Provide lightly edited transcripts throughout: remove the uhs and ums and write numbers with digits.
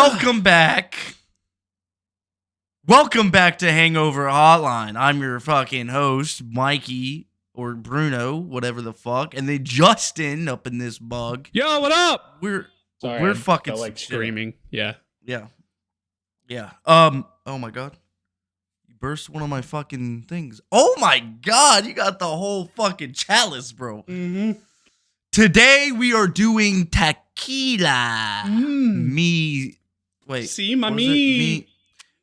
Welcome back. Welcome back to Hangover Hotline. I'm your fucking host, Mikey, or Bruno, whatever the fuck. And then Justin up in this bug. Yo, what up? We're Sorry, fucking felt like screaming. Yeah. Oh my god. You burst one of my fucking things. Oh my god, you got the whole fucking chalice, bro. Mm-hmm. Today we are doing tequila. See, mami.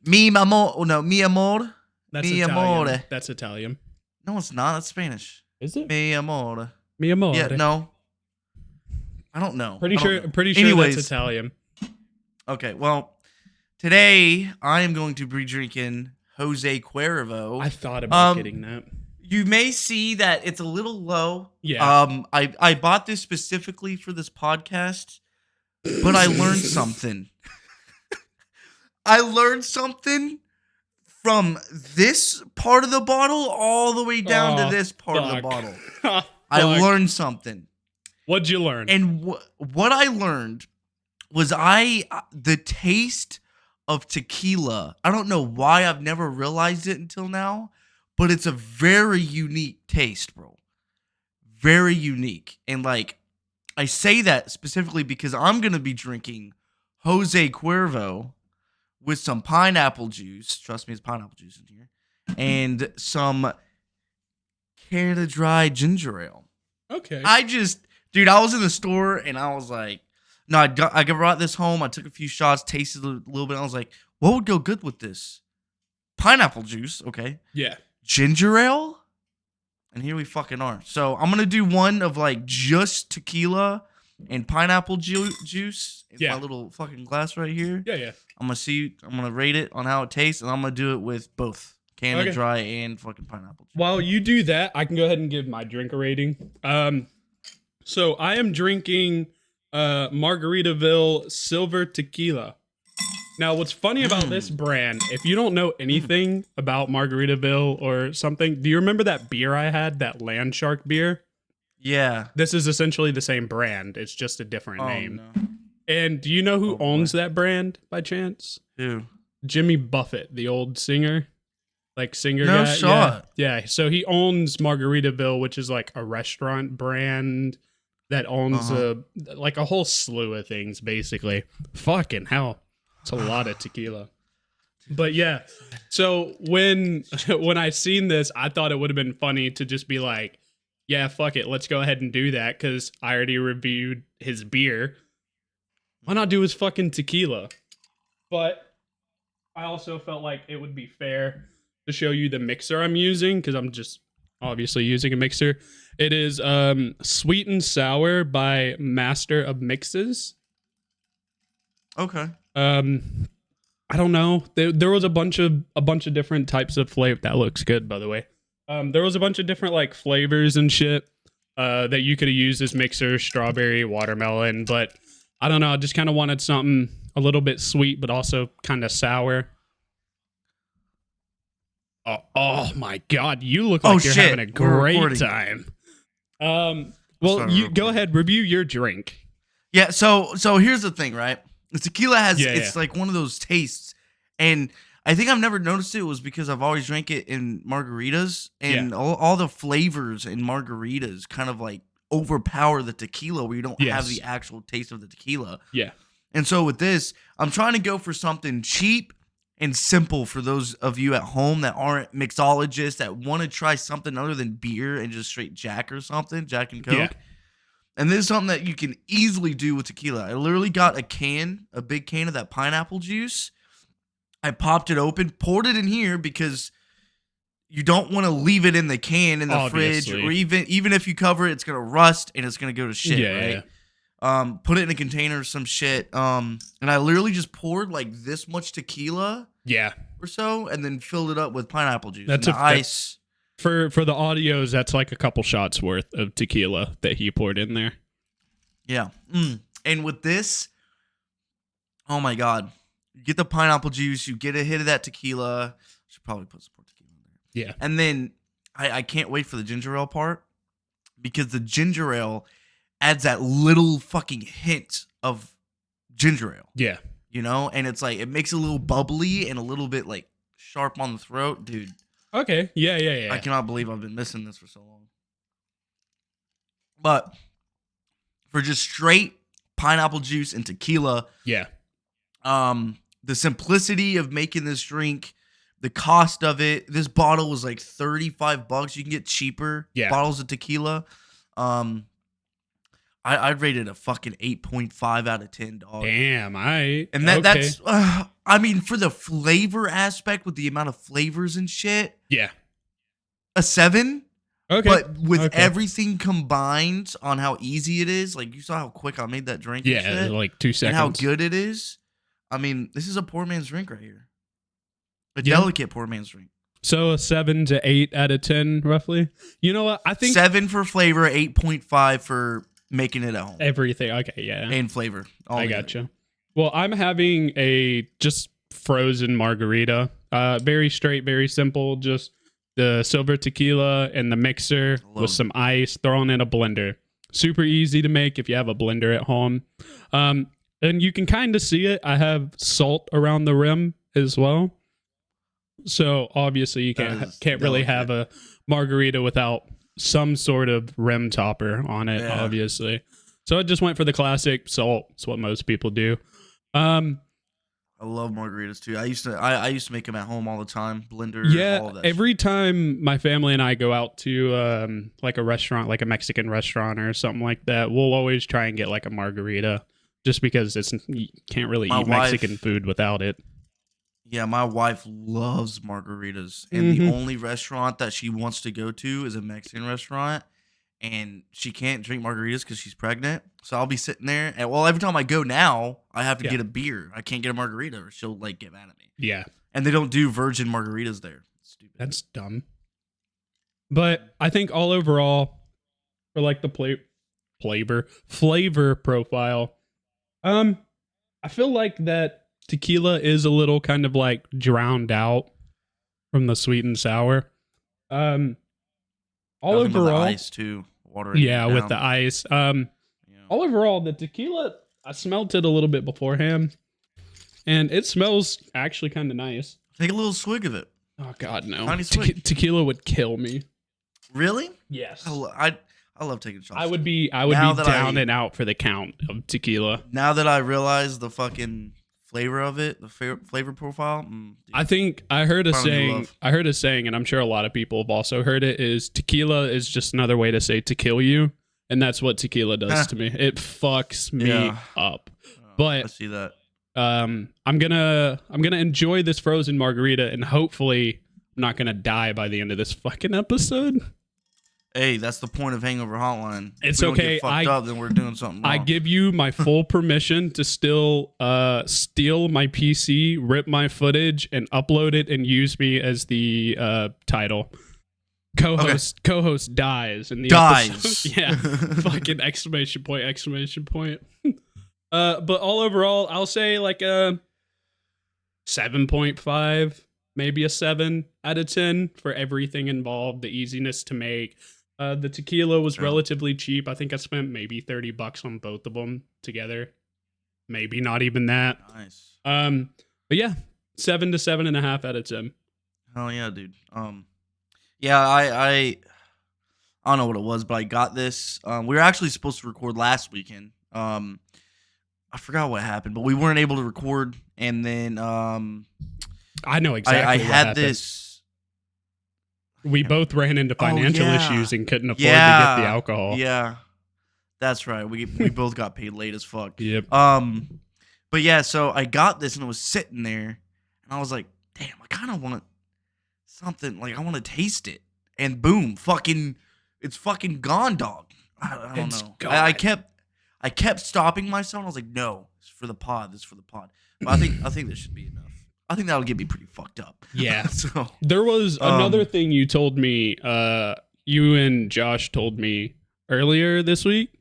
Mi amor. Oh, no, mi amor. That's mi Italian. amore. That's Italian. No, it's not. That's Spanish. Is it? Mi amor. Mi amore. Yeah, no. I don't know. Pretty sure Anyways, that's Italian. Okay, well, today I am going to be drinking Jose Cuervo. I thought about getting that. You may see that it's a little low. Yeah. I bought this specifically for this podcast, but I learned something. I learned something from this part of the bottle all the way down to this part of the bottle. I learned something. What'd you learn? And what I learned was the taste of tequila. I don't know why I've never realized it until now, but it's a very unique taste, bro. Very unique. And like, I say that specifically because I'm going to be drinking Jose Cuervo with some pineapple juice. Trust me, it's pineapple juice in here. And some Canada Dry ginger ale. Okay. Dude, I was in the store and I was like, no, I brought this home. I took a few shots, tasted a little bit. And I was like, what would go good with this? Pineapple juice, okay. Yeah. Ginger ale? And here we fucking are. So I'm going to do one of like just tequila and pineapple juice in my little fucking glass right here. Yeah. I'm going to rate it on how it tastes, and I'm going to do it with both Canada Dry and fucking pineapple juice. While you do that, I can go ahead and give my drink a rating. So I am drinking Margaritaville Silver Tequila. Now, what's funny about this brand, if you don't know anything about Margaritaville or something, do you remember that beer I had, that Land Shark beer? Yeah. This is essentially the same brand. It's just a different name. No. And do you know who owns that brand by chance? Who? Jimmy Buffett, the old singer. Like singer No guy. shot. Yeah. So he owns Margaritaville, which is like a restaurant brand that owns a whole slew of things, basically. Fucking hell. It's a lot of tequila. But yeah. So when I seen this, I thought it would have been funny to just be like, yeah, fuck it. Let's go ahead and do that because I already reviewed his beer. Why not do his fucking tequila? But I also felt like it would be fair to show you the mixer I'm using because I'm just obviously using a mixer. It is Sweet and Sour by Master of Mixes. Okay. I don't know. There was a bunch of different types of flavor. That looks good, by the way. There was a bunch of different like flavors and shit that you could have used as mixer, strawberry, watermelon, but I don't know. I just kind of wanted something a little bit sweet, but also kind of sour. Oh my God. You look like you're having a great time. Well, you go ahead, review your drink. Yeah. So here's the thing, right? The tequila has, it's like one of those tastes. And I think I've never noticed it was because I've always drank it in margaritas and all the flavors in margaritas kind of like overpower the tequila where you don't have the actual taste of the tequila. Yeah. And so with this, I'm trying to go for something cheap and simple for those of you at home that aren't mixologists that want to try something other than beer and just straight Jack or something, Jack and Coke. Yeah. And this is something that you can easily do with tequila. I literally got a big can of that pineapple juice. I popped it open, poured it in here because you don't want to leave it in the can in the fridge, or even if you cover it, it's gonna rust and it's gonna go to shit. Right? Put it in a container or some shit. And I literally just poured like this much tequila, or so, and then filled it up with pineapple juice. That's ice. For the audios, that's like a couple shots worth of tequila that he poured in there. Yeah. And with this, oh my God. You get the pineapple juice, you get a hit of that tequila. Should probably put some more tequila in there. Yeah. And then I can't wait for the ginger ale part because the ginger ale adds that little fucking hint of ginger ale. Yeah. you know, and it's like it makes it a little bubbly and a little bit like sharp on the throat, dude. Okay. Yeah. I cannot believe I've been missing this for so long. But for just straight pineapple juice and tequila, Yeah. the simplicity of making this drink, the cost of it, this bottle was like $35. You can get cheaper bottles of tequila. I'd rate it a fucking 8.5 out of 10, dog. Damn, and that's I mean, for the flavor aspect with the amount of flavors and shit, yeah, a 7. Okay. But with everything combined on how easy it is, like you saw how quick I made that drink. Yeah, and shit, like 2 seconds. And how good it is. I mean, this is a poor man's drink right here. A delicate poor man's drink. So a 7 to 8 out of 10, roughly. You know what? I think 7 for flavor, 8.5 for making it at home. Everything. Okay, yeah. And flavor. I gotcha. Well, I'm having a just frozen margarita. Very straight, very simple. Just the silver tequila and the mixer with some ice thrown in a blender. Super easy to make if you have a blender at home. And you can kind of see it. I have salt around the rim as well. So obviously you can't really have a margarita without some sort of rim topper on it, obviously. So I just went for the classic salt. It's what most people do. I love margaritas too. I used to make them at home all the time. Blender, all of that. Every time my family and I go out to like a restaurant, like a Mexican restaurant or something like that, we'll always try and get like a margarita, just because you can't really eat Mexican food without it. Yeah, my wife loves margaritas, and the only restaurant that she wants to go to is a Mexican restaurant, and she can't drink margaritas because she's pregnant. So I'll be sitting there, and every time I go now, I have to get a beer. I can't get a margarita, or she'll like get mad at me. Yeah, and they don't do virgin margaritas there. Stupid. That's dumb. But I think all overall, for like the flavor profile, I feel like that tequila is a little kind of like drowned out from the sweet and sour. All overall, the ice too. Water. With the ice. All overall, the tequila, I smelled it a little bit beforehand, and it smells actually kind of nice. Take a little swig of it. Oh God, no! Tiny swig. Tequila would kill me. Really? Yes. I love taking shots. I would be down and out for the count of tequila. Now that I realize the fucking flavor of it, the flavor profile. Dude, I think I heard a saying, and I'm sure a lot of people have also heard it, is tequila is just another way to say to kill you. And that's what tequila does to me. It fucks me up. But I see that. I'm gonna enjoy this frozen margarita, and hopefully I'm not gonna die by the end of this fucking episode. Hey, that's the point of Hangover Hotline. It's if we okay. Don't get fucked up, then we're doing something wrong. I give you my full permission to still steal my PC, rip my footage, and upload it and use me as the title. Co-host dies in the episode. Yeah. Fucking exclamation point. But all overall, I'll say like a 7.5, maybe a 7 out of 10 for everything involved, the easiness to make. The tequila was relatively cheap. I think I spent maybe $30 on both of them together. Maybe not even that. Nice. But yeah, 7 to 7.5 out of 10. Hell yeah, dude. Yeah, I don't know what it was, but I got this. We were actually supposed to record last weekend. I forgot what happened, but we weren't able to record. And then I know exactly. I what had happened. this. We both ran into financial issues and couldn't afford to get the alcohol. Yeah, that's right. We both got paid late as fuck. Yep. But yeah, so I got this and it was sitting there, and I was like, damn, I kind of want something, like I want to taste it. And boom, it's fucking gone, dog. I don't know. Gone. I kept stopping myself. And I was like, no, it's for the pod. This is for the pod. But I think this should be enough. I think that'll get me pretty fucked up. Yeah. So there was another thing you told me. You and Josh told me earlier this week.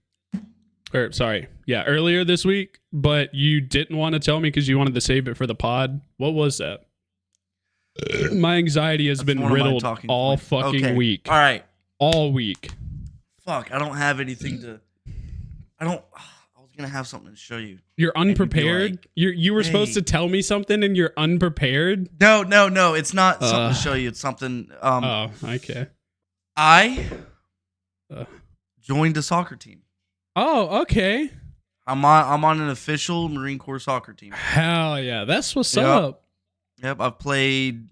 Earlier this week. But you didn't want to tell me because you wanted to save it for the pod. What was that? My anxiety has been riddled all fucking week. All right. All week. Fuck, I don't have anything to. I was gonna have something to show you. You're And you'd be unprepared. like, You were supposed "Hey." to tell me something, and you're unprepared. No. It's not something to show you. It's something. Oh, okay. I Uh, joined a soccer team. oh, okay. I'm on an official Marine Corps soccer team. Hell yeah, that's what's Yep. up. Yep, I've played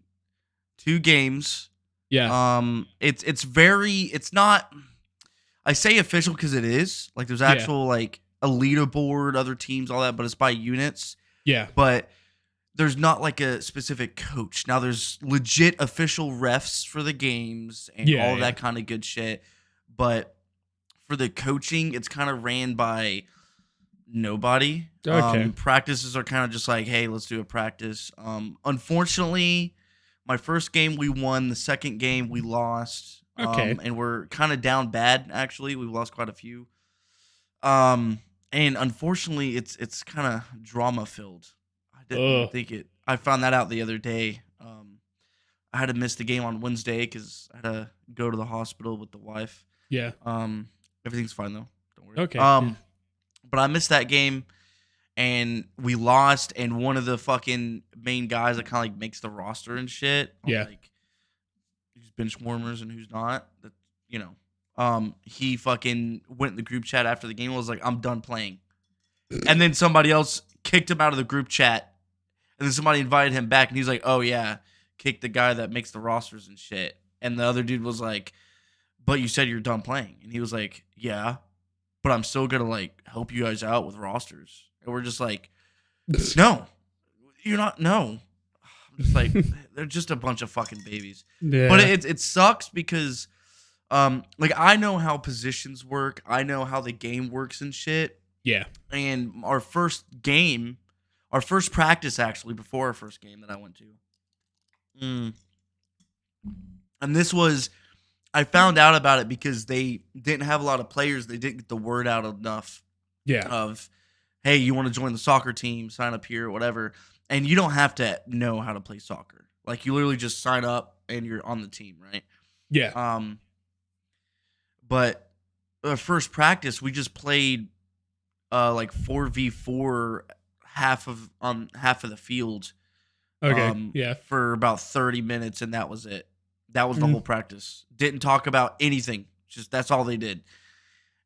2 games. Yeah, It's not. I say official because it is. Like, there's actual like a leaderboard, other teams, all that, but it's by units. yeah, But there's not like a specific coach. Now there's legit official refs for the games and Yeah, all yeah. that kind of good shit. But for the coaching, it's kind of ran by nobody. Okay. Practices are kind of just like, hey, let's do a practice. Unfortunately, my first game we won. The second game we lost. Okay. And we're kind of down bad. Actually, we've lost quite a few. And unfortunately, it's kind of drama filled. I didn't Ugh. think it. I found that out the other day. I had to miss the game on Wednesday because I had to go to the hospital with the wife. Yeah. Everything's fine though. Don't worry. Okay. Yeah. But I missed that game, and we lost. And one of the fucking main guys that kind of like makes the roster and shit. Yeah. Like, who's bench warmers and who's not. That he fucking went in the group chat after the game and was like, I'm done playing. And then somebody else kicked him out of the group chat. And then somebody invited him back and he's like, oh yeah, kick the guy that makes the rosters and shit. And the other dude was like, but you said you're done playing. And he was like, yeah, but I'm still gonna like help you guys out with rosters. And we're just like, no, you're not. No. I'm just like, they're just a bunch of fucking babies. Yeah. But it sucks because like I know how positions work. I know how the game works and shit. Yeah. And our first practice actually before our first game that I went to. And this was, I found out about it because they didn't have a lot of players. They didn't get the word out enough Yeah. of, hey, you want to join the soccer team, sign up here, whatever. And you don't have to know how to play soccer. Like, you literally just sign up and you're on the team, right? Yeah. But our first practice, we just played like 4v4 half of the field. Okay. Yeah. For about 30 minutes, and that was it. That was the whole practice. Didn't talk about anything. Just that's all they did.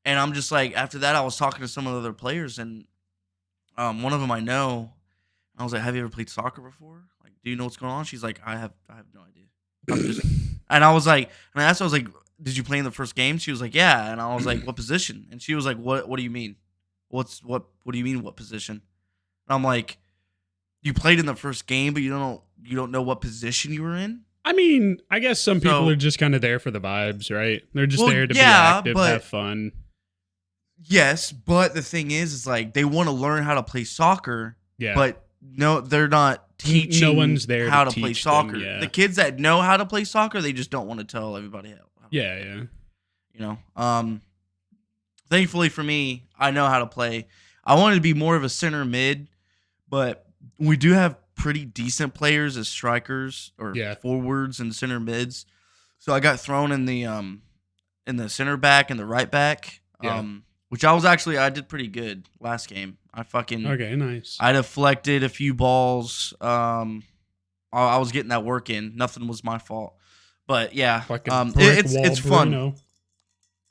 And I'm just like, after that, I was talking to some of the other players, and one of them I know. I was like, "Have you ever played soccer before? Like, do you know what's going on?" She's like, "I have no idea." I'm just, and I was like, and I asked her, I was like, "Did you play in the first game?" She was like, "Yeah." And I was like, "What position?" And she was like, "What do you mean? What do you mean what position?" And I'm like, "You played in the first game, but you don't know what position you were in?" I mean, I guess some people So- are just kind of there for the vibes, right? They're just Well, there to yeah, be active, but- have fun. Yes, but the thing is like they want to learn how to play soccer, Yeah. but no, they're not teaching No one's there how to to play teach them, soccer. yeah. The kids that know how to play soccer, they just don't want to tell everybody how. Yeah. Yeah. You know. Thankfully for me, I know how to play. I wanted to be more of a center mid, but we do have pretty decent players as strikers or Yeah. forwards and center mids. So I got thrown in the center back and the right back. Yeah. Which I did pretty good last game. Okay. Nice. I deflected a few balls. I was getting that work in. Nothing was my fault. But yeah, Fucking brick wall it's fun. Bruno.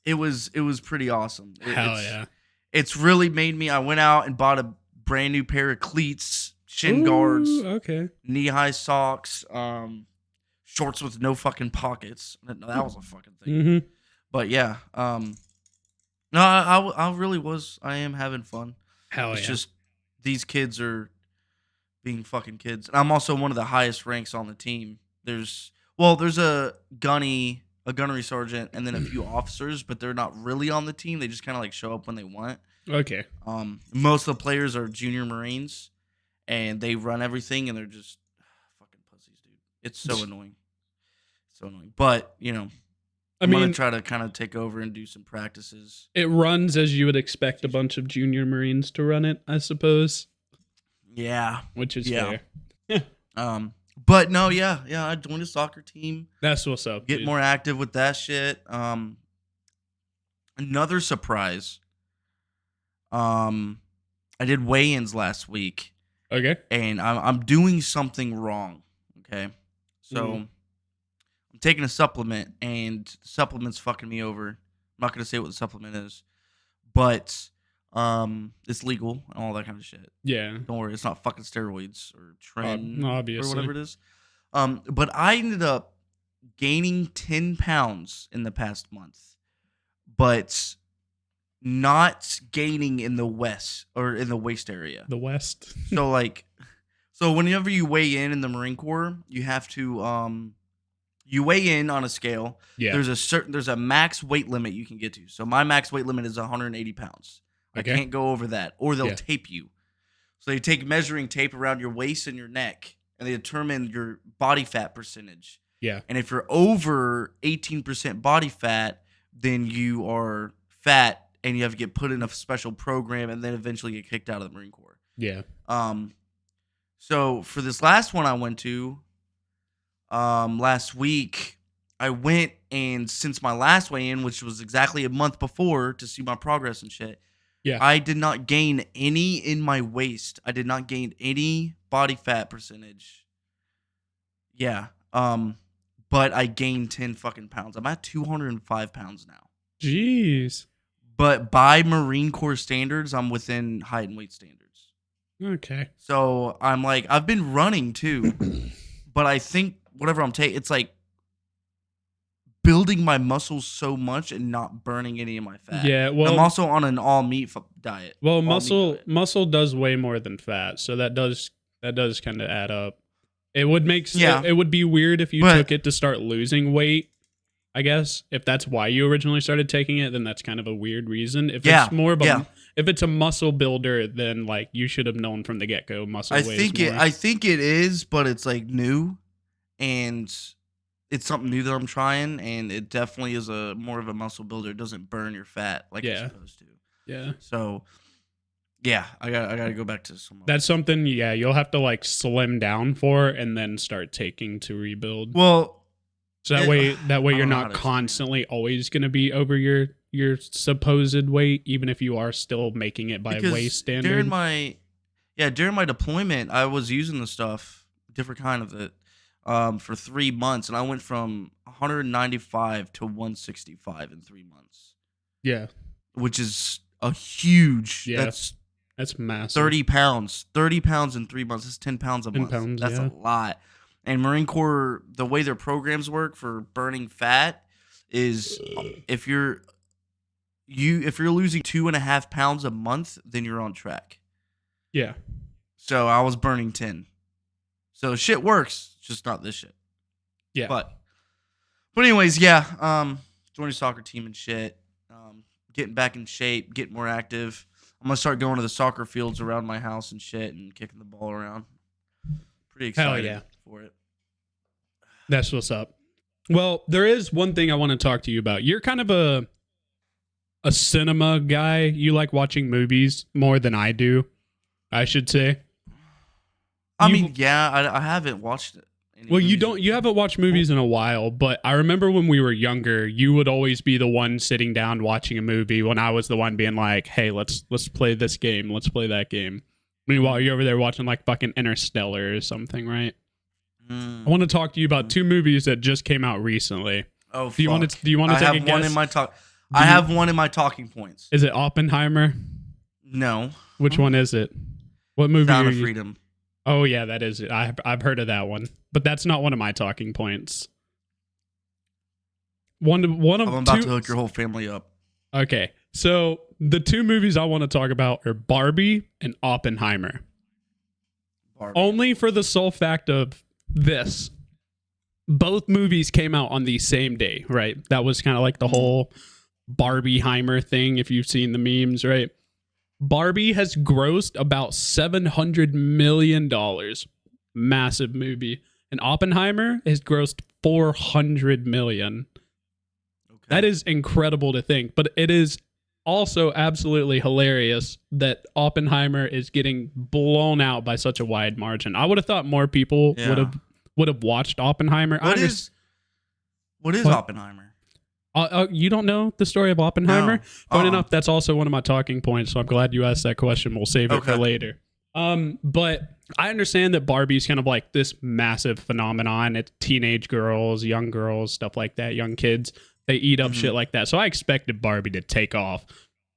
It was pretty awesome. Hell yeah. It's really made me. I went out and bought a brand new pair of cleats, shin guards, Ooh, okay. knee-high socks, shorts with no fucking pockets. That was a fucking thing. Mm-hmm. But yeah, no, I really was. I am having fun. Hell It's yeah. just these kids are being fucking kids. And I'm also one of the highest ranks on the team. There's a gunnery sergeant, and then a few officers, but they're not really on the team. They just kind of like show up when they want. Okay. Most of the players are junior Marines, and they run everything, and they're just fucking pussies, dude. It's so annoying. So annoying. But, I'm going to try to kind of take over and do some practices. It runs as you would expect a bunch of junior Marines to run it, I suppose. Yeah. Which is Yeah. fair. But no, yeah, I joined a soccer team. That's what's up. Get dude. more active with that shit. Another surprise. I did weigh-ins last week, Okay. and I'm doing something wrong. Okay, so I'm taking a supplement, and the supplement's fucking me over. I'm not gonna say what the supplement is, but it's legal and all that kind of shit. Yeah. Don't worry, it's not fucking steroids or tren or Obviously. whatever it is. But I ended up gaining 10 pounds in the past month, but not gaining in the waist area. The West. So so whenever you weigh in the Marine Corps, you have to you weigh in on a scale. Yeah. There's a max weight limit you can get to. So my max weight limit is 180 pounds. Okay. I can't go over that, or they'll Yeah. tape you. So they take measuring tape around your waist and your neck, and they determine your body fat percentage. Yeah. And if you're over 18% body fat, then you are fat, and you have to get put in a special program, and then eventually get kicked out of the Marine Corps. Yeah. So for this last one I went to, last week, I went, and since my last weigh-in, which was exactly a month before to see my progress and shit, Yeah. I did not gain any in my waist. I did not gain any body fat percentage. Yeah. But I gained 10 fucking pounds. I'm at 205 pounds now. Jeez. But by Marine Corps standards, I'm within height and weight standards. Okay. So I'm like, I've been running too, but I think whatever I'm taking, it's like building my muscles so much and not burning any of my fat. Yeah. Well, I'm also on an all meat diet. Well, All meat diet. muscle does weigh more than fat, so that does kind of add up. It would make Yeah. it would be weird if you But- took it to start losing weight. I guess if that's why you originally started taking it, then that's kind of a weird reason. If Yeah, it's more of a yeah. if it's a muscle builder, then like you should have known from the get go. Muscle. I weighs think more. I think it is, but it's like new, and it's something new that I'm trying, and it definitely is a more of a muscle builder. It doesn't burn your fat like it's Yeah. supposed to. Yeah. So, yeah, I gotta go back to some. That's something. Yeah, you'll have to like slim down for and then start taking to rebuild. well, So that it- way I you're don't know how not to explain it. constantly always going to be over your supposed weight, even if you are still making it by because waist standard. during my deployment, I was using the stuff, different kind of it, for 3 months, and I went from 195 to 165 in 3 months, Yeah, which is a huge. Yeah. That's massive. 30 pounds. 30 pounds in 3 months. That's 10 pounds a 10 month. pounds, That's yeah. a lot. And Marine Corps, the way their programs work for burning fat is if you're losing 2.5 pounds a month, then you're on track. Yeah, So I was burning 10. So shit works, just not this shit. yeah. But anyways, yeah. Joined a soccer team and shit. Getting back in shape, getting more active. I'm gonna start going to the soccer fields around my house and shit and kicking the ball around. Pretty Hell excited yeah. for it. That's what's up. Well, there is one thing I want to talk to you about. You're kind of a cinema guy. You like watching movies more than I do, I should say. I You- mean, yeah, I haven't watched it. Well, you haven't watched movies in a while, but I remember when we were younger, you would always be the one sitting down watching a movie when I was the one being like, "Hey, let's play this game, let's play that game." Meanwhile, you're over there watching like fucking Interstellar or something, right? I want to talk to you about two movies that just came out recently. Oh, Do you want to? Do you want to I take a have one guess? in my talk. Do I you- have one in my talking points. Is it Oppenheimer? No, Which one is it? What movie Sound are of you? Freedom. Oh yeah, that is it. I've heard of that one, but that's not one of my talking points. One of I'm about two. to hook your whole family up. Okay, so the two movies I want to talk about are Barbie and Oppenheimer. Barbie. Only for the sole fact of this. Both movies came out on the same day, right? That was kind of like the whole Barbieheimer thing, if you've seen the memes, right? Barbie has grossed about $700 million. Massive movie. And Oppenheimer has grossed $400 million. Okay. That is incredible to think, but it is also absolutely hilarious that Oppenheimer is getting blown out by such a wide margin. I would have thought more people Yeah. would have watched Oppenheimer. What is What? Oppenheimer? You don't know the story of Oppenheimer? No. Funny enough, that's also one of my talking points, so I'm glad you asked that question. We'll save it for later. But I understand that Barbie's kind of like this massive phenomenon. It's teenage girls, young girls, stuff like that, young kids. They eat up shit like that. So I expected Barbie to take off.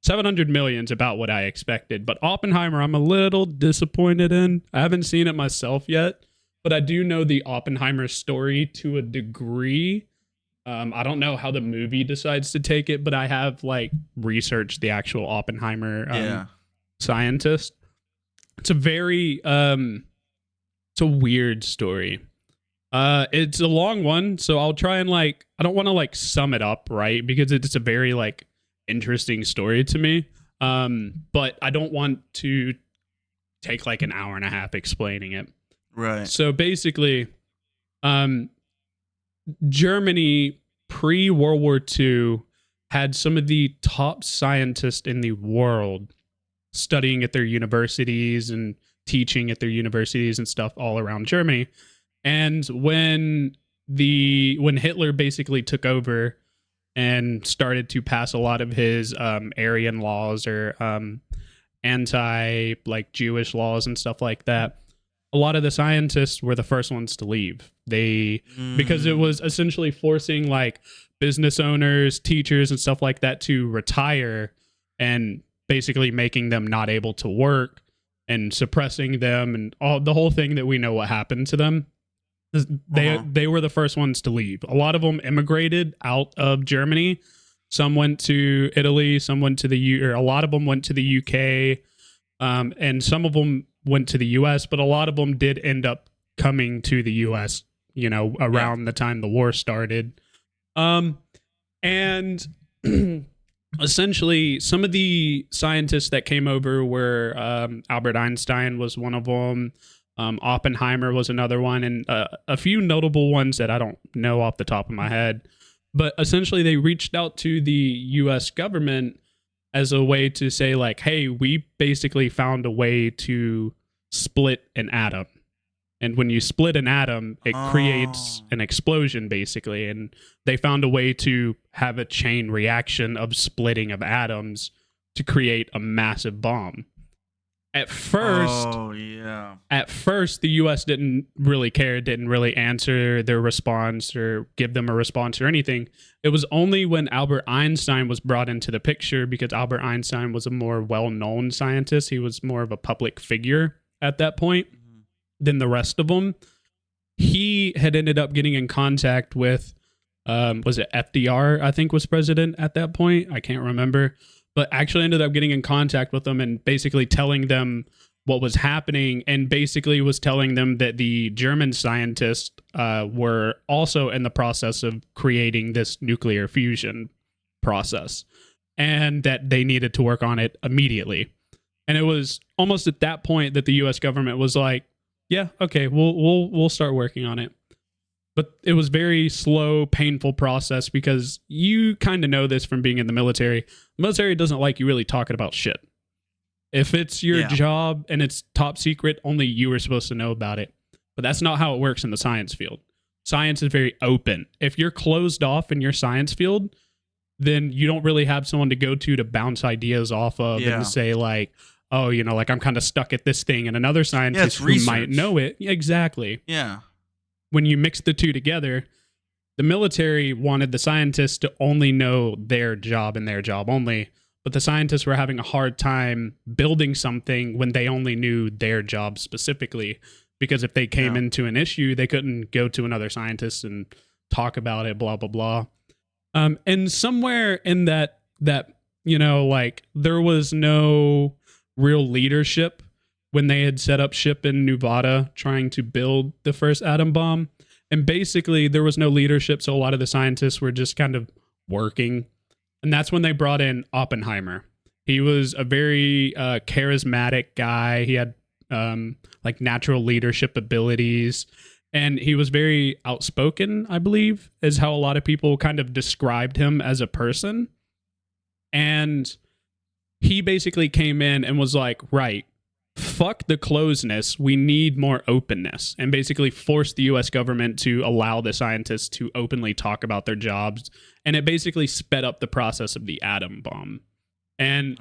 700 million is about what I expected. But Oppenheimer, I'm a little disappointed in. I haven't seen it myself yet, but I do know the Oppenheimer story to a degree. I don't know how the movie decides to take it, but I have like researched the actual Oppenheimer scientist. It's a very it's a weird story. It's a long one, so I'll try and I don't want to sum it up, right? Because it's a very interesting story to me. But I don't want to take an hour and a half explaining it. Right. So basically, Germany pre-World War II had some of the top scientists in the world studying at their universities and teaching at their universities and stuff all around Germany. And when Hitler basically took over and started to pass a lot of his Aryan laws or anti Jewish laws and stuff like that, a lot of the scientists were the first ones to leave. Because it was essentially forcing business owners, teachers and stuff like that to retire and basically making them not able to work and suppressing them and all the whole thing that we know what happened to them. They were the first ones to leave. A lot of them immigrated out of Germany. Some went to Italy, some went to a lot of them went to the UK, and some of them went to the US, but a lot of them did end up coming to the US, around the time the war started. And essentially, some of the scientists that came over were Albert Einstein was one of them. Oppenheimer was another one, and a few notable ones that I don't know off the top of my head. But essentially, they reached out to the U.S. government as a way to say, hey, we basically found a way to split an atom. And when you split an atom, it creates an explosion, basically. And they found a way to have a chain reaction of splitting of atoms to create a massive bomb. At first, the U.S. didn't really care, didn't really answer their response or give them a response or anything. It was only when Albert Einstein was brought into the picture, because Albert Einstein was a more well-known scientist. He was more of a public figure at that point than the rest of them. He had ended up getting in contact with, was it FDR, I think was president at that point? I can't remember. But actually ended up getting in contact with them and basically telling them what was happening, and basically was telling them that the German scientists were also in the process of creating this nuclear fusion process and that they needed to work on it immediately. And it was almost at that point that the U.S. government was like, yeah, okay, we'll start working on it. But it was very slow, painful process, because you kind of know this from being in the military. The military doesn't like you really talking about shit. If it's your job and it's top secret, only you are supposed to know about it. But that's not how it works in the science field. Science is very open. If you're closed off in your science field, then you don't really have someone to go to bounce ideas off of and say oh, I'm kind of stuck at this thing. And another scientist who might know it. Yeah, exactly. Yeah. When you mix the two together, the military wanted the scientists to only know their job and their job only, but the scientists were having a hard time building something when they only knew their job specifically, because if they came into an issue, they couldn't go to another scientist and talk about it, blah, blah, blah. And somewhere in that, there was no real leadership when they had set up ship in Nevada trying to build the first atom bomb. And basically there was no leadership, so a lot of the scientists were just kind of working. And that's when they brought in Oppenheimer. He was a very charismatic guy. He had natural leadership abilities. And he was very outspoken, I believe, is how a lot of people kind of described him as a person. And he basically came in and was like, right, fuck the closeness. We need more openness, and basically force the US government to allow the scientists to openly talk about their jobs. And it basically sped up the process of the atom bomb. And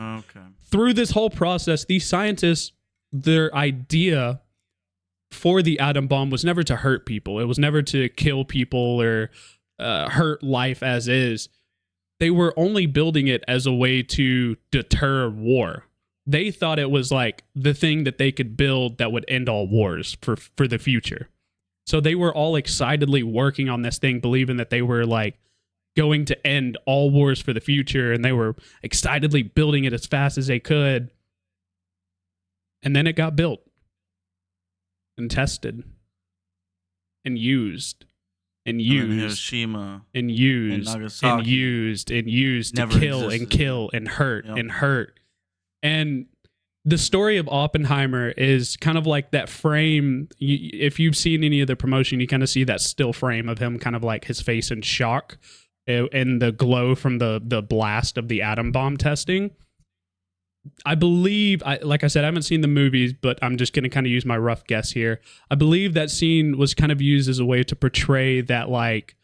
through this whole process, these scientists, their idea for the atom bomb was never to hurt people. It was never to kill people or hurt life as is. They were only building it as a way to deter war. They thought it was like the thing that they could build that would end all wars for the future. So they were all excitedly working on this thing, believing that they were like going to end all wars for the future, and they were excitedly building it as fast as they could. And then it got built and tested and used and used Hiroshima and used and Nagasaki. and used to Never kill existed. and kill and hurt and hurt. And the story of Oppenheimer is kind of like that frame. If you've seen any of the promotion, you kind of see that still frame of him kind of like his face in shock and the glow from the blast of the atom bomb testing. I believe, like I said, I haven't seen the movies, but I'm just going to kind of use my rough guess here. I believe that scene was kind of used as a way to portray that, like,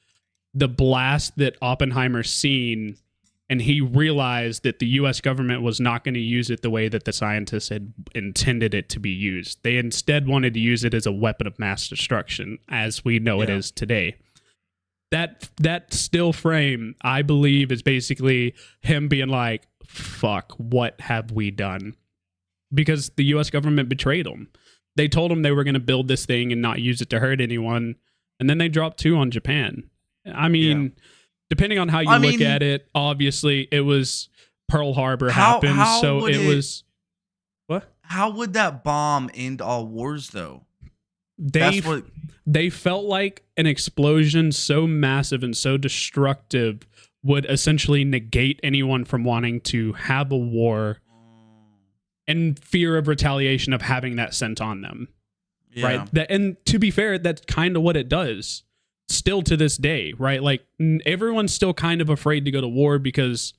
the blast that Oppenheimer seen, and he realized that the U.S. government was not going to use it the way that the scientists had intended it to be used. They instead wanted to use it as a weapon of mass destruction, as we know it is today. That still frame, I believe, is basically him being like, fuck, what have we done? Because the U.S. government betrayed them. They told them they were going to build this thing and not use it to hurt anyone, and then they dropped 2 on Japan. I mean, depending on how you look at it, obviously it was Pearl Harbor happened, so it was... What? How would that bomb end all wars, though? They felt like an explosion so massive and so destructive would essentially negate anyone from wanting to have a war and fear of retaliation of having that sent on them. Right? And to be fair, that's kind of what it does still to this day, right? Like, everyone's still kind of afraid to go to war because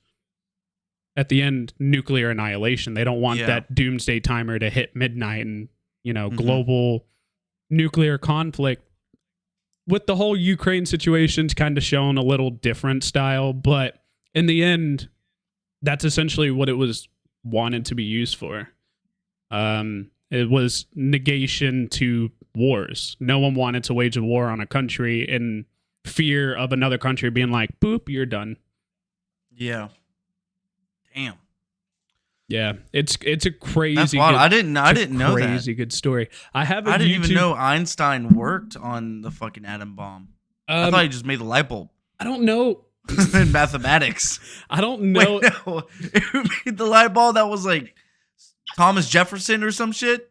at the end, nuclear annihilation. They don't want that doomsday timer to hit midnight and, global nuclear conflict. With the whole Ukraine situation's kind of shown a little different style, but in the end, that's essentially what it was wanted to be used for. It was negation to wars. No one wanted to wage a war on a country in fear of another country being like, boop, you're done. Yeah. Damn. Yeah, it's a crazy. That's wild. I didn't know that. Crazy good story. I didn't even know Einstein worked on the fucking atom bomb. I thought he just made the light bulb. I don't know. In mathematics. I don't know. Wait, no. Who made the light bulb? That was like Thomas Jefferson or some shit.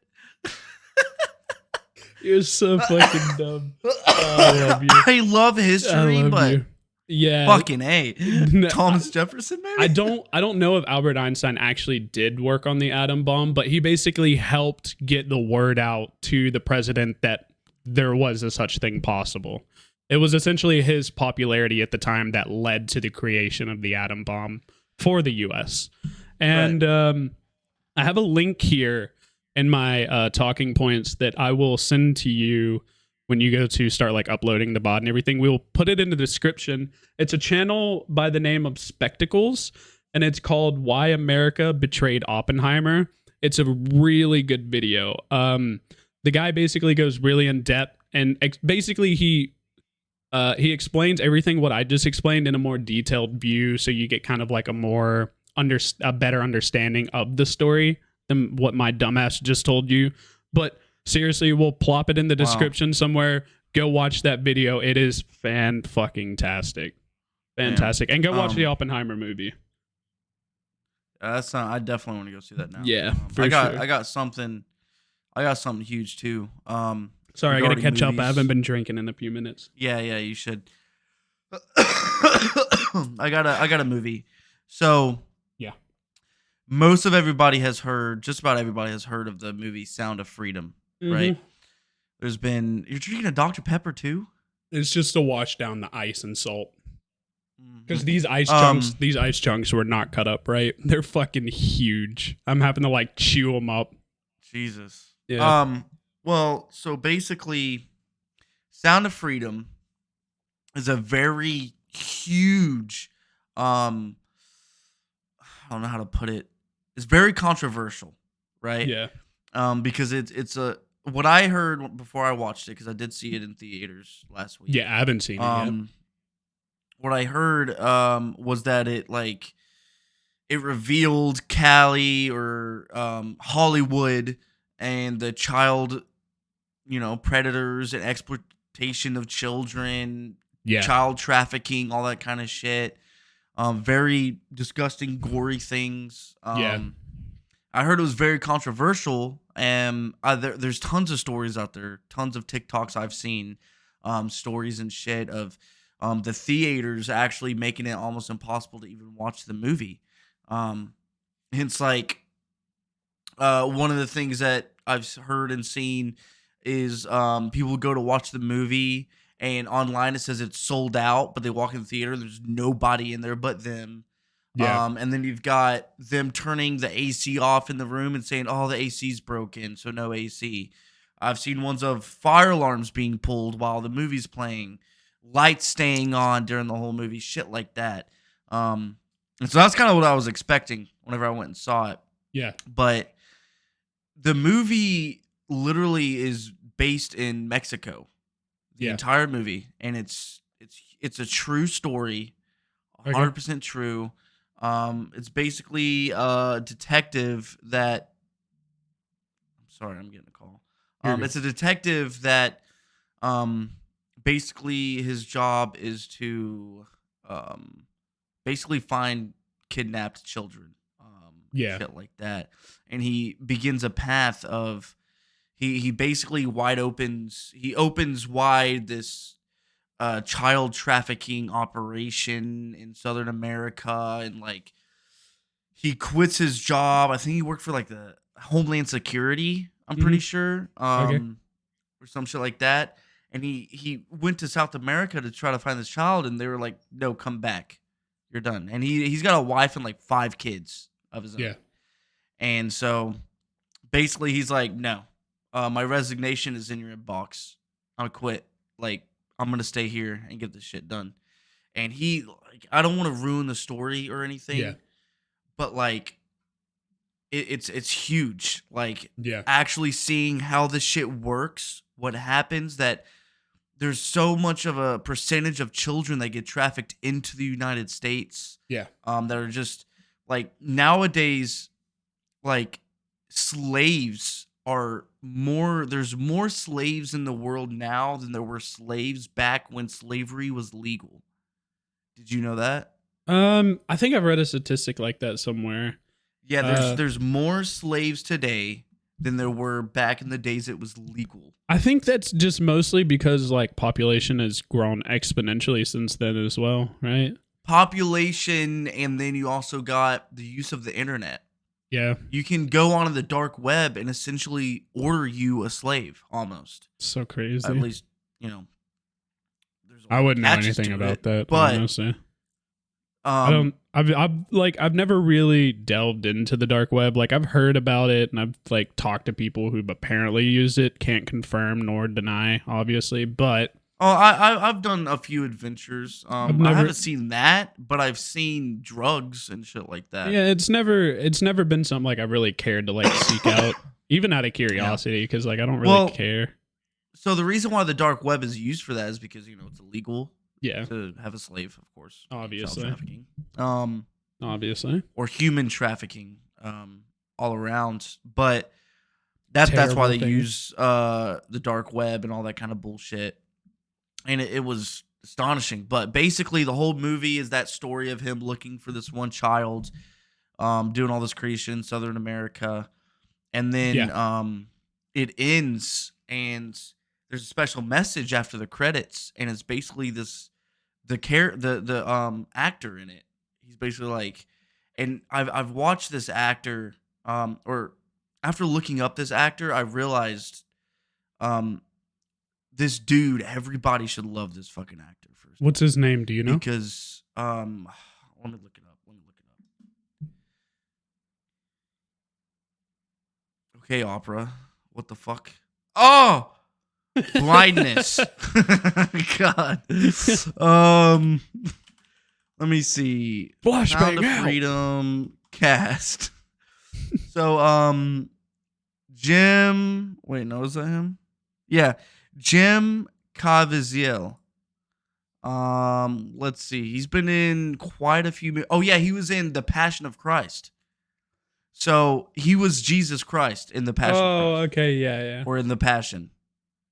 You're so fucking dumb. I love you. I love history, but you. Yeah, fucking A. Thomas Jefferson, maybe? I don't know if Albert Einstein actually did work on the atom bomb, but he basically helped get the word out to the president that there was a such thing possible. It was essentially his popularity at the time that led to the creation of the atom bomb for the U.S. And I have a link here in my talking points that I will send to you when you go to start like uploading the bot and everything. We'll put it in the description. It's a channel by the name of Spectacles, and it's called Why America Betrayed Oppenheimer. It's a really good video. The guy basically goes really in depth, and basically he explains everything what I just explained in a more detailed view, so you get kind of like a better understanding of the story than what my dumbass just told you. But seriously, we'll plop it in the description somewhere. Go watch that video. It is fan-fucking-tastic. Fantastic. And go watch the Oppenheimer movie. That's not, I definitely want to go see that now. Yeah, I got something huge too. Sorry, I gotta catch up. I haven't been drinking in a few minutes. Yeah, you should. I got a movie. So yeah, just about everybody has heard of the movie Sound of Freedom, right? You're drinking a Dr. Pepper too? It's just to wash down the ice and salt. Because these ice chunks were not cut up right. They're fucking huge. I'm having to like chew them up. Jesus. Yeah. Well, so basically, Sound of Freedom is a very huge, um, I don't know how to put it. It's very controversial, right? Yeah. Because it's a what I heard before I watched it, because I did see it in theaters last week. Yeah, I haven't seen it yet. What I heard was that it revealed Cali or Hollywood and the child, predators and exploitation of children, Yeah. child trafficking, all that kind of shit. Very disgusting, gory things. Yeah. I heard it was very controversial, and there's tons of stories out there, tons of TikToks I've seen, stories and shit of the theaters actually making it almost impossible to even watch the movie. It's like one of the things that I've heard and seen is people go to watch the movie, and online it says it's sold out, but they walk in the theater, there's nobody in there but them. Yeah. And then you've got them turning the AC off in the room and saying, "Oh, the AC's broken, so no AC." I've seen ones of fire alarms being pulled while the movie's playing, lights staying on during the whole movie, shit like that. And so that's kind of what I was expecting whenever I went and saw it. Yeah. But the movie literally is based in Mexico, the Yeah. entire movie, and it's a true story, 100% true. It's basically a detective that. I'm sorry, I'm getting a call. You're good. It's a detective that, basically his job is to, basically find kidnapped children, Yeah. shit like that, and he begins a path of. He basically opens wide this child trafficking operation in Southern America, and like he quits his job. I think he worked for like the Homeland Security, I'm pretty sure, Okay. or some shit like that. And he went to South America to try to find this child, and they were like, "No, come back, you're done." And he's got a wife and like 5 kids of his own. Yeah. And so basically, he's like, "No, my resignation is in your inbox. I'm quit. Like, I'm gonna stay here and get this shit done." And I don't want to ruin the story or anything, Yeah. but like, it's huge. Like, Yeah. actually seeing how this shit works, what happens, that there's so much of a percentage of children that get trafficked into the United States. Yeah. That are just like nowadays, like slaves are more. There's more slaves in the world now than there were slaves back when slavery was legal. Did you know that? I think I've read a statistic like that somewhere. Yeah, there's more slaves today than there were back in the days it was legal. I think that's just mostly because like population has grown exponentially since then as well, right? Population, and then you also got the use of the internet. Yeah. You can go onto the dark web and essentially order you a slave, almost. So crazy. At least, there's a lot I of wouldn't know catches anything to about it, that, but honestly. I've never really delved into the dark web. Like I've heard about it and I've like talked to people who've apparently used it. Can't confirm nor deny, obviously, but I've done a few adventures. I never- haven't seen that, but I've seen drugs and shit like that. yeah, it's never been something like I've really cared to like seek out, even out of curiosity, because like I don't really care. So the reason why the dark web is used for that is because it's illegal. Yeah, to have a slave, of course. obviously. Child trafficking. Obviously. Or human trafficking, all around. But that's why they use the dark web and all that kind of bullshit. And it was astonishing. But basically, the whole movie is that story of him looking for this one child, doing all this crazy shit in Southern America, and then it ends, and there's a special message after the credits, and it's basically the actor in it. He's basically like, and I've watched this actor, or after looking up this actor, I realized, this dude, everybody should love this fucking actor first. What's his name? Do you know? Because let me look it up. Okay, opera. What the fuck? Oh, blindness. God. Let me see. Sound Flashbang of out. Freedom cast. So, Jim. Wait, no, is that him? Yeah, Jim Caviezel. Let's see. He's been in quite a few. Oh yeah, he was in The Passion of Christ. So he was Jesus Christ in The Passion of Oh, Christ, okay, yeah. or in The Passion.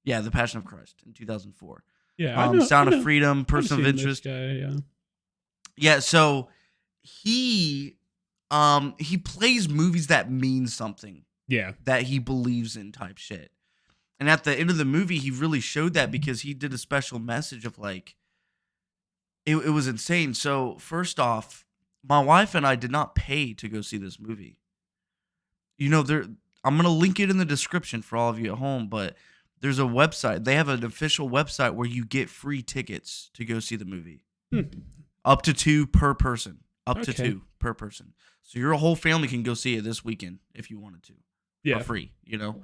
Yeah, The Passion of Christ in 2004. Yeah, I know. Sound of Freedom, I've Person of seen this Interest. guy, yeah. Yeah, so he he plays movies that mean something, Yeah. that he believes in type shit. And at the end of the movie, he really showed that because he did a special message of like it was insane. So first off, my wife and I did not pay to go see this movie. You know, I'm gonna link it in the description for all of you at home, but there's a website. They have an official website where you get free tickets to go see the movie. Up to 2 per person. Up to Okay. 2 per person. So your whole family can go see it this weekend if you wanted to. Yeah. For free, you know?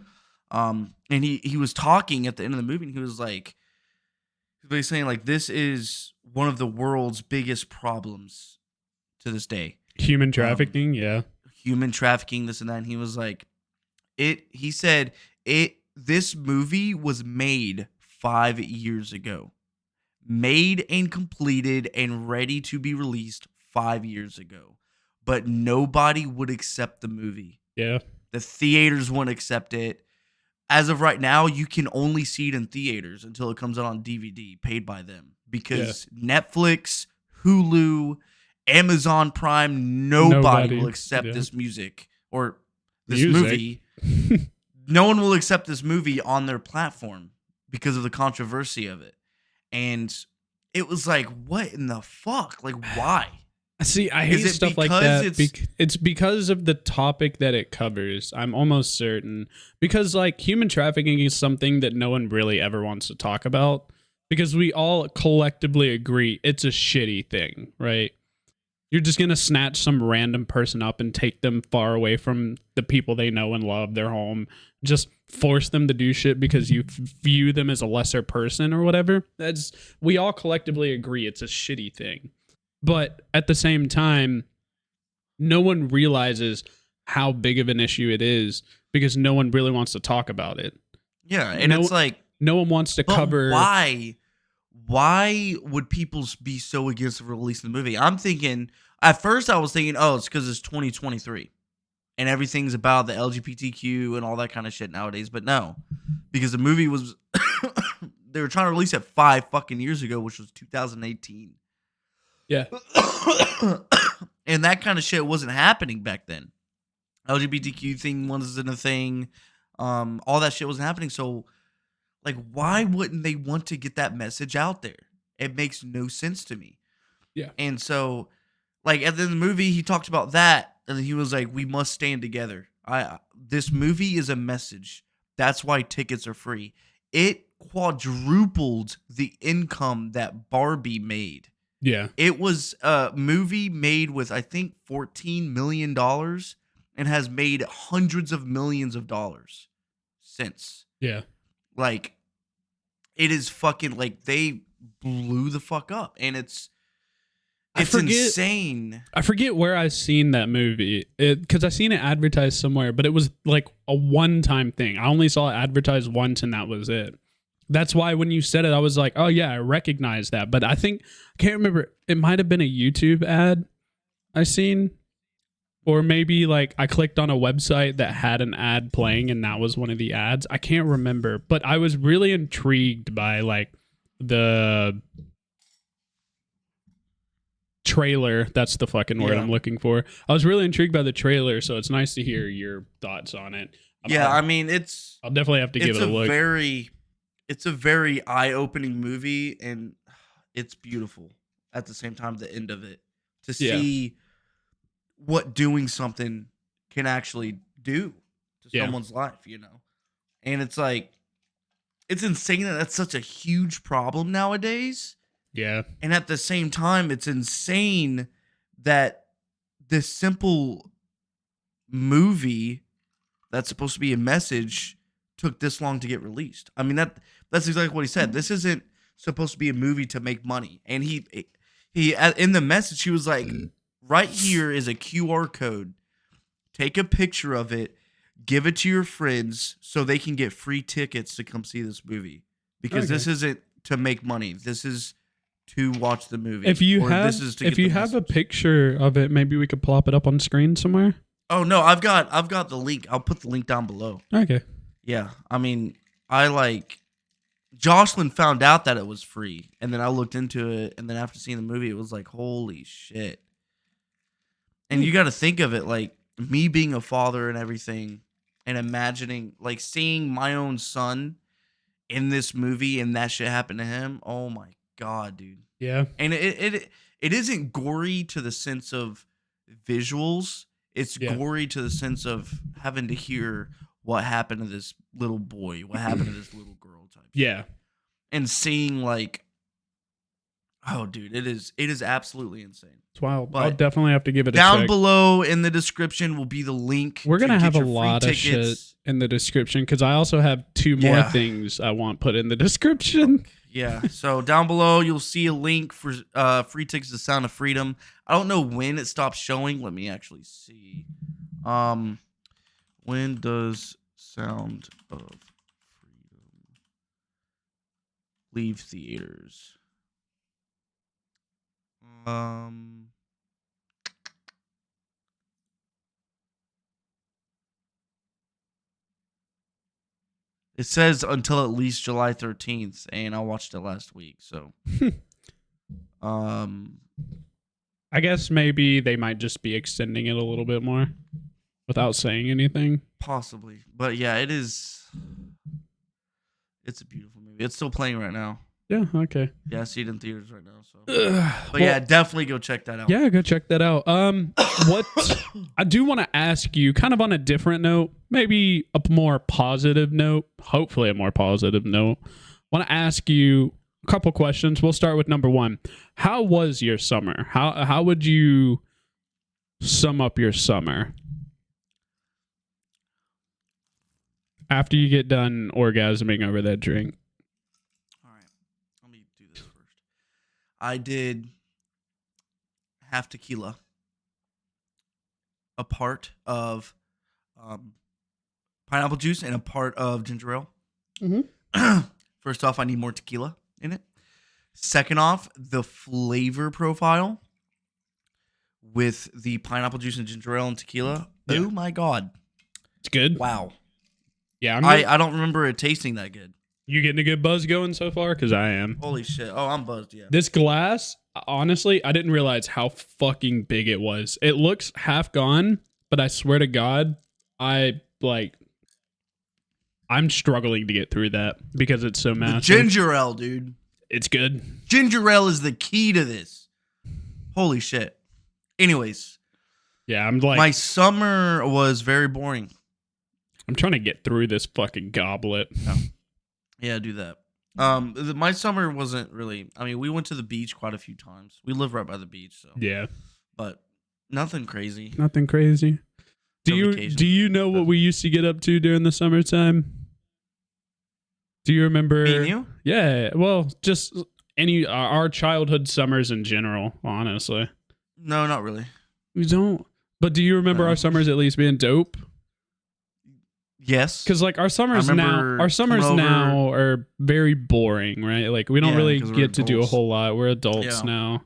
And he was talking at the end of the movie, and he was saying like, this is one of the world's biggest problems to this day. Human trafficking, yeah. Human trafficking, this and that. And he was like, he said this movie was made 5 years ago. Made and completed and ready to be released 5 years ago. But nobody would accept the movie. Yeah. The theaters won't accept it. As of right now, you can only see it in theaters until it comes out on DVD, paid by them. Because Netflix, Hulu, Amazon Prime, nobody will accept this music or this movie. No one will accept this movie on their platform because of the controversy of it. And it was like, what in the fuck? Like, why? See, I hate stuff like that. It's because of the topic that it covers. I'm almost certain. Because, like, human trafficking is something that no one really ever wants to talk about. Because we all collectively agree it's a shitty thing, right? You're just going to snatch some random person up and take them far away from the people they know and love, their home. Just force them to do shit because you view them as a lesser person or whatever. We all collectively agree it's a shitty thing. But at the same time, no one realizes how big of an issue it is because no one really wants to talk about it. Yeah, and it's like, no one wants to cover. Why would people be so against releasing the movie? I'm thinking, at first I was thinking, oh, it's because it's 2023 and everything's about the LGBTQ and all that kind of shit nowadays. But no, because the movie was, they were trying to release it 5 fucking years ago, which was 2018. Yeah. And that kind of shit wasn't happening back then. LGBTQ thing wasn't a thing. All that shit wasn't happening. So, like, why wouldn't they want to get that message out there? It makes no sense to me. Yeah. And so, like, at the end of the movie, he talked about that. And he was like, we must stand together. This movie is a message. That's why tickets are free. It quadrupled the income that Barbie made. Yeah. It was a movie made with, I think, $14 million and has made hundreds of millions of dollars since. Yeah. Like, it is fucking, like, they blew the fuck up. And it's insane. I forget where I seen that movie. Because I seen it advertised somewhere, but it was like a one-time thing. I only saw it advertised once and that was it. That's why when you said it, I was like, oh yeah, I recognize that. But I can't remember. It might have been a YouTube ad I seen. Or maybe like I clicked on a website that had an ad playing and that was one of the ads. I can't remember. But I was really intrigued by like the trailer. That's the fucking word I'm looking for. I was really intrigued by the trailer. So it's nice to hear your thoughts on it. I mean, I'll definitely have to give it a look. It's a very eye-opening movie, and it's beautiful at the same time, the end of it. To see what doing something can actually do to someone's life, you know? And it's like, it's insane that that's such a huge problem nowadays. Yeah. And at the same time, it's insane that this simple movie that's supposed to be a message took this long to get released. I mean, that's exactly what he said. This isn't supposed to be a movie to make money. And he in the message, he was like, right here is a QR code. Take a picture of it, give it to your friends so they can get free tickets to come see this movie. Because this isn't to make money. This is to watch the movie. If you have a picture of it, maybe we could plop it up on screen somewhere. Oh no, I've got the link. I'll put the link down below. Okay. Yeah, I mean, Jocelyn found out that it was free, and then I looked into it, and then after seeing the movie, it was like, holy shit. And you got to think of it like me being a father and everything, and imagining like seeing my own son in this movie, and that shit happened to him. Oh my god, dude. Yeah. And it isn't gory to the sense of visuals. It's gory to the sense of having to hear what happened to this little boy, what happened to this little girl type. Yeah. And seeing like, oh dude, it is absolutely insane. It's wild. But I'll definitely have to give it a down check. below in the description will be the link. We're going to have a your free lot of tickets. shit in the description because I also have 2 more things I want put in the description. Yeah. So down below, you'll see a link for free tickets to Sound of Freedom. I don't know when it stops showing. Let me actually see. When does Sound of Freedom leave theaters? It says until at least July 13th, and I watched it last week, so I guess maybe they might just be extending it a little bit more without saying anything. Possibly. But yeah, it's a beautiful movie. It's still playing right now. Yeah, okay. Yeah, I see it in theaters right now. So, but yeah, definitely go check that out. Yeah, go check that out. What I do want to ask you, kind of on a different note, maybe a more positive note, hopefully a more positive note. Want to ask you a couple questions. We'll start with number 1. How was your summer? How would you sum up your summer after you get done orgasming over that drink? I did half tequila, a part of pineapple juice, and a part of ginger ale. Mm-hmm. First off, I need more tequila in it. Second off, the flavor profile with the pineapple juice and ginger ale and tequila. Yeah. Oh my god, it's good. Wow. Yeah, I don't remember it tasting that good. You getting a good buzz going so far? Because I am. Holy shit. Oh, I'm buzzed, yeah. This glass, honestly, I didn't realize how fucking big it was. It looks half gone, but I swear to God, I'm struggling to get through that because it's so massive. The ginger ale, dude. It's good. Ginger ale is the key to this. Holy shit. Anyways. Yeah, I'm like... My summer was very boring. I'm trying to get through this fucking goblet. Oh. Yeah, do that. My summer wasn't really. I mean, we went to the beach quite a few times. We live right by the beach, so yeah. But nothing crazy. Nothing crazy. Do you know what we used to get up to during the summertime? Do you remember? Me and you? Yeah. Well, just our childhood summers in general. Honestly. No, not really. We don't. But do you remember our summers at least being dope? Yes, because like our summers now are very boring, right? Like we don't really get to do a whole lot. We're adults now.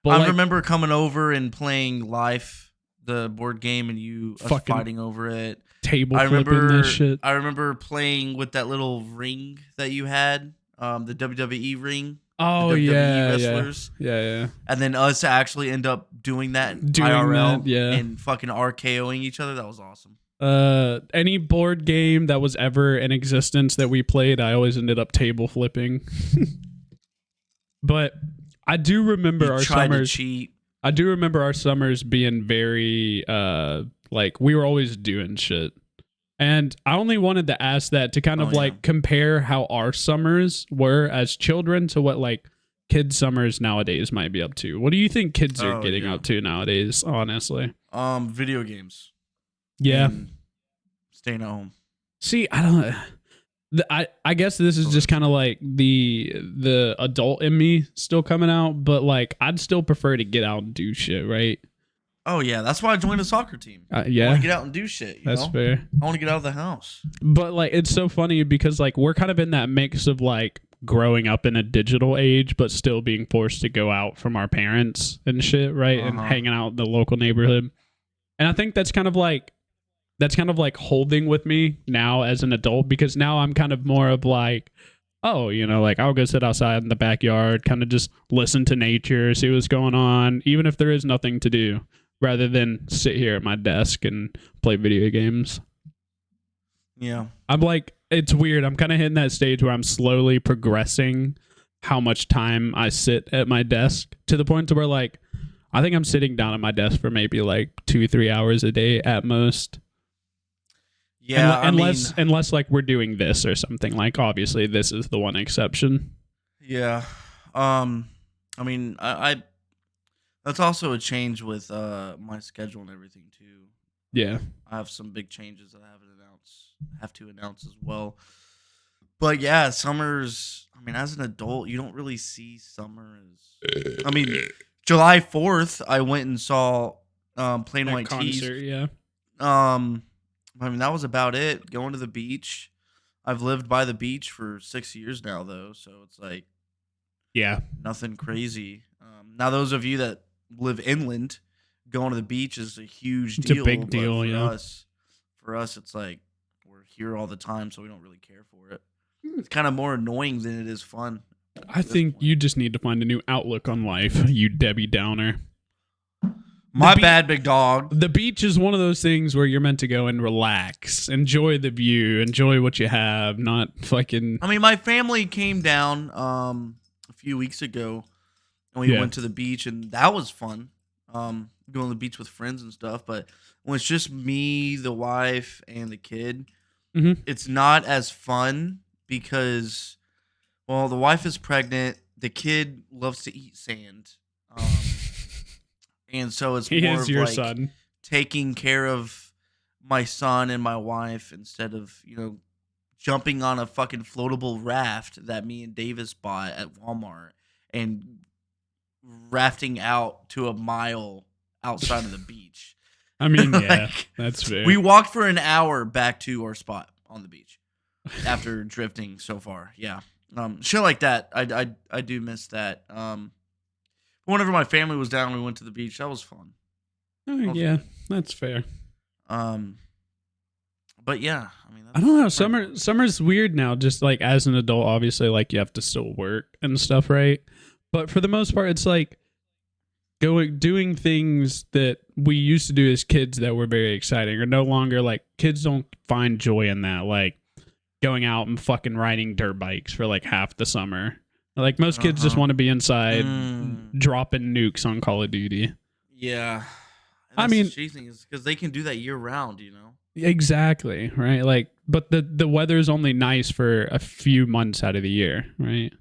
But I remember coming over and playing Life, the board game, and us fighting over it. Table flipping this shit. I remember playing with that little ring that you had, the WWE ring. Oh, the WWE wrestlers. Yeah. And then us actually end up doing that IRL and fucking RKOing each other. That was awesome. Any board game that was ever in existence that we played, I always ended up table flipping. But I do remember our summers. I do remember our summers being very like we were always doing shit. And I only wanted to ask that to kind of compare how our summers were as children to what like kids' summers nowadays might be up to. What do you think kids are getting up to nowadays, honestly? Video games. Yeah. staying at home. See, I don't. I guess this is just kind of like the adult in me still coming out, but like I'd still prefer to get out and do shit, right? Oh yeah, that's why I joined a soccer team. I Yeah, want to get out and do shit. that's know? fair. I want to get out of the house. But like it's so funny because like we're kind of in that mix of like growing up in a digital age, but still being forced to go out from our parents and shit, right? And hanging out in the local neighborhood. And I think that's kind of like holding with me now as an adult, because now I'm kind of more of like, oh, like I'll go sit outside in the backyard, kind of just listen to nature, see what's going on, even if there is nothing to do, rather than sit here at my desk and play video games. Yeah. I'm like, it's weird. I'm kind of hitting that stage where I'm slowly progressing how much time I sit at my desk, to the point to where like, I think I'm sitting down at my desk for maybe like 2-3 hours a day at most. Yeah, unless like we're doing this or something. Like obviously this is the one exception. Yeah. I mean, I that's also a change with my schedule and everything too. Yeah. I have some big changes that I have to announce as well. But yeah, summers, I mean, as an adult, you don't really see summer as, I mean, July 4th, I went and saw Plain White concert, Tees. yeah. I mean, that was about it. Going to the beach. I've lived by the beach for 6 years now, though, so it's like, yeah, nothing crazy. Now, those of you that live inland, going to the beach is a huge deal. It's a big deal, yeah. For us, it's like we're here all the time, so we don't really care for it. It's kind of more annoying than it is fun. I think you just need to find a new outlook on life, you Debbie Downer. My bad, big dog. The beach is one of those things where you're meant to go and relax, enjoy the view, enjoy what you have, not fucking... I mean, my family came down a few weeks ago, and we went to the beach, and that was fun. Going to the beach with friends and stuff, but when it's just me, the wife, and the kid, it's not as fun because, well, the wife is pregnant, the kid loves to eat sand. And so it's more of like son. Taking care of my son and my wife instead of, jumping on a fucking floatable raft that me and Davis bought at Walmart and rafting out to a mile outside of the beach. I mean, yeah, that's fair. We walked for an hour back to our spot on the beach after drifting so far. Yeah. Shit like that. I do miss that. Whenever my family was down, we went to the beach. That was fun. Yeah, that's fair. But yeah, I mean, I don't know. Summer's weird now. Just like as an adult, obviously, like you have to still work and stuff, right? But for the most part, it's like doing things that we used to do as kids that were very exciting, or no longer. Like kids don't find joy in that, like going out and fucking riding dirt bikes for like half the summer. Like most kids just want to be inside dropping nukes on Call of Duty. Yeah. I mean, the shitty thing is because they can do that year round, Exactly, right? Like, but the weather's only nice for a few months out of the year, right?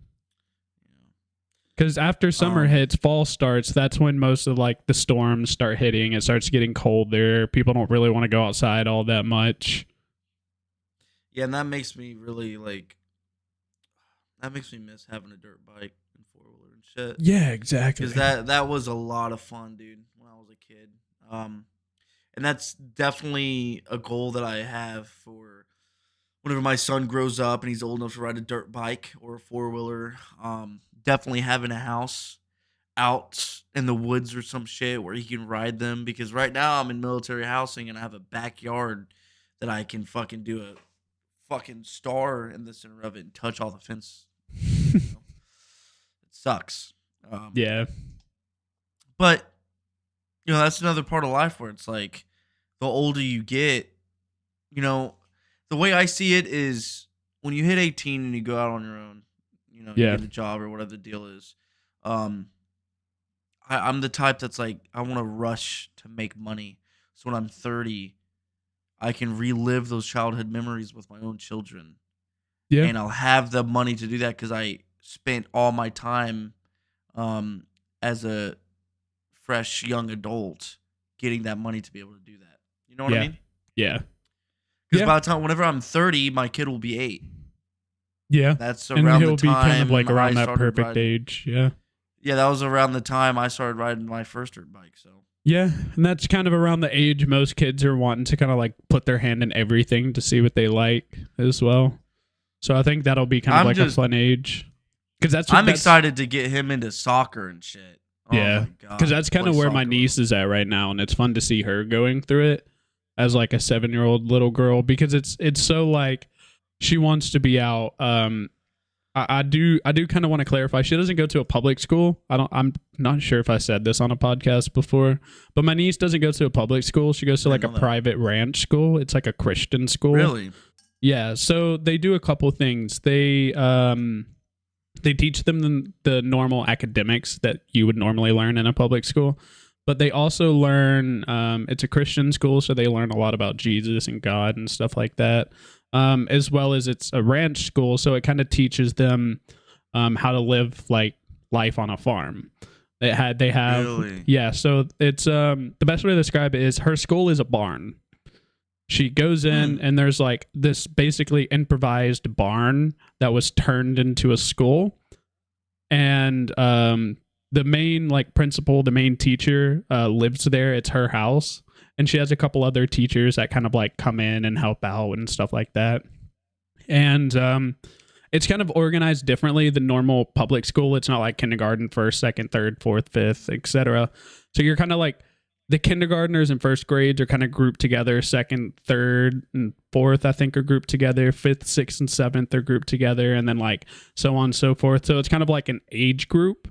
Because after summer hits, fall starts. That's when most of like the storms start hitting. It starts getting colder. People don't really want to go outside all that much. Yeah, and that makes me really like. That makes me miss having a dirt bike and 4-wheeler and shit. Yeah, exactly. Because that was a lot of fun, dude, when I was a kid. And that's definitely a goal that I have for whenever my son grows up and he's old enough to ride a dirt bike or a 4-wheeler. Definitely having a house out in the woods or some shit where he can ride them. Because right now I'm in military housing and I have a backyard that I can fucking do a fucking star in the center of it and touch all the fence. It sucks. Yeah. But, that's another part of life where it's like the older you get, the way I see it is when you hit 18 and you go out on your own, you get a job or whatever the deal is. I'm the type that's like, I want to rush to make money. So when I'm 30, I can relive those childhood memories with my own children. Yeah. And I'll have the money to do that because I spent all my time as a fresh young adult getting that money to be able to do that. You know what I mean? Yeah. Because Yeah. by the time, whenever I'm 30, my kid will be 8. Yeah. That's And around he'll the be kind of time like I around that started perfect riding. age. Yeah. Yeah, that was around the time I started riding my first dirt bike. So Yeah. And that's kind of around the age most kids are wanting to kind of like put their hand in everything to see what they like as well. So I think that'll be kind of like a fun age. Because I'm excited to get him into soccer and shit. Oh Yeah. my god! Because that's kind of Play where my soccer niece with is at right now. And it's fun to see her going through it as like a 7-year-old little girl because it's so like she wants to be out. I do kind of want to clarify. She doesn't go to a public school. I'm not sure if I said this on a podcast before, but my niece doesn't go to a public school. She goes to like a private ranch school. It's like a Christian school. Really? Yeah. So they do a couple things. They teach them the normal academics that you would normally learn in a public school, but they also learn. It's a Christian school, so they learn a lot about Jesus and God and stuff like that. As well as it's a ranch school, so it kind of teaches them how to live like life on a farm. They have Really? Yeah. So it's the best way to describe it is her school is a barn. She goes in and there's like this basically improvised barn that was turned into a school, and the main like principal, the main teacher lives there. It's her house. And she has a couple other teachers that kind of like come in and help out and stuff like that. And it's kind of organized differently than normal public school. It's not like kindergarten, first, second, third, fourth, fifth, etc. So you're kind of like the kindergartners and first grades are kind of grouped together. Second, third, and fourth, I think, are grouped together. Fifth, sixth, and seventh are grouped together, and then like so on and so forth. So it's kind of like an age group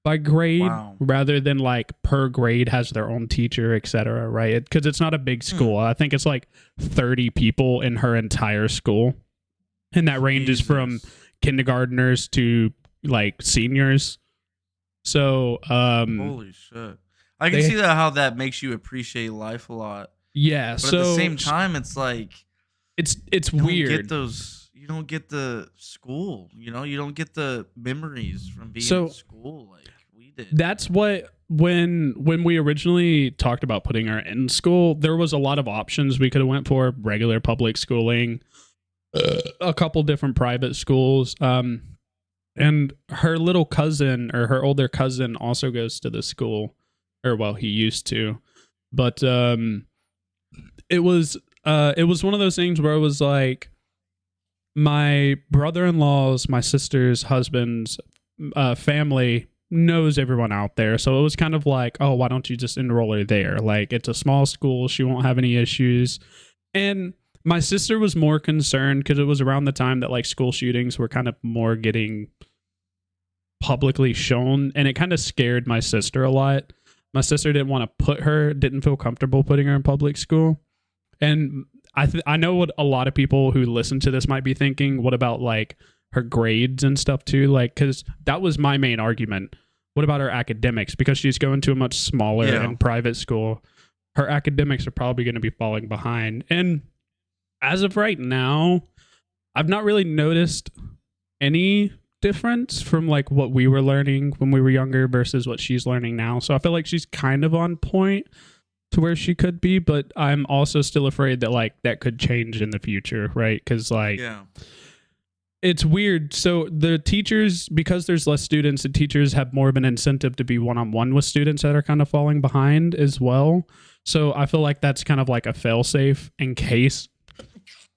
by grade rather than like per grade has their own teacher, etc. Right? Because it's not a big school. I think it's like 30 people in her entire school, and that ranges from kindergartners to like seniors. So holy shit, I can see that how that makes you appreciate life a lot. Yeah. But so at the same time, it's like it's you weird. Don't get those. You don't get the school. You know, you don't get the memories from being in school like we did. That's what when we originally talked about putting her in school, there was a lot of options we could have went for: regular public schooling, a couple different private schools. And her little cousin or her older cousin also goes to the school, or well, he used to, but it was one of those things where it was like my brother-in-law's, my sister's husband's family knows everyone out there. So it was kind of like, oh, why don't you just enroll her there? Like, it's a small school. She won't have any issues. And my sister was more concerned because it was around the time that like school shootings were kind of more getting publicly shown. And it kind of scared my sister a lot. My sister didn't feel comfortable putting her in public school. And I know what a lot of people who listen to this might be thinking. What about like her grades and stuff too? Like, because that was my main argument. What about her academics? Because she's going to a much smaller and private school, her academics are probably going to be falling behind. And as of right now, I've not really noticed any difference from like what we were learning when we were younger versus what she's learning now. So I feel like she's kind of on point to where she could be, but I'm also still afraid that like that could change in the future, right? Because like it's weird. So the teachers, because there's less students, the teachers have more of an incentive to be one-on-one with students that are kind of falling behind as well. So I feel like that's kind of like a fail-safe in case,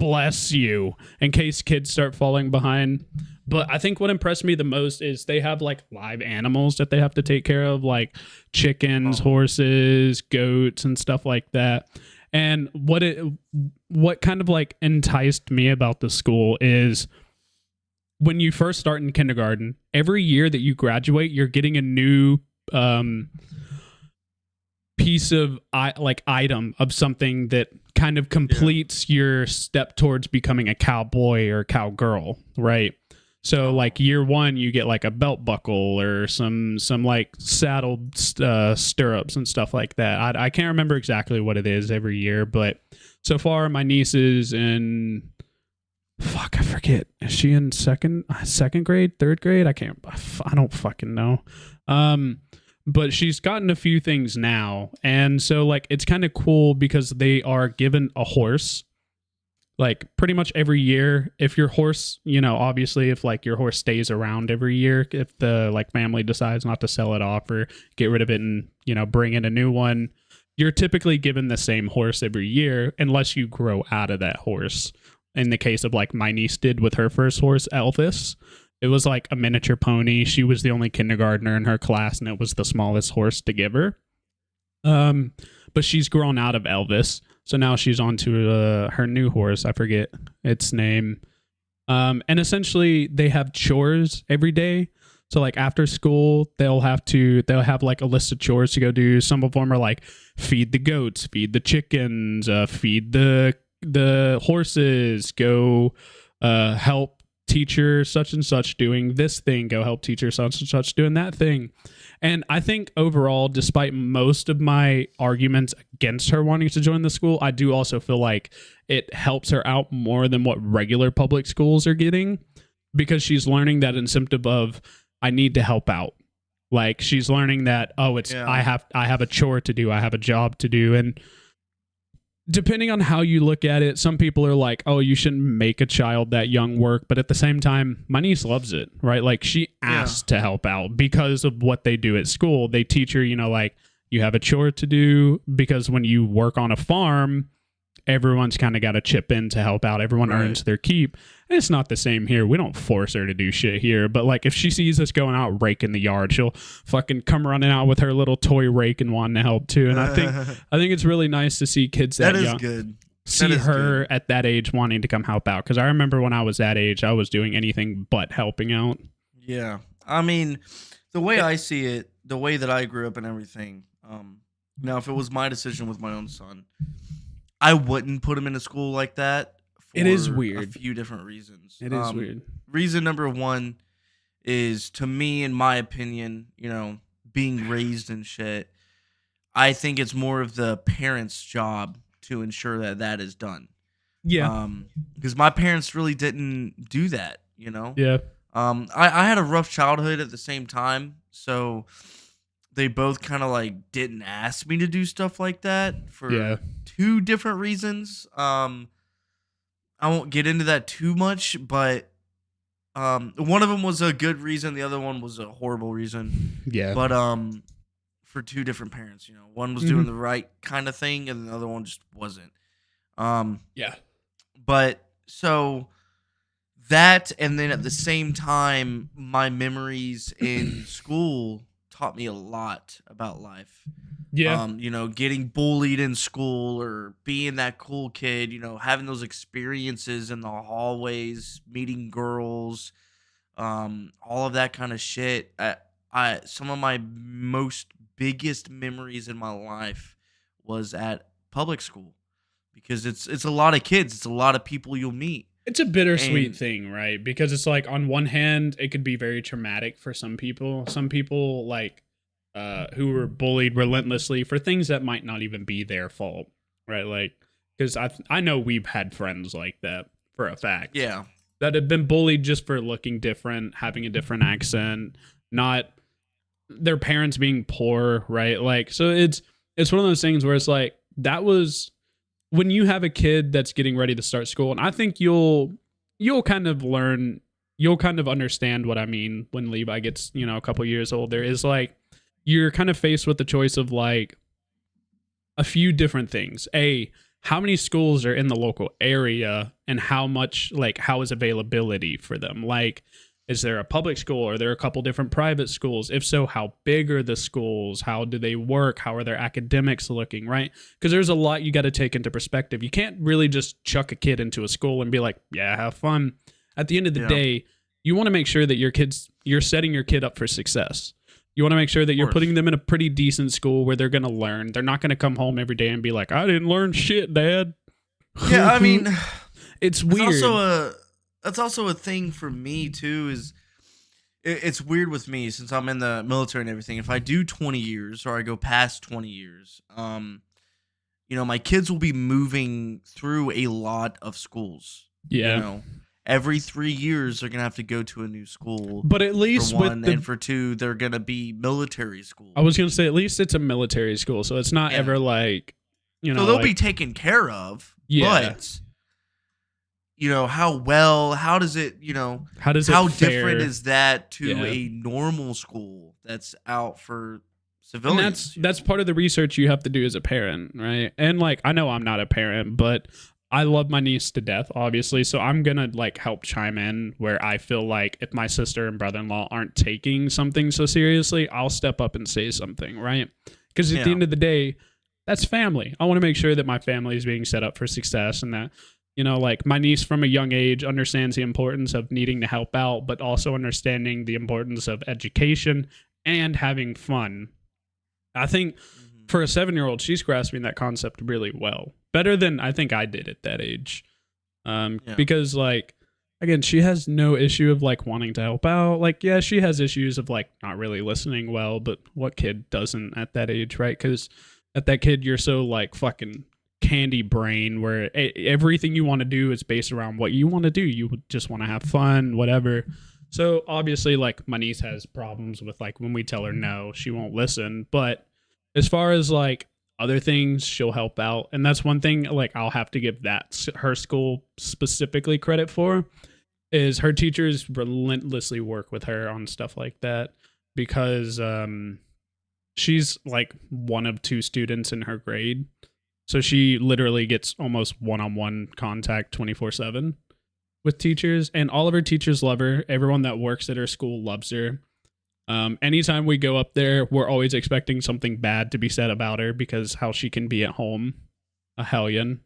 bless you, in case kids start falling behind. But I think what impressed me the most is they have like live animals that they have to take care of, like chickens, horses, goats, and stuff like that. And what kind of like enticed me about the school is when you first start in kindergarten, every year that you graduate, you're getting a new piece of item of something that kind of completes your step towards becoming a cowboy or cowgirl, right? So like year one, you get like a belt buckle or some like saddled stirrups and stuff like that. I can't remember exactly what it is every year, but so far my niece is in, I forget. Is she in second grade, third grade? I don't fucking know. But she's gotten a few things now. And so like, it's kind of cool because they are given a horse like pretty much every year. If your horse, obviously if like your horse stays around every year, if the like family decides not to sell it off or get rid of it and, bring in a new one, you're typically given the same horse every year unless you grow out of that horse. In the case of like my niece did with her first horse, Elvis, it was like a miniature pony. She was the only kindergartner in her class, and it was the smallest horse to give her. But she's grown out of Elvis, so now she's on to her new horse. I forget its name. And essentially, they have chores every day. So like after school, they'll have like a list of chores to go do. Some of them are like feed the goats, feed the chickens, feed the horses, go help teacher such and such doing this thing, go help teacher such and such doing that thing. And I think overall, despite most of my arguments against her wanting to join the school, I do also feel like it helps her out more than what regular public schools are getting, because she's learning that incentive of I need to help out. Like she's learning that, I have a chore to do, I have a job to do. And depending on how you look at it, some people are like, oh, you shouldn't make a child that young work. But at the same time, my niece loves it, right? Like she asked to help out because of what they do at school. They teach her, like you have a chore to do, because when you work on a farm, everyone's kind of got to chip in to help out. Everyone earns their keep. And it's not the same here. We don't force her to do shit here. But like if she sees us going out raking the yard, she'll fucking come running out with her little toy rake and wanting to help too. And I think it's really nice to see kids that young good. See her at that age wanting to come help out. Because I remember when I was that age, I was doing anything but helping out. Yeah. I mean, the way I see it, the way that I grew up and everything, now if it was my decision with my own son, I wouldn't put him in a school like that. It is weird. A few different reasons. It is weird. Reason number one is, to me, in my opinion, being raised and shit, I think it's more of the parents' job to ensure that that is done. Yeah. Because my parents really didn't do that, Yeah. I had a rough childhood at the same time, so they both kind of like didn't ask me to do stuff like that for two different reasons. I won't get into that too much, but one of them was a good reason, the other one was a horrible reason. Yeah. But for two different parents, one was doing the right kind of thing, and the other one just wasn't. Yeah. But so that, and then at the same time, my memories in school taught me a lot about life. Yeah. Getting bullied in school or being that cool kid, having those experiences in the hallways, meeting girls, all of that kind of shit. I some of my most biggest memories in my life was at public school, because it's a lot of kids, it's a lot of people you'll meet. It's a bittersweet thing, right? Because it's like, on one hand, it could be very traumatic for some people. Some people like who were bullied relentlessly for things that might not even be their fault, right? Like, because I know we've had friends like that for a fact. Yeah. That have been bullied just for looking different, having a different accent, not their parents being poor, right? Like, so it's one of those things where it's like, that was when you have a kid that's getting ready to start school, and I think you'll kind of learn, you'll kind of understand what I mean when Levi gets, a couple years older, is like, you're kind of faced with the choice of like a few different things. How many schools are in the local area, and how is availability for them? Like, is there a public school? Are there a couple different private schools? If so, how big are the schools? How do they work? How are their academics looking, right? Because there's a lot you got to take into perspective. You can't really just chuck a kid into a school and be like, yeah, have fun. At the end of the day, you want to make sure that you're setting your kid up for success. You want to make sure that you're putting them in a pretty decent school where they're going to learn. They're not going to come home every day and be like, I didn't learn shit, Dad. Yeah, I mean, it's weird. That's also a thing for me, too, is it's weird with me since I'm in the military and everything. If I do 20 years or I go past 20 years, my kids will be moving through a lot of schools. Yeah. Every 3 years, they're going to have to go to a new school. But at least for one, and for two, they're going to be military schools. I was going to say, at least it's a military school, so it's not ever like, So they'll be taken care of. Yeah. But how does it, How does it how fare? different is that to Yeah. a normal school that's out for And civilians? that's part of the research you have to do as a parent, right? And like, I know I'm not a parent, but I love my niece to death, obviously. So I'm gonna like help chime in where I feel like if my sister and brother-in-law aren't taking something so seriously, I'll step up and say something, right? Because at the Yeah. end of the day, that's family. I want to make sure that my family is being set up for success, and that, like my niece from a young age understands the importance of needing to help out, but also understanding the importance of education and having fun. I think for a 7-year-old, she's grasping that concept really well, better than I think I did at that age. Because like, again, she has no issue of like wanting to help out. Like, yeah, she has issues of like not really listening well, but what kid doesn't at that age, right? Because at that kid, you're so like fucking candy brain where everything you want to do is based around what you want to do. You just want to have fun, whatever. So obviously, like my niece has problems with like when we tell her no, she won't listen. But as far as like other things, she'll help out, and that's one thing like I'll have to give that her school specifically credit for, is her teachers relentlessly work with her on stuff like that, because she's like one of 2 students in her grade, so she literally gets almost one-on-one contact 24/7 with teachers, and all of her teachers love her. Everyone that works at her school loves her. Anytime we go up there, we're always expecting something bad to be said about her because how she can be at home, a hellion.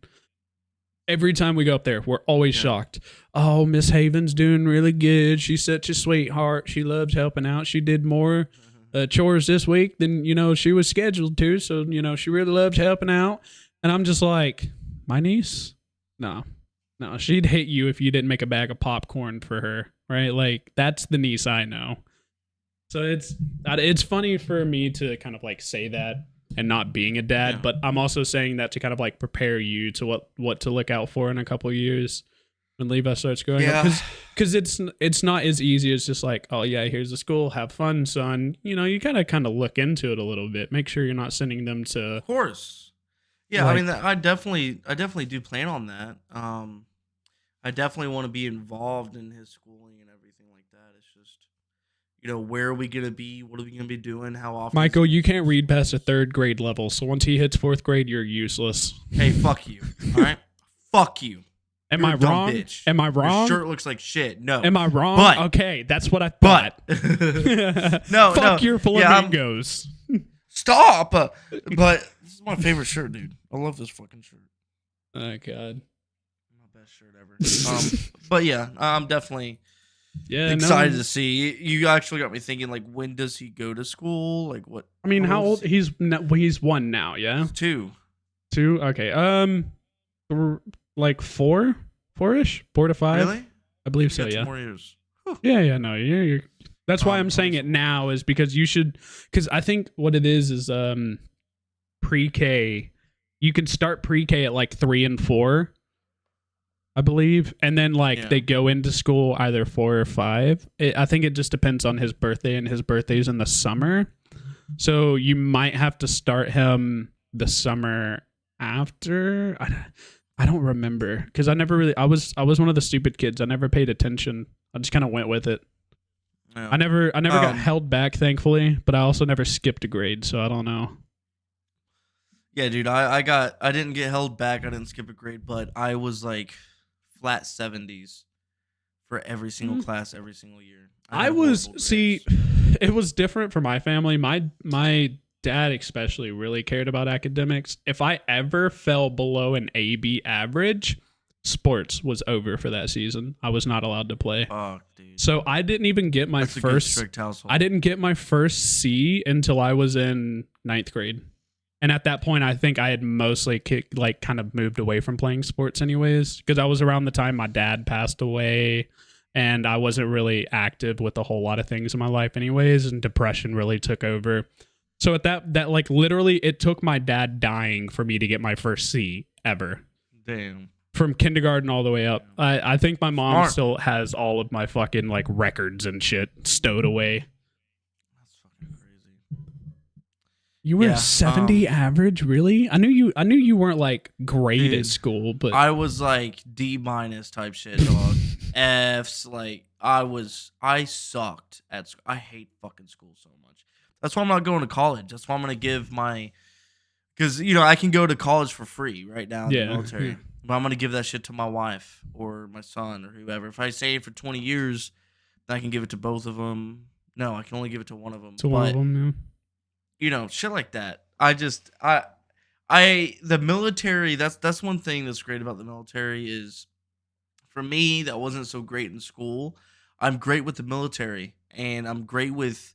Every time we go up there, we're always shocked. Oh, Miss Haven's doing really good. She's such a sweetheart. She loves helping out. She did more chores this week than, she was scheduled to. So, she really loves helping out. And I'm just like, my niece? No, she'd hate you if you didn't make a bag of popcorn for her, right? Like, that's the niece I know. So it's funny for me to kind of like say that and not being a dad, but I'm also saying that to kind of like prepare you to what to look out for in a couple of years when Levi starts growing up. Because it's not as easy as just like, oh yeah, here's the school, have fun, son. You gotta kind of look into it a little bit, make sure you're not sending them to. Of course. Yeah, like, I mean, I definitely do plan on that. I definitely want to be involved in his schooling and everything like that. It's just, where are we going to be? What are we going to be doing? How often? Michael, you can't read past a 3rd grade level, so once he hits 4th grade, you're useless. Hey, fuck you. All right? Fuck you. Am I wrong? Bitch. Am I wrong? Your shirt looks like shit. No. Am I wrong? But, okay, that's what I thought. No, fuck your flamingos. Stop. But this is my favorite shirt, dude. I love this fucking shirt. Oh, God. My best shirt ever. But yeah, I'm definitely excited to see. You actually got me thinking, like, when does he go to school? Like, what? I mean, how old? He's 1 now, yeah? He's 2. 2? Okay. Like 4-ish? 4 to 5? Really? I believe so, yeah. 2 more years. Yeah, no, you're that's why I'm saying it now, is because you should, because I think what it is pre-K. You can start pre-K at like 3 and 4, I believe, and then they go into school either 4 or 5. I think it just depends on his birthday, and his birthday's in the summer, so you might have to start him the summer after. I don't remember, because I was one of the stupid kids. I never paid attention. I just kind of went with it. Yeah. I never got held back, thankfully, but I also never skipped a grade, so I don't know. Yeah, dude, I didn't get held back. I didn't skip a grade, but I was like flat 70s for every single class, every single year. It was different for my family. My dad especially really cared about academics. If I ever fell below an AB average, sports was over for that season. I was not allowed to play. Fuck, dude. So I didn't even get my strict household. I didn't get my first C until I was in 9th grade. And at that point, I think I had mostly kind of moved away from playing sports anyways, because I was around the time my dad passed away, and I wasn't really active with a whole lot of things in my life anyways, and depression really took over. So at that like literally it took my dad dying for me to get my first C ever. Damn. From kindergarten all the way up. I think my mom still has all of my fucking like records and shit stowed away. That's fucking crazy. You were a Yeah. 70 average, really? I knew you weren't like great Dude, at school, but I was like D minus type shit, dog. F's, like I sucked at school. I hate fucking school so much. That's why I'm not going to college. That's why I'm gonna give my, because I can go to college for free right now in the yeah, military. But I'm gonna give that shit to my wife or my son or whoever. If I stay for 20 years, then I can give it to both of them. No, I can only give it to one of them. to one of But them. shit like that. The military. That's one thing that's great about the military is, for me, that wasn't so great in school. I'm great with the military, and I'm great with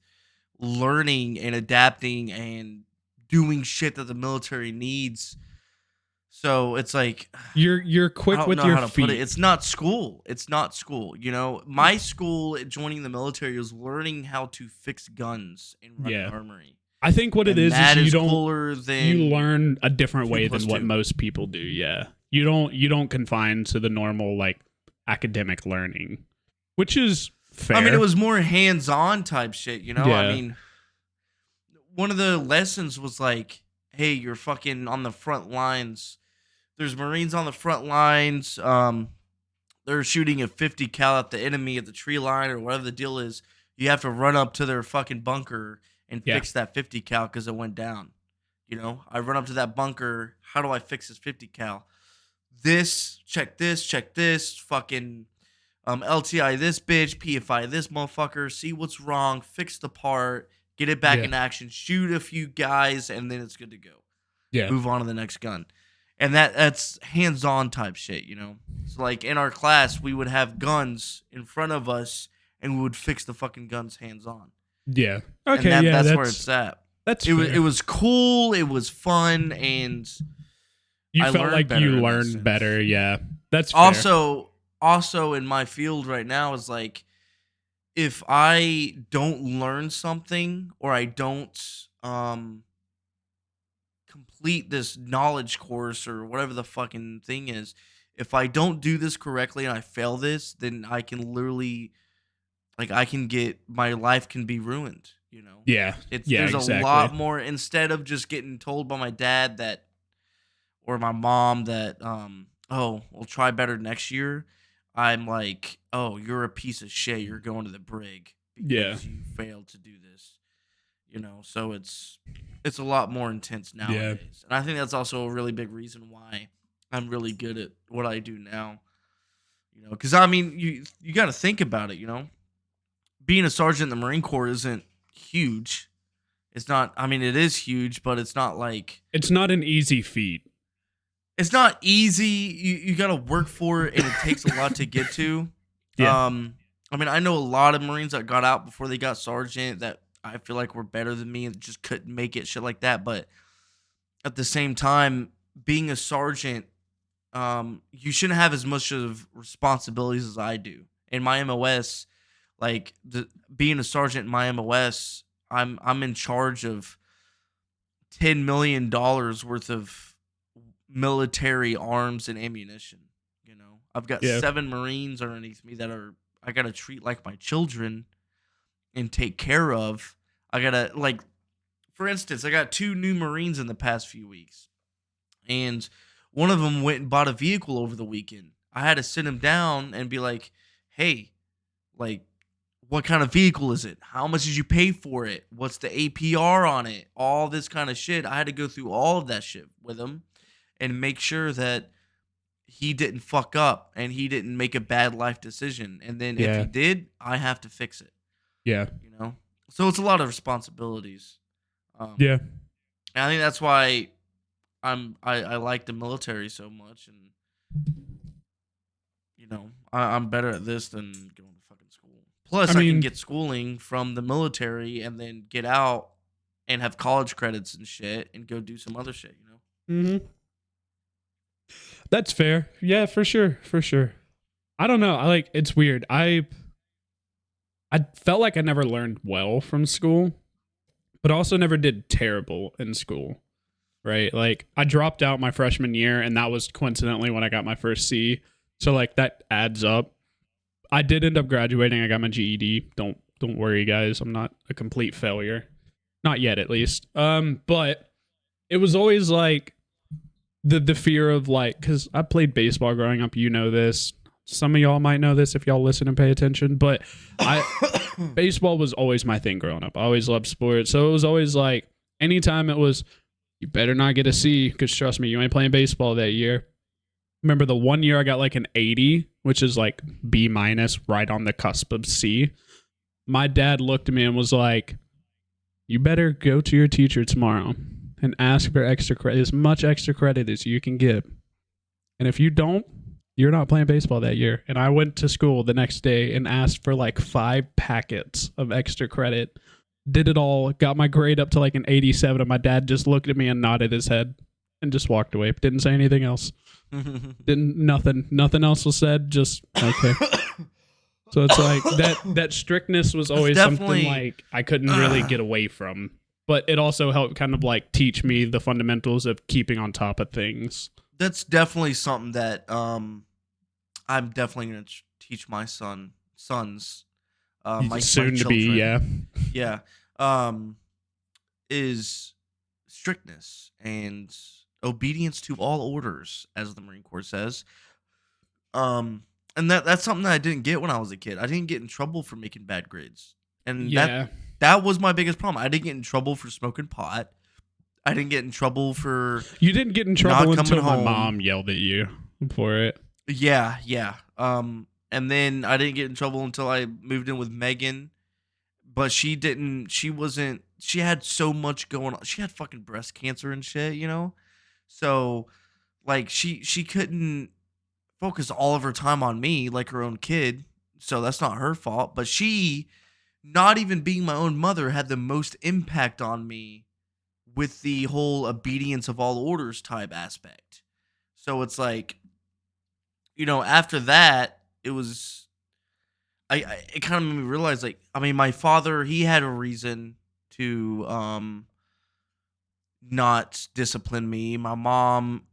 learning and adapting and doing shit that the military needs. So it's like, You're I quick don't with know your how to put it. feet. It's not school. It's not school. My school joining the military was learning how to fix guns and run an Yeah. armory. I think what it And is that you is don't cooler you than learn a different way than what 2+2. most people do. Yeah. You don't confine to the normal like academic learning, which is fair. I mean, it was more hands-on type shit, I Yeah. mean, one of the lessons was like, hey, you're fucking on the front lines. There's Marines on the front lines. They're shooting a 50 cal at the enemy at the tree line or whatever the deal is. You have to run up to their fucking bunker and Yeah. fix that 50 cal because it went down. I run up to that bunker. How do I fix this 50 cal? Check this, fucking LTI this bitch, PFI this motherfucker, see what's wrong, fix the part, get it back Yeah. in action, shoot a few guys, and then it's good to go. Yeah. Move on to the next gun. And that's hands-on type shit. So like in our class, we would have guns in front of us and we would fix the fucking guns hands-on. Yeah. And Okay, yeah, that's where it's at. That's It was cool, it was fun, and you I felt learned like better you in that learned sense. better, yeah. That's fair. Also in my field right now is like, if I don't learn something or I don't complete this knowledge course or whatever the fucking thing is, if I don't do this correctly and I fail this, then I can literally, like, my life can be ruined. Yeah. Yeah, There's exactly. a lot more, instead of just getting told by my dad that, or my mom that, oh, we'll try better next year. I'm like, oh, you're a piece of shit. You're going to the brig because you failed to do this. So it's a lot more intense nowadays. And I think that's also a really big reason why I'm really good at what I do now. Because I mean, you got to think about it. Being a sergeant in the Marine Corps isn't huge. It's not. I mean, it is huge, but it's not like, it's not an easy feat. it's not easy. You got to work for it, and it takes a lot to get to. Yeah. I mean, I know a lot of Marines that got out before they got sergeant that I feel like were better than me and just couldn't make it, shit like that. But at the same time, being a sergeant, you shouldn't have as much of responsibilities as I do. In my MOS, like being a sergeant in my MOS, I'm in charge of $10 million worth of military arms and ammunition. I've got 7 Marines underneath me that I gotta treat like my children and take care of. I gotta, like, for instance, I got 2 new Marines in the past few weeks, and one of them went and bought a vehicle over the weekend. I had to sit him down and be like, hey, like, what kind of vehicle is it? How much did you pay for it? What's the APR on it? All this kind of shit. I had to go through all of that shit with him and make sure that he didn't fuck up and he didn't make a bad life decision. And then if he did, I have to fix it. Yeah. So it's a lot of responsibilities. Yeah. And I think that's why I like the military so much, and I'm better at this than going to fucking school. Plus, I can get schooling from the military and then get out and have college credits and shit and go do some other shit. Mm-hmm. That's fair. Yeah, for sure. For sure. I don't know. It's weird. I felt like I never learned well from school, but also never did terrible in school. Right? Like, I dropped out my freshman year, and that was coincidentally when I got my first C. So like that adds up. I did end up graduating. I got my GED. Don't worry, guys. I'm not a complete failure. Not yet, at least. But it was always like the fear of like, because I played baseball growing up. You know this. Some of y'all might know this if y'all listen and pay attention. But baseball was always my thing growing up. I always loved sports, so it was always like anytime it was, you better not get a C, because trust me, you ain't playing baseball that year. Remember the one year I got like an 80, which is like B minus, right on the cusp of C. My dad looked at me and was like, you better go to your teacher tomorrow and ask for extra credit, as much extra credit as you can get. And if you don't, you're not playing baseball that year. And I went to school the next day and asked for like 5 packets of extra credit. Did it all, got my grade up to like an 87, and my dad just looked at me and nodded his head and just walked away. Didn't say anything else. Nothing else was said, just okay. So it's like that strictness was always something like I couldn't really get away from. But it also helped kind of like teach me the fundamentals of keeping on top of things. That's definitely something that I'm definitely going to teach my sons, my soon to children. be, yeah, is strictness and obedience to all orders, as the Marine Corps says. And that's something that I didn't get when I was a kid. I didn't get in trouble for making bad grades, and that was my biggest problem. I didn't get in trouble for smoking pot. I didn't get in trouble for you didn't get in trouble until my home. Mom yelled at you for it. Yeah. And then I didn't get in trouble until I moved in with Megan. But she had so much going on. She had fucking breast cancer and shit, you know? So, like, she couldn't focus all of her time on me like her own kid. So that's not her fault. But she, not even being my own mother, had the most impact on me with the whole obedience of all orders type aspect. So it's like, you know, after that, it was, it kind of made me realize, like, I mean, my father, he had a reason to not discipline me. My mom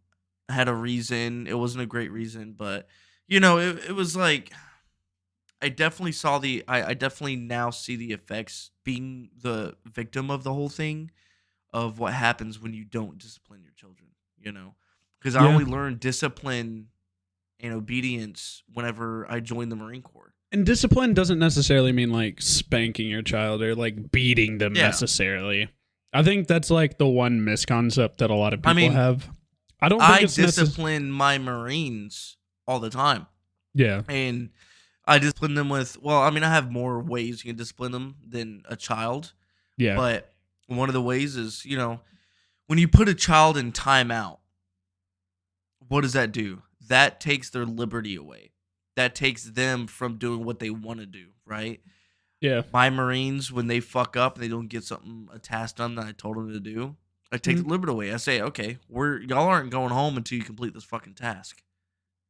had a reason. It wasn't a great reason, but, you know, it was like, I definitely I definitely now see the effects, being the victim of the whole thing, of what happens when you don't discipline your children, you know? Because I only learned discipline and obedience whenever I joined the Marine Corps. And discipline doesn't necessarily mean like spanking your child or like beating them necessarily. I think that's like the one misconcept that a lot of people have. I don't think I discipline my Marines all the time. Yeah. And I discipline them with, well, I mean, I have more ways you can discipline them than a child. Yeah. But one of the ways is, you know, when you put a child in timeout, what does that do? That takes their liberty away. That takes them from doing what they want to do, right? Yeah. My Marines, when they fuck up and they don't get a task done that I told them to do, I take the liberty away. I say, okay, y'all aren't going home until you complete this fucking task,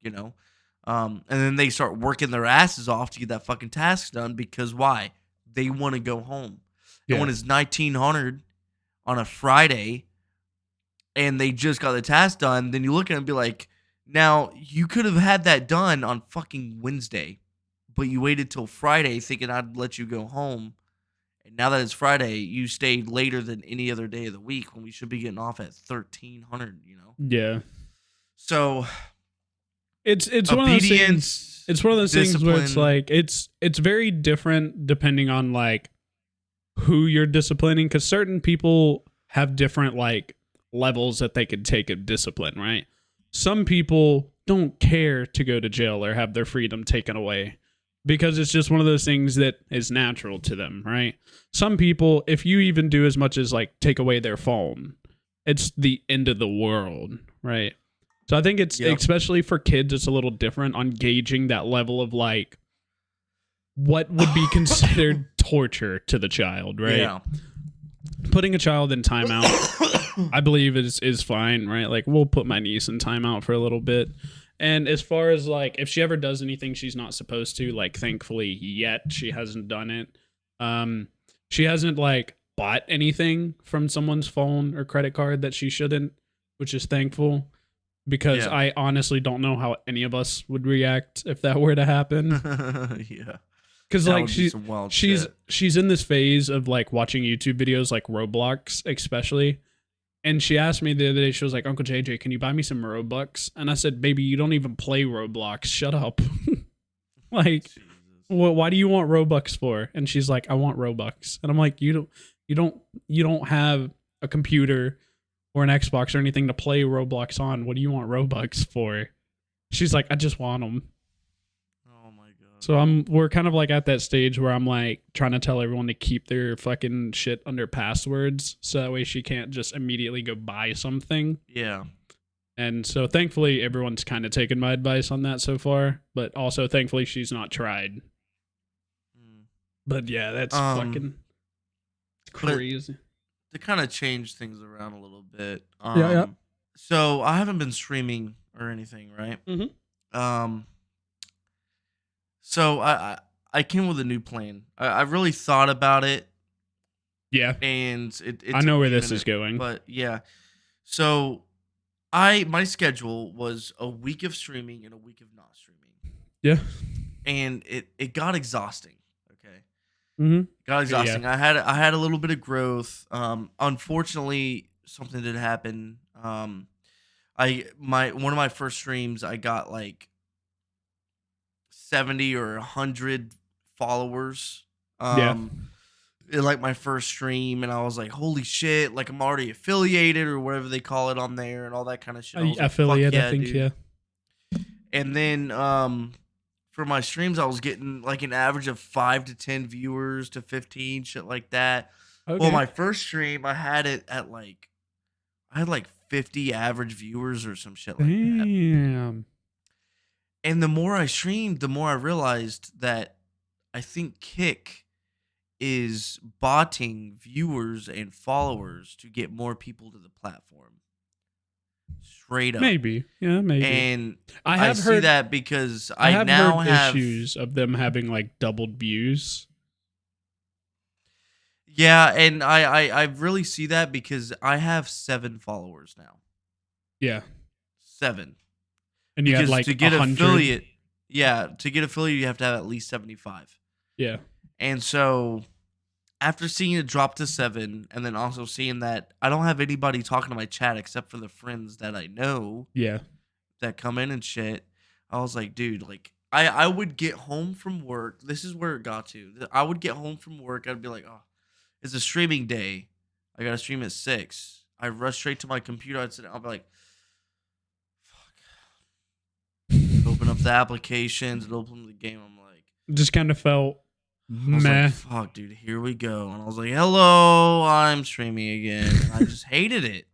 you know? And then they start working their asses off to get that fucking task done, because why? They want to go home. And when it's 1900 on a Friday and they just got the task done, then you look at it and be like, now, you could have had that done on fucking Wednesday, but you waited till Friday thinking I'd let you go home. And now that it's Friday, you stayed later than any other day of the week when we should be getting off at 1300, you know? Yeah. So it's one of those things. It's one of those things where it's like it's very different depending on like who you're disciplining, because certain people have different like levels that they could take of discipline, right? Some people don't care to go to jail or have their freedom taken away because it's just one of those things that is natural to them, right? Some people, if you even do as much as like take away their phone, it's the end of the world, right? So I think it's, especially for kids, it's a little different on gauging that level of like what would be considered torture to the child, right? Yeah. Putting a child in timeout, I believe is fine, right? Like, we'll put my niece in timeout for a little bit. And as far as like, if she ever does anything she's not supposed to, like, thankfully yet she hasn't done it. She hasn't like bought anything from someone's phone or credit card that she shouldn't, which is thankful, because I honestly don't know how any of us would react if that were to happen. Yeah. Because That like would be some wild she's shit. she's in this phase of like watching YouTube videos like Roblox especially. And she asked me the other day, she was like, Uncle JJ, can you buy me some Robux? And I said, baby, you don't even play Roblox. Shut up. Like, Jesus. well, why do you want Robux for? And she's like, I want Robux. And I'm like, you don't have a computer or an Xbox or anything to play Roblox on. What do you want Robux for? She's like, I just want them. Oh my god. So we're kind of like at that stage where I'm like trying to tell everyone to keep their fucking shit under passwords so that way she can't just immediately go buy something. Yeah. And so thankfully everyone's kind of taken my advice on that so far, but also thankfully she's not tried. But yeah, that's fucking crazy. To kind of change things around a little bit. Yeah. So I haven't been streaming or anything, right? Mm-hmm. So I came with a new plan. I really thought about it. Yeah. And it I know took where me a this minute, is going. But yeah. So my schedule was a week of streaming and a week of not streaming. Yeah. And it got exhausting. Okay. Mm-hmm. Got exhausting. Yeah. I had a little bit of growth. Unfortunately, something did happen. One of my first streams, I got like 70 or 100 followers. In like my first stream, and I was like, holy shit, like I'm already affiliated or whatever they call it on there and all that kind of shit. Affiliate, like, I think, dude. yeah. And then for my streams, I was getting like an average of 5 to 10 viewers to 15, shit like that. Okay. Well, my first stream, I had it at like 50 average viewers or some shit like that. Damn. And the more I streamed, the more I realized that I think Kick is botting viewers and followers to get more people to the platform. Straight up. Maybe. Yeah, maybe. And I have see heard that because I have now heard have issues of them having like doubled views. Yeah, and I really see that because I have 7 followers now. Yeah. 7. And you because had like to get 100. affiliate, to get affiliate you have to have at least 75. Yeah. And so after seeing it drop to 7 and then also seeing that I don't have anybody talking to my chat except for the friends that I know that come in and shit, I was like, dude, like I would get home from work. This is where it got to. I would get home from work. I'd be like, oh, it's a streaming day. I got to stream at 6. I rush straight to my computer. I'll be like, fuck. Open up the applications and open the game. I'm like, just kind of felt meh. Like, fuck, dude, here we go. And I was like, hello, I'm streaming again. And I just hated it.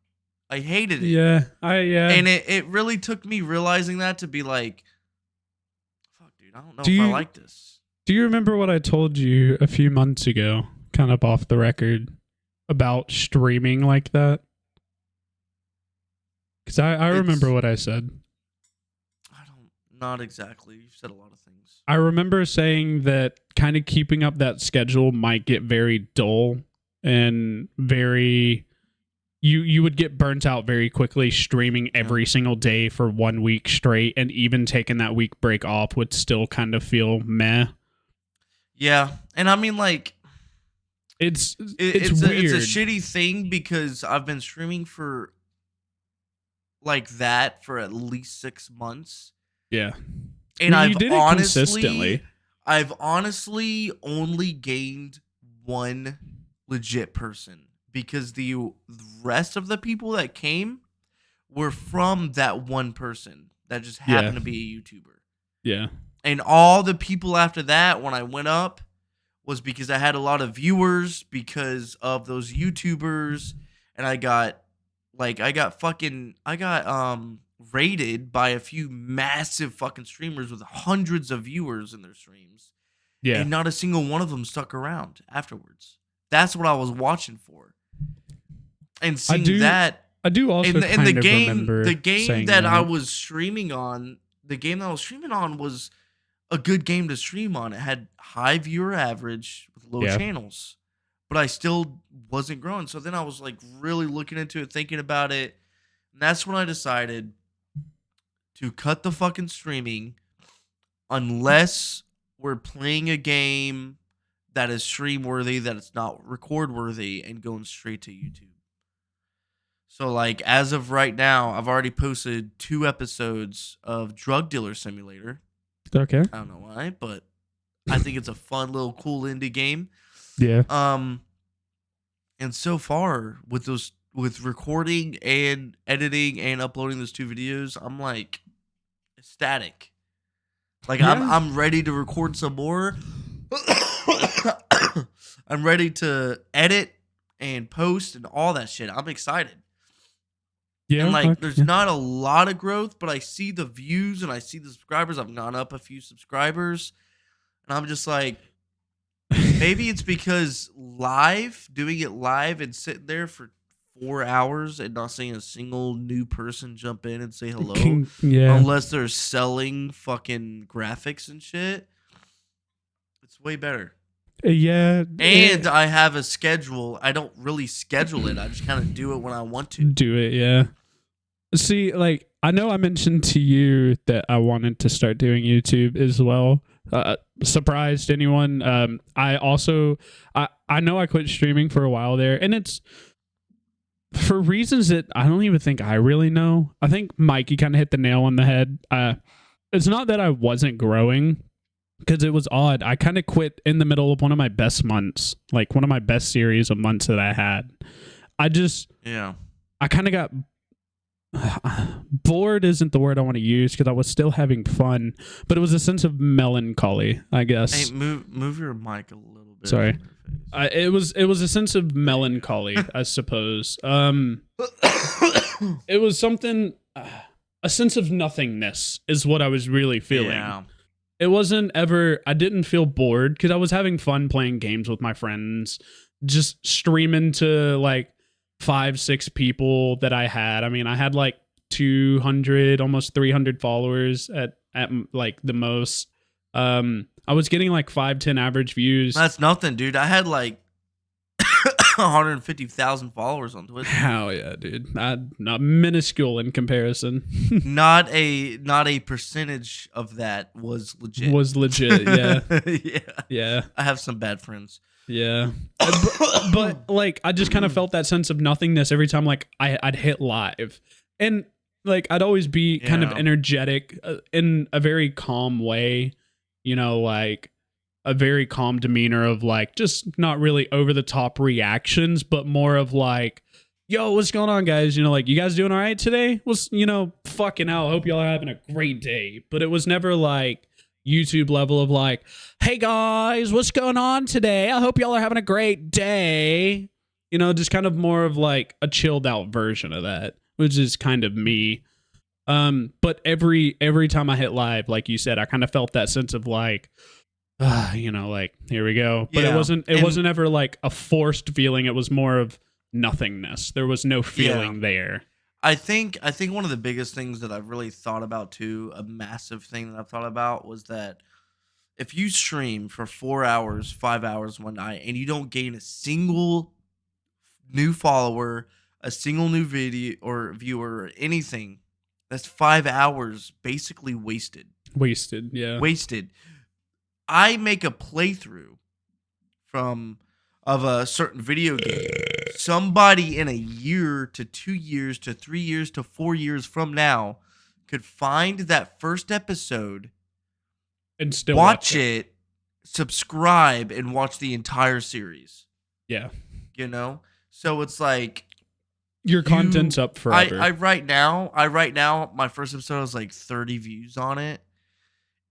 I hated it. Yeah. And it really took me realizing that to be like, fuck, dude, I don't know if I like this. Do you remember what I told you a few months ago, kind of off the record, about streaming like that? Because I remember what I said. Not exactly. You've said a lot of things. I remember saying that kind of keeping up that schedule might get very dull and very... You would get burnt out very quickly streaming every single day for 1 week straight, and even taking that week break off would still kind of feel meh. Yeah, and I mean, like... It's weird. It's a shitty thing because I've been streaming for like that for at least 6 months. Yeah. And you did it consistently. I've honestly only gained one legit person because the rest of the people that came were from that one person that just happened to be a YouTuber. Yeah. And all the people after that, when I went up, was because I had a lot of viewers because of those YouTubers, and I got rated by a few massive fucking streamers with hundreds of viewers in their streams. Yeah. And not a single one of them stuck around afterwards. That's what I was watching for. And seeing that, I do also in the game, remember the game that I was streaming on, was a good game to stream on. It had high viewer average with low channels, but I still wasn't growing. So then I was like really looking into it, thinking about it. And that's when I decided to cut the fucking streaming unless we're playing a game that is stream worthy, that it's not record worthy, and going straight to YouTube. So, like, as of right now, I've already posted 2 episodes of Drug Dealer Simulator. Okay. I don't know why, but I think it's a fun little cool indie game. Yeah. And so far with recording and editing and uploading those 2 videos, I'm like ecstatic. Like I'm ready to record some more. I'm ready to edit and post and all that shit. I'm excited. Yeah. And like there's not a lot of growth, but I see the views and I see the subscribers. I've gone up a few subscribers. And I'm just like, maybe it's because doing it live and sitting there for 4 hours and not seeing a single new person jump in and say hello. Yeah. Unless they're selling fucking graphics and shit. It's way better. Yeah. And I have a schedule. I don't really schedule it. I just kind of do it when I want to. Do it, yeah. See, like, I know I mentioned to you that I wanted to start doing YouTube as well. Surprised anyone? I also, I know I quit streaming for a while there, and it's for reasons that I don't even think I really know. I think Mikey kind of hit the nail on the head. It's not that I wasn't growing, because it was odd. I kind of quit in the middle of one of my best months, like one of my best series of months that I had. I kind of got bored isn't the word I want to use, because I was still having fun, but it was a sense of melancholy, I guess. Hey, move your mic a little bit. Sorry. It was a sense of melancholy, I suppose. It was something, a sense of nothingness is what I was really feeling. Yeah. It wasn't ever, I didn't feel bored because I was having fun playing games with my friends, just streaming to like 5-6 people that I had. I mean, I had like 200, almost 300 followers at like the most. I was getting like 5-10 average views. That's nothing, dude. I had like 150,000 followers on Twitter. Hell yeah, dude. Not minuscule in comparison. not a percentage of that was legit. Yeah. Yeah. I have some bad friends. Yeah. But like I just kind of felt that sense of nothingness every time like I'd hit live. And like I'd always be kind of energetic in a very calm way, you know, like a very calm demeanor of like just not really over the top reactions, but more of like, yo, what's going on, guys? You know, like, you guys doing all right today? You know, fucking hell, I hope y'all are having a great day. But it was never like YouTube level of like, hey guys, what's going on today? I hope y'all are having a great day. You know, just kind of more of like a chilled out version of that, which is kind of me. But every time I hit live, like you said, I kind of felt that sense of like, you know, like, here we go. But it wasn't ever like a forced feeling. It was more of nothingness. There was no feeling there. I think one of the biggest things that I've really thought about too, a massive thing that I've thought about, was that if you stream for 4 hours, 5 hours one night, and you don't gain a single new follower, a single new video or viewer or anything, that's 5 hours basically wasted. Wasted. I make a playthrough of a certain video game. Somebody in a year to 2 years to 3 years to 4 years from now could find that first episode and still watch it, subscribe, and watch the entire series. Yeah. You know? So it's like your content's up forever. I right now, my first episode has like 30 views on it.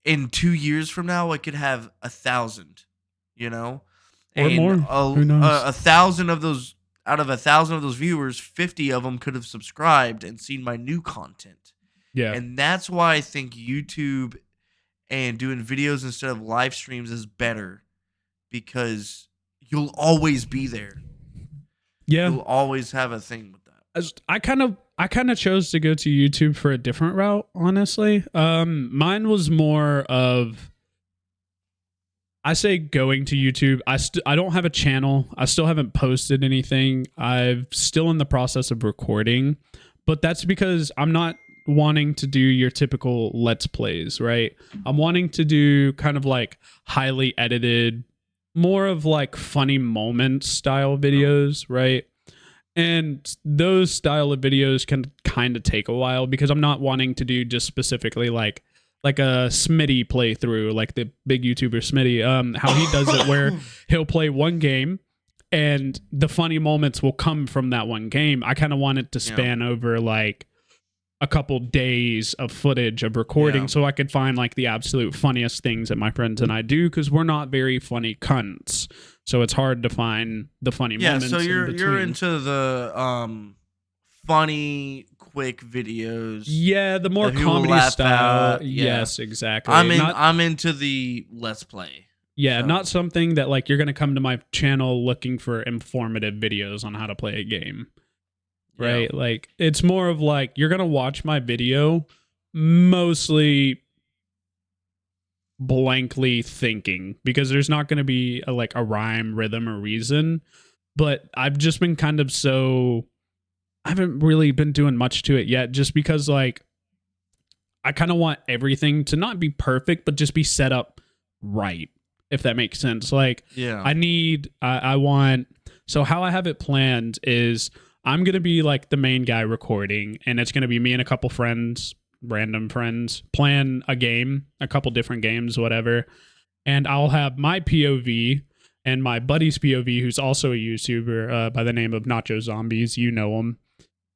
In 2 years from now, I could have 1,000, you know? Or more. Who knows? 1,000 of those, out of 1,000 of those viewers, 50 of them could have subscribed and seen my new content. Yeah. And that's why I think YouTube and doing videos instead of live streams is better, because you'll always be there. Yeah. You'll always have a thing with that. I kind of chose to go to YouTube for a different route, honestly. Mine was more of, I say going to YouTube. I don't have a channel. I still haven't posted anything. I'm still in the process of recording, but that's because I'm not wanting to do your typical Let's Plays, right? I'm wanting to do kind of like highly edited, more of like funny moments style videos, right? And those style of videos can kind of take a while because I'm not wanting to do just specifically like a Smitty playthrough, like the big YouTuber Smitty, how he does it where he'll play one game and the funny moments will come from that one game. I kind of want it to span over like a couple days of footage of recording so I could find like the absolute funniest things that my friends and I do because we're not very funny cunts. So it's hard to find the funny moments. So you're into the funny, quick videos. Yeah, the more comedy style. Yes, exactly. I'm into the Let's Play. Yeah, not something that like you're gonna come to my channel looking for informative videos on how to play a game. Right? Yeah. Like it's more of like you're gonna watch my video mostly blankly thinking because there's not gonna be a rhyme, rhythm, or reason. But I've just been kind of I haven't really been doing much to it yet just because like I kind of want everything to not be perfect, but just be set up right. If that makes sense. Like, I want, so how I have it planned is I'm going to be like the main guy recording and it's going to be me and a couple friends, random friends, playing a game, a couple different games, whatever. And I'll have my POV and my buddy's POV, who's also a YouTuber by the name of Nacho Zombies. You know him.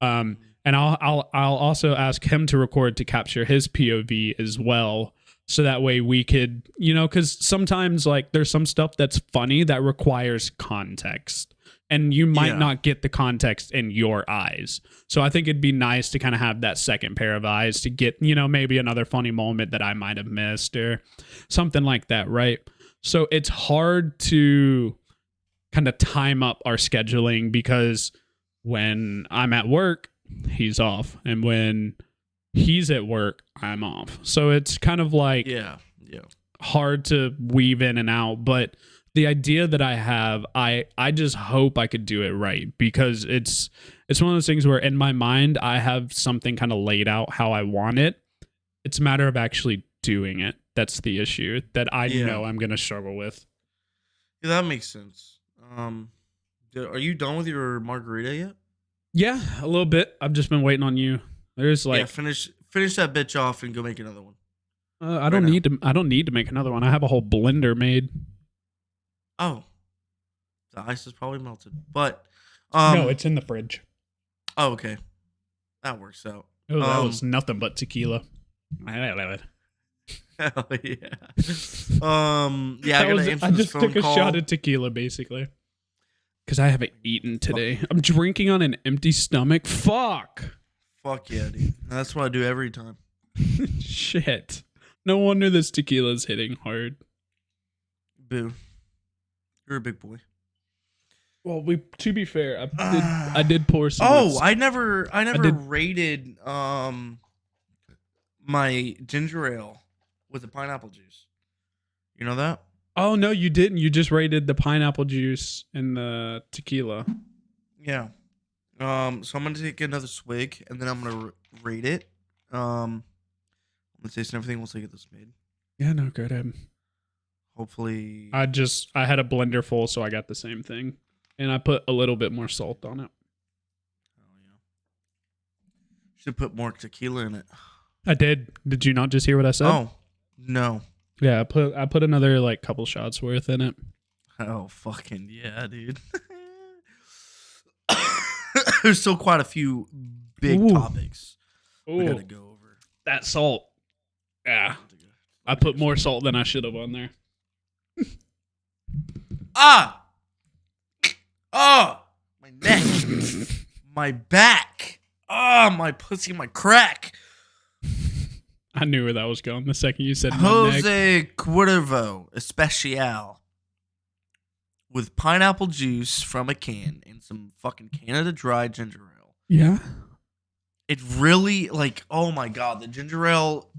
And I'll also ask him to record to capture his POV as well. So that way we could, because sometimes like there's some stuff that's funny that requires context and you might not get the context in your eyes. So I think it'd be nice to kind of have that second pair of eyes to get, maybe another funny moment that I might have missed or something like that. Right. So it's hard to kind of time up our scheduling because when I'm at work, he's off. And when he's at work, I'm off. So it's kind of like hard to weave in and out. But the idea that I have, I just hope I could do it right because it's one of those things where in my mind, I have something kind of laid out how I want it. It's a matter of actually doing it. That's the issue that I know I'm going to struggle with. Yeah, that makes sense. Are you done with your margarita yet? Yeah, a little bit. I've just been waiting on you. There's like finish that bitch off and go make another one. I don't need to make another one. I have a whole blender made. Oh, the ice is probably melted, but no, it's in the fridge. Oh, okay, that works out. Oh, that was nothing but tequila. Hell yeah. I just took a shot of tequila basically. Because I haven't eaten today. I'm drinking on an empty stomach. Fuck yeah, dude. That's what I do every time. Shit. No wonder this tequila's hitting hard. Boo. You're a big boy. Well, to be fair, I did pour some. Oh, I never rated my ginger ale with the pineapple juice. You know that? Oh, no, you didn't. You just rated the pineapple juice and the tequila. Yeah. So I'm going to take another swig, and then I'm going to rate it. I'm going to taste everything once I get this made. Yeah, no, go ahead. Hopefully. I had a blender full, so I got the same thing. And I put a little bit more salt on it. Oh, yeah. Should put more tequila in it. I did. Did you not just hear what I said? Oh, no. Yeah, I put another like couple shots worth in it. Oh fucking yeah, dude. There's still quite a few big topics we gotta go over. That salt. Yeah. I put more salt than I should have on there. Oh, my neck. My back. My pussy, my crack. I knew where that was going the second you said Jose Cuervo Especial with pineapple juice from a can and some fucking Canada Dry ginger ale. Yeah. It really, oh my God, the ginger ale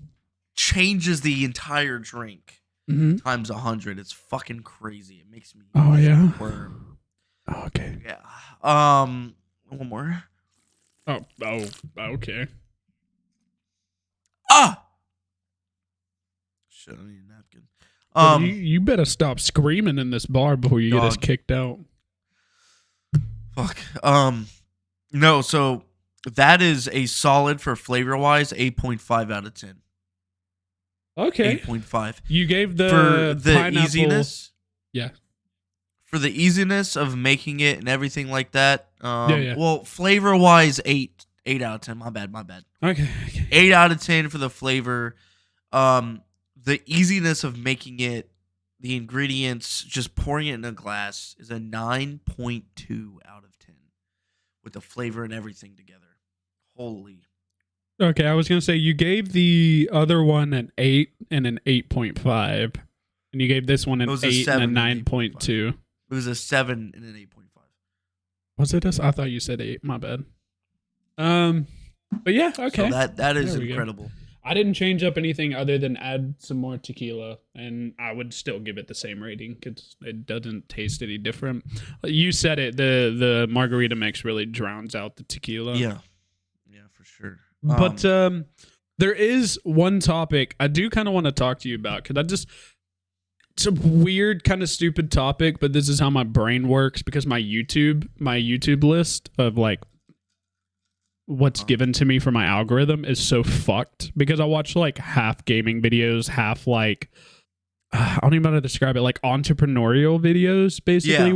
changes the entire drink times 100. It's fucking crazy. It makes me worm. Oh, okay. Yeah. One more. Oh, okay. Ah! Shit, I need a napkin. But you better stop screaming in this bar before you get us Dog. kicked out. Fuck. No, so that is a solid for flavor wise 8.5 out of 10. Okay. 8.5. You gave the For the pineapple. easiness. Yeah. For the easiness of making it and everything like that. Yeah. Well, flavor wise 8 out of 10. My bad. Okay. 8 out of 10 for the flavor. The easiness of making it, the ingredients, just pouring it in a glass is a 9.2 out of 10 with the flavor and everything together. Holy. Okay, I was gonna say you gave the other one an 8 and an 8.5, and you gave this one an It was a 8 and a 7 and 9.2. It was a 7 and an 8.5. Was it this? I thought you said 8. My bad. But yeah, okay. So that is There we go. incredible. I didn't change up anything other than add some more tequila, and I would still give it the same rating because it doesn't taste any different. You said it. The margarita mix really drowns out the tequila. Yeah, for sure. But there is one topic I do kind of want to talk to you about because it's a weird kind of stupid topic, but this is how my brain works because my YouTube list of like what's given to me for my algorithm is so fucked because I watch like half gaming videos, half like I don't even know how to describe it, like entrepreneurial videos basically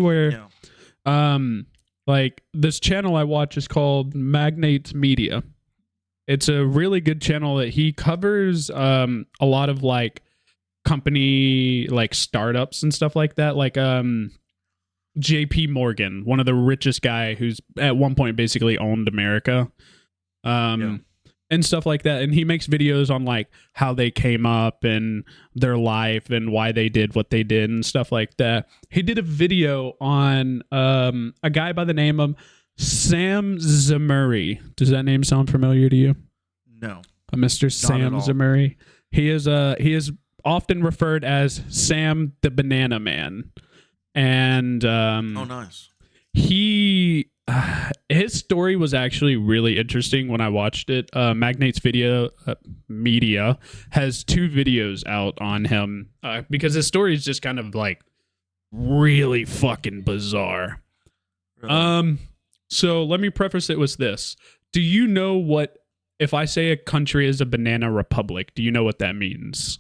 like this channel I watch is called Magnates Media. It's a really good channel that he covers a lot of like company like startups and stuff like that, like JP Morgan, one of the richest guy who's at one point basically owned America, and stuff like that. And he makes videos on like how they came up and their life and why they did what they did and stuff like that. He did a video on a guy by the name of Sam Zamuri. Does that name sound familiar to you? No. Mr. Sam Zamuri. He is often referred as Sam the Banana Man. And oh, nice. His story was actually really interesting when I watched it. Magnate's Media has 2 videos out on him because his story is just kind of like really fucking bizarre. Really? So let me preface it with this. Do you know what, if I say a country is a banana republic, do you know what that means?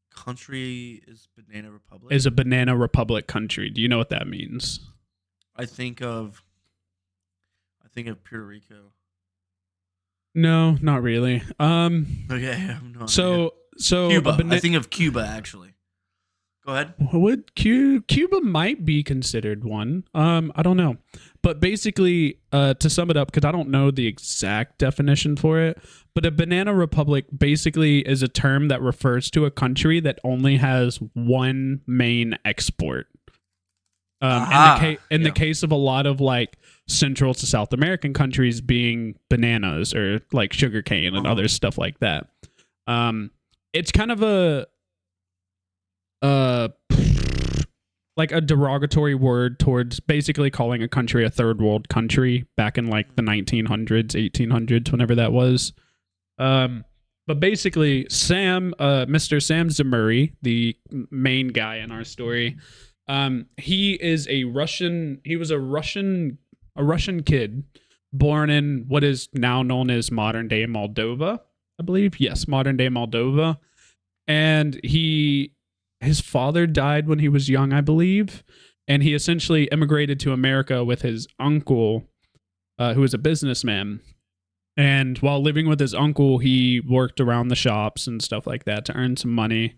Country is banana republic? Is a banana republic country. Do you know what that means? I think of Puerto Rico. No, not really. Okay, so Cuba. I think of Cuba actually. Go ahead. Would Cuba might be considered one? I don't know, but basically, to sum it up, because I don't know the exact definition for it, but a banana republic basically is a term that refers to a country that only has one main export. In the case of a lot of like Central to South American countries being bananas or like sugarcane and other stuff like that. It's kind of like a derogatory word towards basically calling a country a third world country back in like the 1900s, 1800s, whenever that was. But basically Mr. Sam Zamuri, the main guy in our story, he was a Russian kid born in what is now known as modern day Moldova, I believe. Yes, modern day Moldova. And his father died when he was young, I believe, and he essentially immigrated to America with his uncle, who was a businessman. And while living with his uncle, he worked around the shops and stuff like that to earn some money.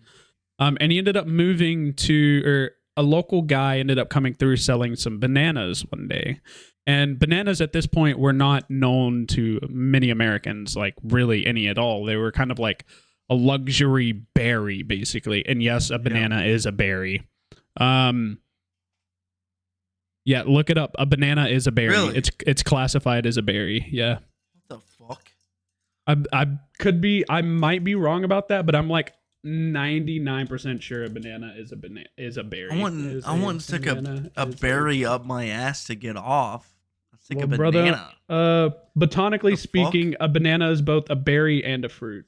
And he ended up moving or a local guy ended up coming through selling some bananas one day. And bananas at this point were not known to many Americans, like really any at all. They were kind of like a luxury berry, basically. And yes, a banana is a berry. Yeah, look it up. A banana is a berry. Really? It's classified as a berry. Yeah. What the fuck? I might be wrong about that, but I'm like 99% sure a banana is a berry. I wouldn't stick a berry up my ass to get off. That It's like Well, a brother, banana. botanically The speaking, a banana is both a berry and a fruit.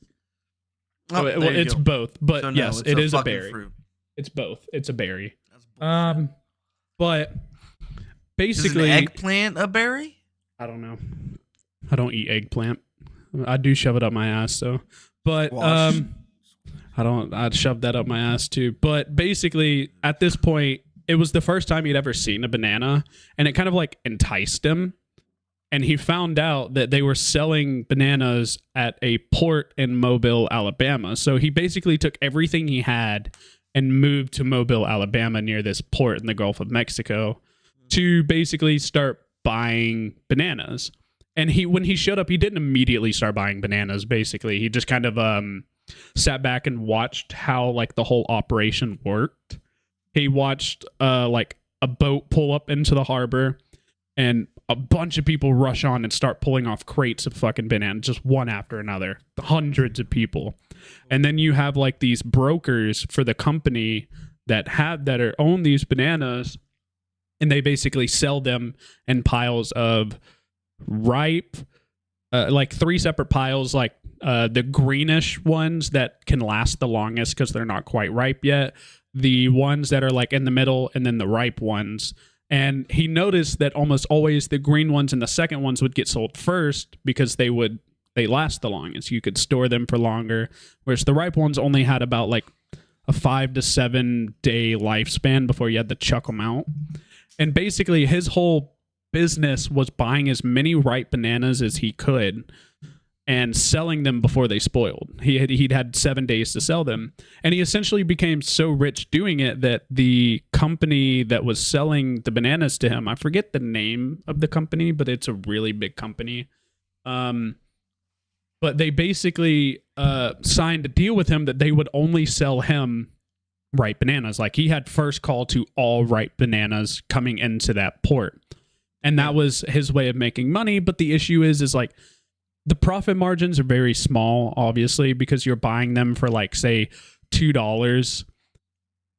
Oh, Well, there you it's go. both, but So no, yes, it's it is a fucking berry. fruit. It's both. It's a berry. That's bullshit. But Is an basically, eggplant a berry? I don't know. I don't eat eggplant. I do shove it up my ass though. But Squash. I'd shove that up my ass too. But basically, at this point, it was the first time he'd ever seen a banana, and it kind of like enticed him. And he found out that they were selling bananas at a port in Mobile, Alabama. So he basically took everything he had and moved to Mobile, Alabama, near this port in the Gulf of Mexico, to basically start buying bananas. And when he showed up, he didn't immediately start buying bananas. Basically, he just kind of sat back and watched how like the whole operation worked. He watched like a boat pull up into the harbor, and a bunch of people rush on and start pulling off crates of fucking bananas, just one after another, hundreds of people. And then you have like these brokers for the company that own these bananas, and they basically sell them in piles of ripe, like 3 separate piles, like the greenish ones that can last the longest because they're not quite ripe yet, the ones that are like in the middle, and then the ripe ones. And he noticed that almost always the green ones and the second ones would get sold first because they last the longest. You could store them for longer, whereas the ripe ones only had about like a 5 to 7 day lifespan before you had to chuck them out. And basically his whole business was buying as many ripe bananas as he could and selling them before they spoiled. He'd had 7 days to sell them. And he essentially became so rich doing it that the company that was selling the bananas to him, I forget the name of the company, but it's a really big company. But they basically signed a deal with him that they would only sell him ripe bananas. Like he had first call to all ripe bananas coming into that port. And that was his way of making money. But the issue is like, the profit margins are very small, obviously, because you're buying them for like, say, $2.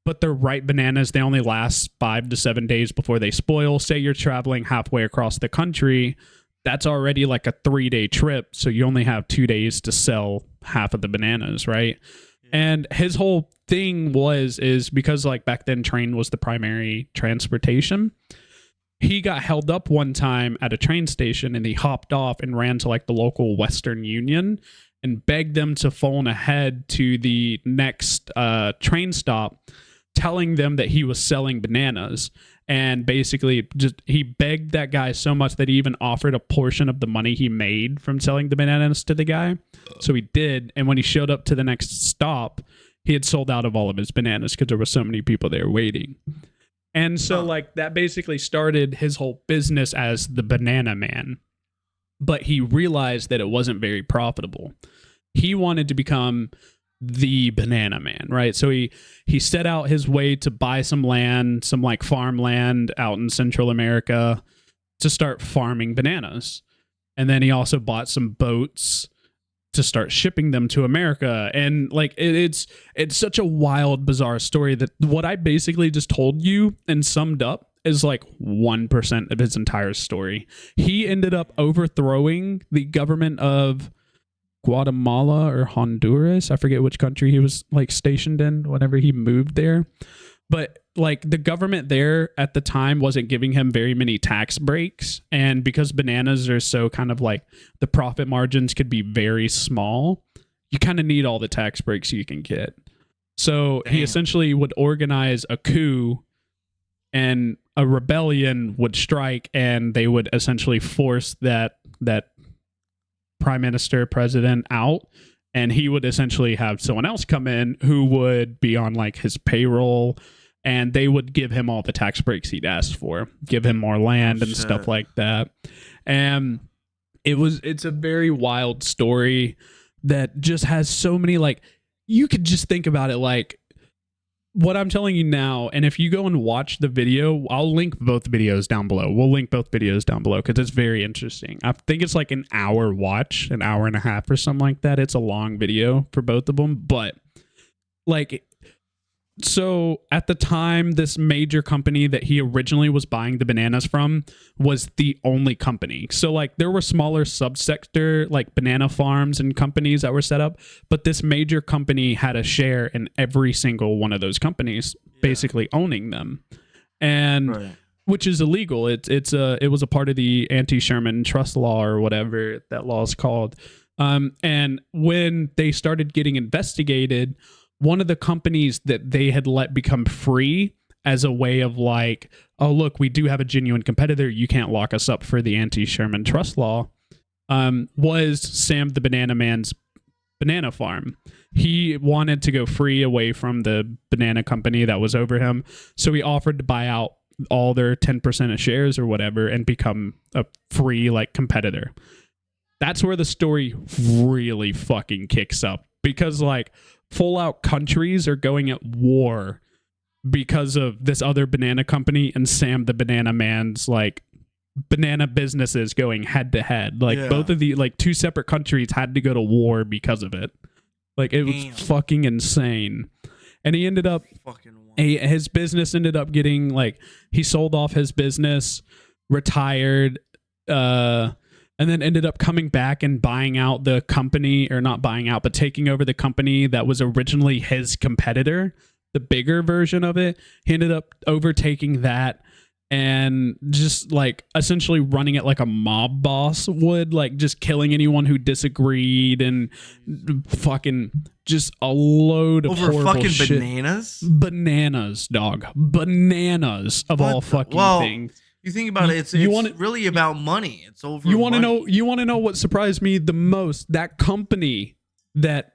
But they're ripe bananas. They only last 5 to 7 days before they spoil. Say you're traveling halfway across the country. That's already like a 3-day trip. So you only have 2 days to sell half of the bananas, right? Yeah. And his whole thing is because like back then train was the primary transportation. He got held up one time at a train station, and he hopped off and ran to like the local Western Union and begged them to phone ahead to the next train stop, telling them that he was selling bananas. And basically just he begged that guy so much that he even offered a portion of the money he made from selling the bananas to the guy. So he did. And when he showed up to the next stop, he had sold out of all of his bananas because there were so many people there waiting. And so, like, that basically started his whole business as the banana man. But he realized that it wasn't very profitable. He wanted to become the banana man, right? So he set out his way to buy some land, some, like, farmland out in Central America to start farming bananas. And then he also bought some boats to start shipping them to America. And like it's such a wild, bizarre story that what I basically just told you and summed up is like 1% of his entire story. He ended up overthrowing the government of Guatemala or Honduras. I forget which country he was like stationed in whenever he moved there. But like the government there at the time wasn't giving him very many tax breaks. And because bananas are so kind of like the profit margins could be very small, you kind of need all the tax breaks you can get. So he essentially would organize a coup, and a rebellion would strike, and they would essentially force that prime minister, president out. And he would essentially have someone else come in who would be on like his payroll, and they would give him all the tax breaks he'd asked for, give him more land and stuff like that. And it's a very wild story that just has so many, like, you could just think about it like what I'm telling you now. And if you go and watch the video, I'll link both videos down below. We'll link both videos down below because it's very interesting. I think it's like an hour watch, an hour and a half or something like that. It's a long video for both of them, but like So at the time, this major company that he originally was buying the bananas from was the only company. So like there were smaller subsector like banana farms and companies that were set up, but this major company had a share in every single one of those companies, basically owning them, and which is illegal. It was a part of the anti-Sherman trust law or whatever that law is called. And when they started getting investigated, one of the companies that they had let become free as a way of like, oh, look, we do have a genuine competitor. You can't lock us up for the anti-Sherman trust law, was Sam the Banana Man's banana farm. He wanted to go free away from the banana company that was over him. So he offered to buy out all their 10% of shares or whatever and become a free like competitor. That's where the story really fucking kicks up, because like full out countries are going at war because of this other banana company and Sam the Banana Man's like banana businesses going head to head. Like both of the like two separate countries had to go to war because of it. Like it was fucking insane. And he ended up his business ended up getting like, he sold off his business, retired, and then ended up coming back and buying out the company, or not buying out, but taking over the company that was originally his competitor, the bigger version of it. He ended up overtaking that and just like essentially running it like a mob boss would, like just killing anyone who disagreed and fucking just a load of over horrible fucking shit. Bananas, dog. Bananas of all fucking things. You think about it, it's really about money. It's over. You want to know what surprised me the most? That company, that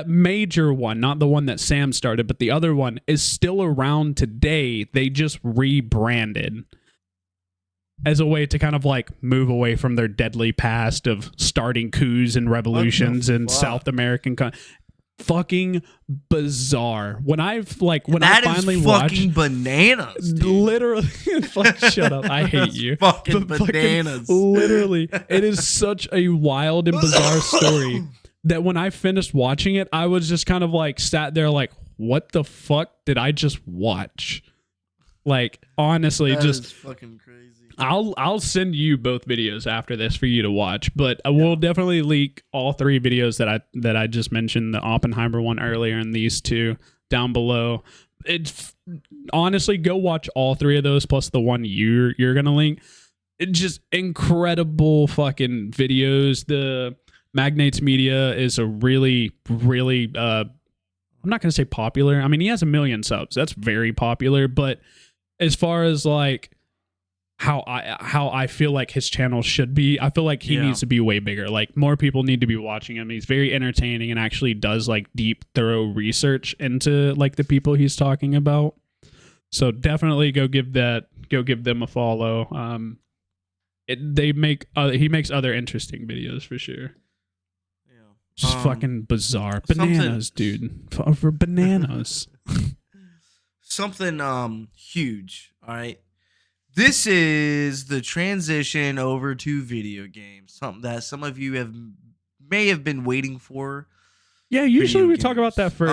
major one, not the one that Sam started, but the other one, is still around today. They just rebranded as a way to kind of like move away from their deadly past of starting coups and revolutions in South American fucking bizarre. When I finally watched fucking bananas, dude. Literally, shut up. I hate you. Fucking bananas. Literally, it is such a wild and bizarre story that when I finished watching it, I was just kind of like sat there like, what the fuck did I just watch? Like, honestly, that just is fucking crazy. I'll send you both videos after this for you to watch, but I will definitely leak all three videos that I just mentioned, the Oppenheimer one earlier and these two down below. It's honestly, go watch all three of those plus the one you're gonna link. It's just incredible fucking videos. The Magnates Media is a really I'm not gonna say popular. I mean, he has 1 million subs. That's very popular, but as far as like how I feel like his channel should be, I feel like he needs to be way bigger. Like more people need to be watching him. He's very entertaining and actually does like deep, thorough research into like the people he's talking about. So definitely go give them a follow. He makes other interesting videos for sure. Just fucking bizarre. Bananas, dude. For bananas. Something huge, all right? This is the transition over to video games. Something that some of you may have been waiting for. Yeah, usually we talk about that first.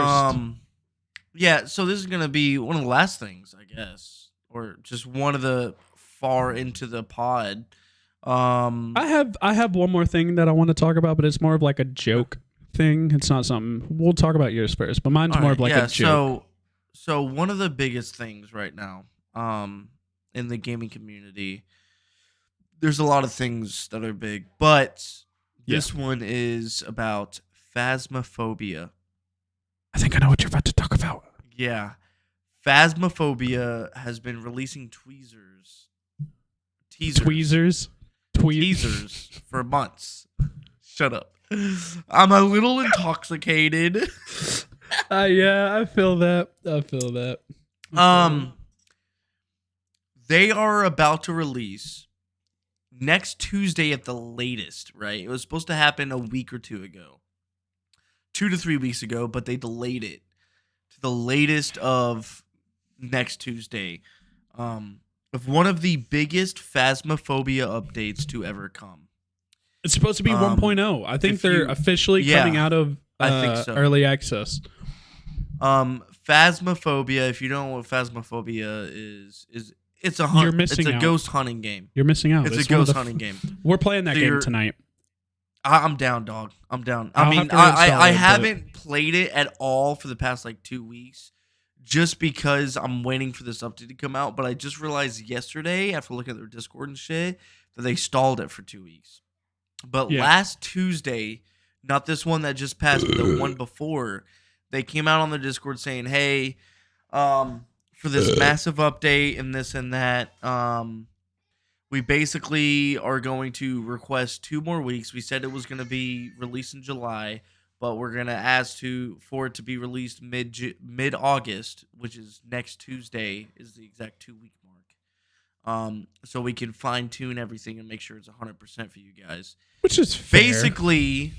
Yeah, so this is going to be one of the last things, I guess. Or just one of the far into the pod. I have one more thing that I want to talk about, but it's more of like a joke thing. It's not something. We'll talk about yours first, but mine's more of like a joke. So one of the biggest things right now, in the gaming community, there's a lot of things that are big, but this one is about phasmophobia. I think I know what you're about to talk about. Yeah. Phasmophobia has been releasing teasers for months. Shut up. I'm a little intoxicated. Yeah, I feel that. They are about to release next Tuesday at the latest, right? It was supposed to happen a week or two ago. 2 to 3 weeks ago, but they delayed it to the latest of next Tuesday. Of one of the biggest Phasmophobia updates to ever come. It's supposed to be 1.0. I think they're officially coming out of I think so. early access. Phasmophobia. If you don't know what Phasmophobia is it's a You're hunt. It's missing a out. ghost hunting game. You're missing out. It's a one of ghost the hunting game. We're playing that So game you're- tonight. I'm down, dog. I'm down. I'll I mean, have to reinstall I it, but- haven't played it at all for the past like 2 weeks, just because I'm waiting for this update to come out. But I just realized yesterday, after looking at their Discord and shit, that they stalled it for 2 weeks. But Yeah. last Tuesday, not this one that just passed, but the one before, they came out on the Discord saying, "Hey, for this massive update and this and that, we basically are going to request 2 more weeks. We said it was going to be released in July, but we're going to ask for it to be released mid August, which is next Tuesday, is the exact 2-week mark. So we can fine tune everything and make sure it's 100% for you guys." Which is fair. Basically,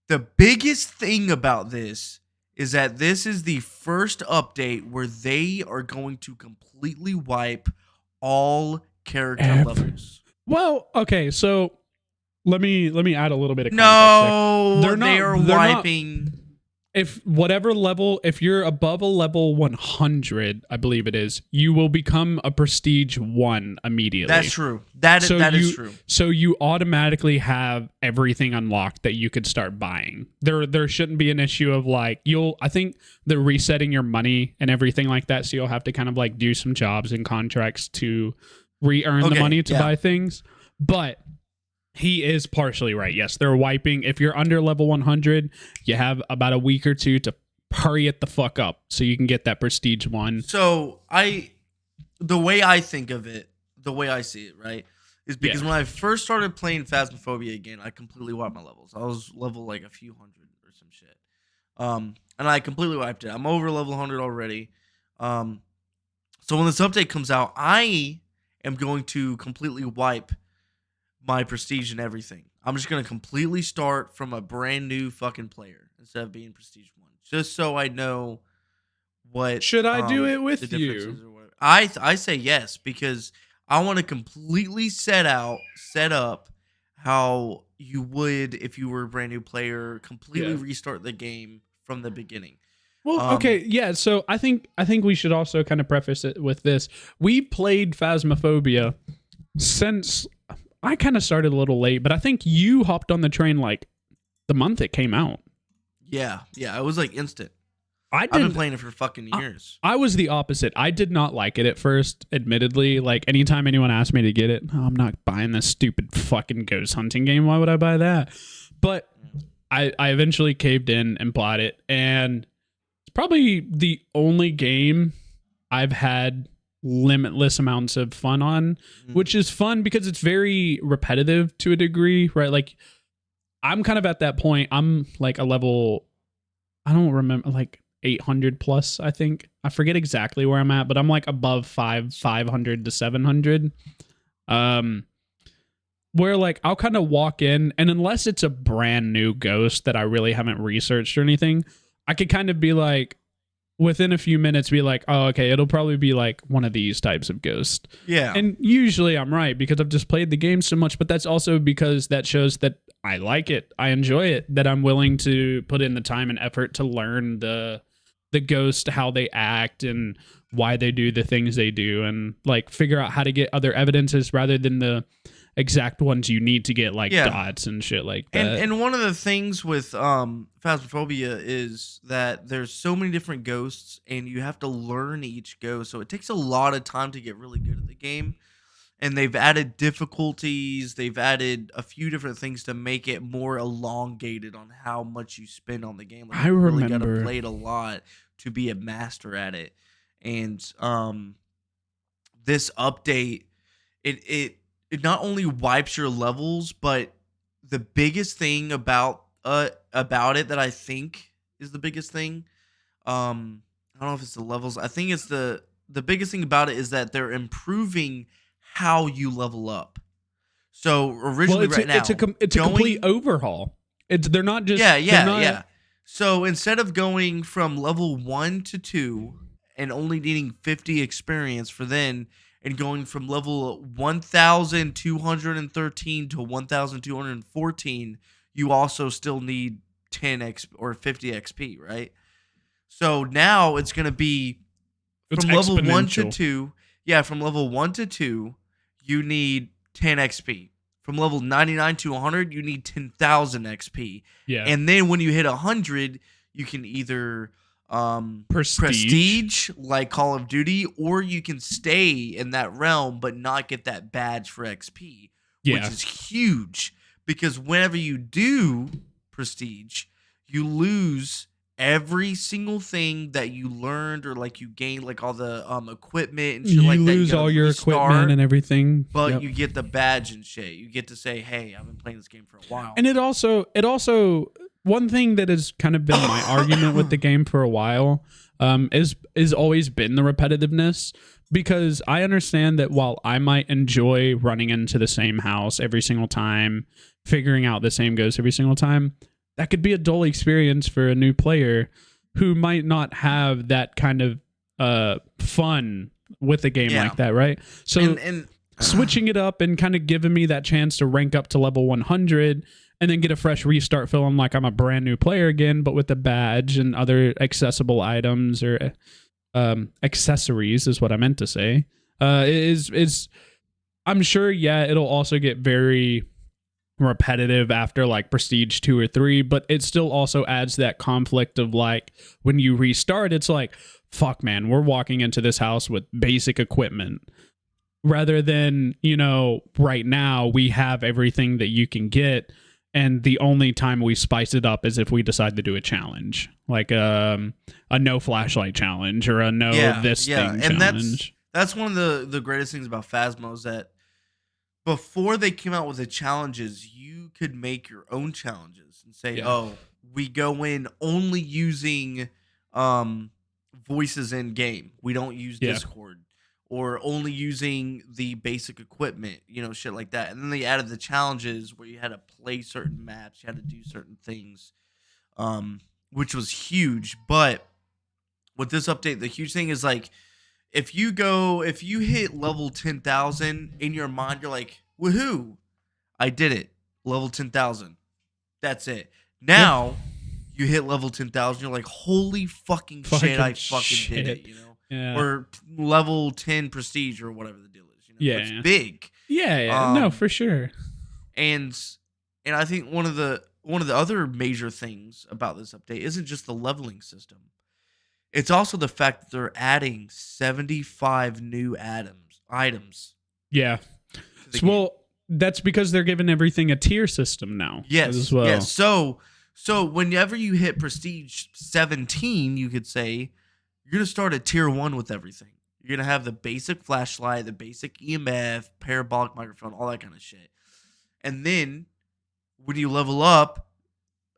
the biggest thing about this is that this is the first update where they are going to completely wipe all character levels. Well, okay, so let me add a little bit of context No, there. they are wiping. If you're above a level 100, I believe it is, you will become a prestige 1 immediately. That's true. That is true. So you automatically have everything unlocked that you could start buying. There shouldn't be an issue of like I think they're resetting your money and everything like that, so you'll have to kind of like do some jobs and contracts to re-earn the money to buy things. But he is partially right. Yes, they're wiping. If you're under level 100, you have about a week or 2 to hurry it the fuck up so you can get that prestige 1. So the way I think of it, the way I see it, right, is because when I first started playing Phasmophobia again, I completely wiped my levels. I was level like a few hundred or some shit. And I completely wiped it. I'm over level 100 already. So when this update comes out, I am going to completely wipe my prestige and everything. I'm just going to completely start from a brand new fucking player instead of being prestige 1. Just so I know what should I do it with the difference you? is or whatever. I say yes, because I want to completely set up how you would if you were a brand new player, completely restart the game from the beginning. Well, okay, yeah. So I think we should also kind of preface it with this. We played Phasmophobia since I kind of started a little late, but I think you hopped on the train like the month it came out. Yeah, it was like instant. I've been playing it for fucking years. I was the opposite. I did not like it at first, admittedly. Like, anytime anyone asked me to get it, "Oh, I'm not buying this stupid fucking ghost hunting game. Why would I buy that?" But I eventually caved in and bought it, and it's probably the only game I've had limitless amounts of fun on, which is fun because it's very repetitive to a degree, right? Like, I'm kind of at that point. I'm like a level, I don't remember, like 800 plus, I think. I forget exactly where I'm at, but I'm like above 500 to 700. Where like I'll kind of walk in, and unless it's a brand new ghost that I really haven't researched or anything, I could kind of be like, within a few minutes, be like, "Oh, okay, it'll probably be like one of these types of ghosts." Yeah. And usually I'm right because I've just played the game so much, but that's also because that shows that I like it. I enjoy it, that I'm willing to put in the time and effort to learn the ghost, how they act and why they do the things they do, and like figure out how to get other evidences rather than the exact ones you need to get, like dots and shit like that. And one of the things with Phasmophobia is that there's so many different ghosts and you have to learn each ghost. So it takes a lot of time to get really good at the game. And they've added difficulties. They've added a few different things to make it more elongated on how much you spend on the game. Like, you really got to play it a lot to be a master at it. And this update, it not only wipes your levels, but the biggest thing about it that I think is the biggest thing, I don't know if it's the levels. I think it's the biggest thing about it is that they're improving how you level up. So originally, it's a complete overhaul. They're not just yeah. So instead of going from level 1 to 2 and only needing 50 experience for then, and going from level 1,213 to 1,214, you also still need 10 XP or 50 XP, right? So now it's going to be It's from level 1 to exponential. 2. Yeah, from level 1 to 2, you need 10 XP. From level 99 to 100, you need 10,000 XP. Yeah. And then when you hit 100, you can either prestige like Call of Duty, or you can stay in that realm but not get that badge for XP, which Yeah. is huge because whenever you do prestige, you lose every single thing that you learned or like you gained, like all the equipment and shit You like that. lose gotta all your restart, equipment and everything. but Yep. you get the badge and shit. You get to say, "Hey, I've been playing this game for a while." And it also one thing that has kind of been my argument with the game for a while is always been the repetitiveness, because I understand that while I might enjoy running into the same house every single time, figuring out the same ghost every single time, that could be a dull experience for a new player who might not have that kind of fun with a game like that, right? So and switching it up and kind of giving me that chance to rank up to level 100 and then get a fresh restart feeling like I'm a brand new player again, but with a badge and other accessible items or accessories is what I meant to say. Is I'm sure, yeah, it'll also get very repetitive after like prestige 2 or 3, but it still also adds that conflict of like when you restart, it's like, fuck man, we're walking into this house with basic equipment. Rather than, right now we have everything that you can get, and the only time we spice it up is if we decide to do a challenge, like a no flashlight challenge or a no thing and challenge. that's one of the greatest things about Phasmo is that before they came out with the challenges, you could make your own challenges and say, "Oh, we go in only using voices in game. We don't use Discord." Or only using the basic equipment, shit like that. And then they added the challenges where you had to play certain maps, you had to do certain things, which was huge. But with this update, the huge thing is like, if you hit level 10,000 in your mind, you're like, woohoo, I did it. Level 10,000. That's it. Now you hit level 10,000, you're like, holy fucking shit, I fucking did it, Yeah. Or level 10 prestige or whatever the deal is. It's big. Yeah. No, for sure. And I think one of the other major things about this update isn't just the leveling system. It's also the fact that they're adding 75 new items. Yeah. Well, that's because they're giving everything a tier system now. Yes. As well. Yes. So whenever you hit prestige 17, you could say you're going to start at tier 1 with everything. You're going to have the basic flashlight, the basic EMF, parabolic microphone, all that kind of shit. And then when you level up,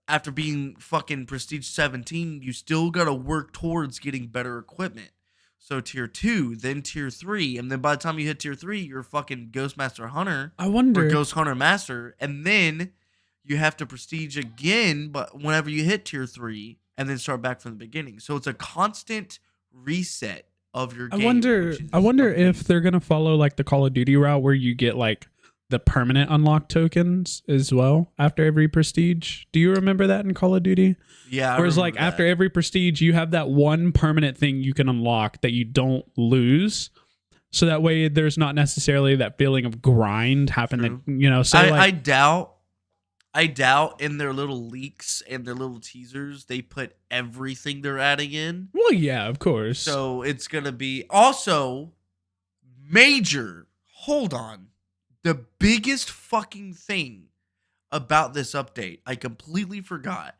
after being fucking prestige 17, you still got to work towards getting better equipment. So tier 2, then tier 3, and then by the time you hit tier 3, you're fucking Ghostmaster Hunter. I wonder. Or Ghost Hunter Master. And then you have to prestige again, but whenever you hit tier 3, and then start back from the beginning. So it's a constant reset of your game. I wonder if they're gonna follow like the Call of Duty route where you get like the permanent unlock tokens as well after every prestige. Do you remember that in Call of Duty? Yeah. Whereas like after every prestige, you have that one permanent thing you can unlock that you don't lose. So that way there's not necessarily that feeling of grind happening. So I doubt in their little leaks and their little teasers they put everything they're adding in. Well, yeah, of course. So it's going to be also major. Hold on. The biggest fucking thing about this update, I completely forgot.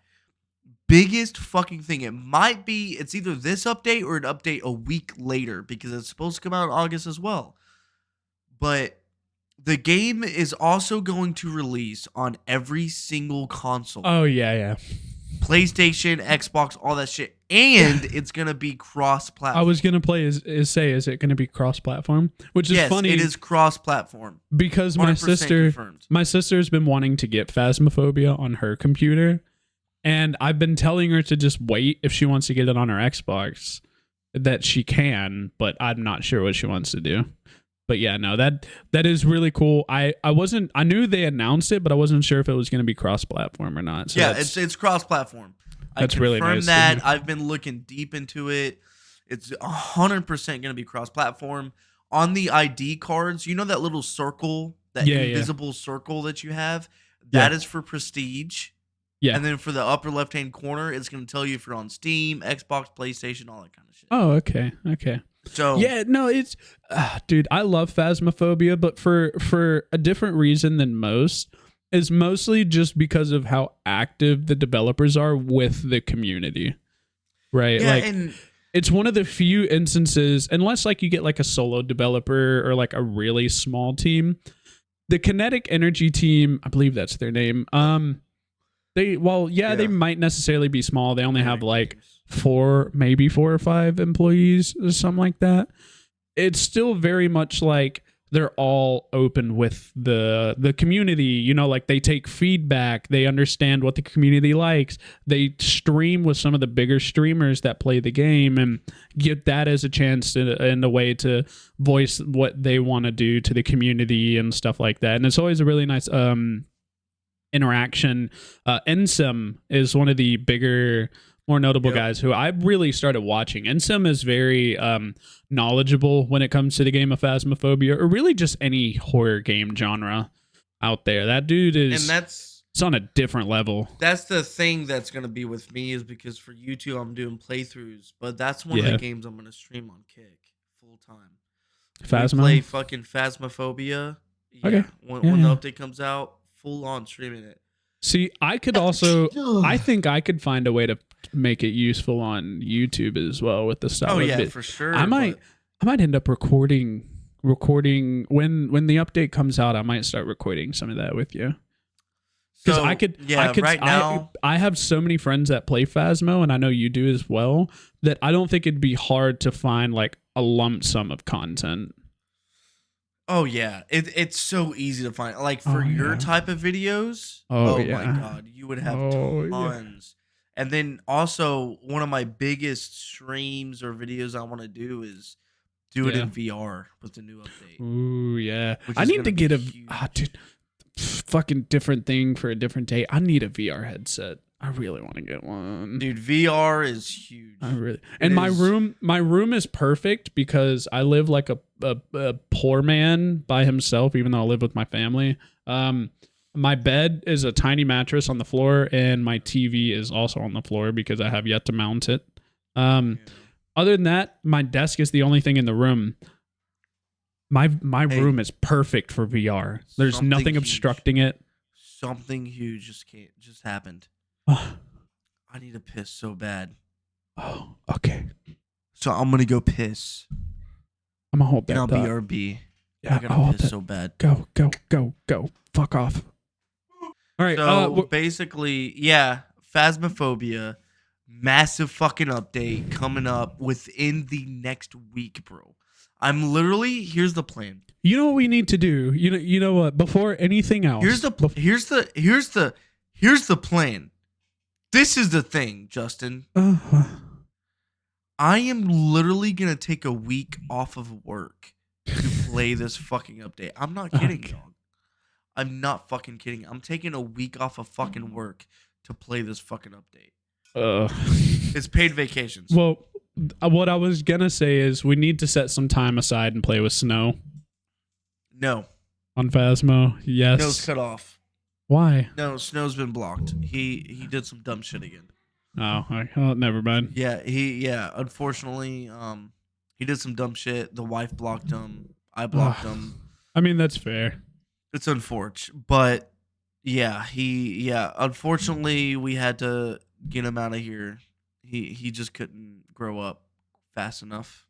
Biggest fucking thing. It's either this update or an update a week later because it's supposed to come out in August as well. But the game is also going to release on every single console. Oh, yeah. PlayStation, Xbox, all that shit. And it's going to be cross-platform. I was going to is it going to be cross-platform? Which is funny. Yes, it is cross-platform. Because my sister's been wanting to get Phasmophobia on her computer. And I've been telling her to just wait if she wants to get it on her Xbox. That she can, but I'm not sure what she wants to do. But yeah, no, that is really cool. I knew they announced it, but I wasn't sure if it was going to be cross-platform or not. So yeah, it's cross-platform. That's I really confirmed nice. that. I've been looking deep into it. It's 100% going to be cross-platform. On the ID cards, you know that little circle, that Yeah, invisible circle that you have? Yeah. That is for prestige. Yeah. And then for the upper left-hand corner, it's going to tell you if you're on Steam, Xbox, PlayStation, all that kind of shit. Oh, okay. Okay. So Yeah, no, it's dude, I love Phasmophobia, but for a different reason than most. Is mostly just because of how active the developers are with the community. Right? yeah, Like and it's one of the few instances, unless like you get like a solo developer or like a really small team. The Kinetic Energy team, I believe that's their name. They might necessarily be small. They only have like maybe 4 or 5 employees or something like that. It's still very much like they're all open with the community. You know, like they take feedback. They understand what the community likes. They stream with some of the bigger streamers that play the game and get that as a chance in a way to voice what they want to do to the community and stuff like that. And it's always a really nice interaction. Ensem is one of the bigger, more notable guys who I really started watching. Ensem is very knowledgeable when it comes to the game of Phasmophobia, or really just any horror game genre out there. That dude is, and it's on a different level. that's the thing that's going to be with me, is because for YouTube I'm doing playthroughs, but that's one of the games I'm going to stream on Kick full time. Phasmo? Play fucking Phasmophobia. Yeah, Okay. When the update comes out, full on streaming it. See, I could also, I think I could find a way to make it useful on YouTube as well with the style. Oh of yeah, it. for sure. I might end up recording when the update comes out. I might start recording some of that with you. Because right now I have so many friends that play Phasmo, and I know you do as well, that I don't think it'd be hard to find like a lump sum of content. Oh yeah, it's so easy to find. Like for your type of videos. Oh my god, you would have tons. And then also one of my biggest streams or videos I want to do is do it in VR with the new update. Ooh yeah, I need to get fucking different thing for a different day. I need a VR headset. I really want to get one. Dude, VR is huge. My room is perfect because I live like a poor man by himself, even though I live with my family. My bed is a tiny mattress on the floor, and my TV is also on the floor because I have yet to mount it. Other than that, my desk is the only thing in the room. My room is perfect for VR. There's nothing obstructing it. Something huge just happened. I need to piss so bad. Oh, okay. So I'm gonna go piss. I'm gonna hold that. On BRB. Yeah, I gotta piss so bad. Go. Fuck off. All right. So basically, yeah, Phasmophobia, massive fucking update coming up within the next week, bro. I'm literally, here's the plan. You know what we need to do? You know what? Before anything else, here's the plan. This is the thing, Justin. I am literally gonna take a week off of work to play this fucking update. I'm not kidding, dog. I'm not fucking kidding. I'm taking a week off of fucking work to play this fucking update. It's paid vacations. Well, what I was gonna say is we need to set some time aside and play with Snow. No. On Phasmo, yes. Snow's cut off. Why? No, Snow's been blocked. He did some dumb shit again. Oh, never mind. Yeah, unfortunately, he did some dumb shit. The wife blocked him. I blocked him. I mean, that's fair. It's unfortunate, but yeah, unfortunately we had to get him out of here. He just couldn't grow up fast enough.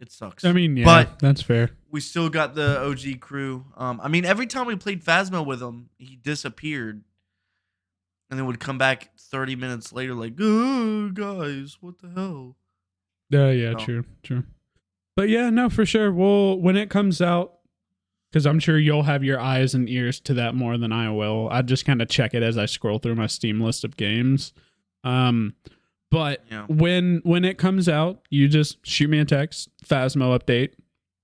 It sucks. I mean, yeah, but that's fair. We still got the OG crew. I mean, every time we played Phasmo with him, he disappeared, and then would come back 30 minutes later, like, "Oh, guys, what the hell?" Yeah, true. But yeah, no, for sure. Well, when it comes out, because I'm sure you'll have your eyes and ears to that more than I will. I just kind of check it as I scroll through my Steam list of games. But when it comes out, you just shoot me a text, Phasmo update.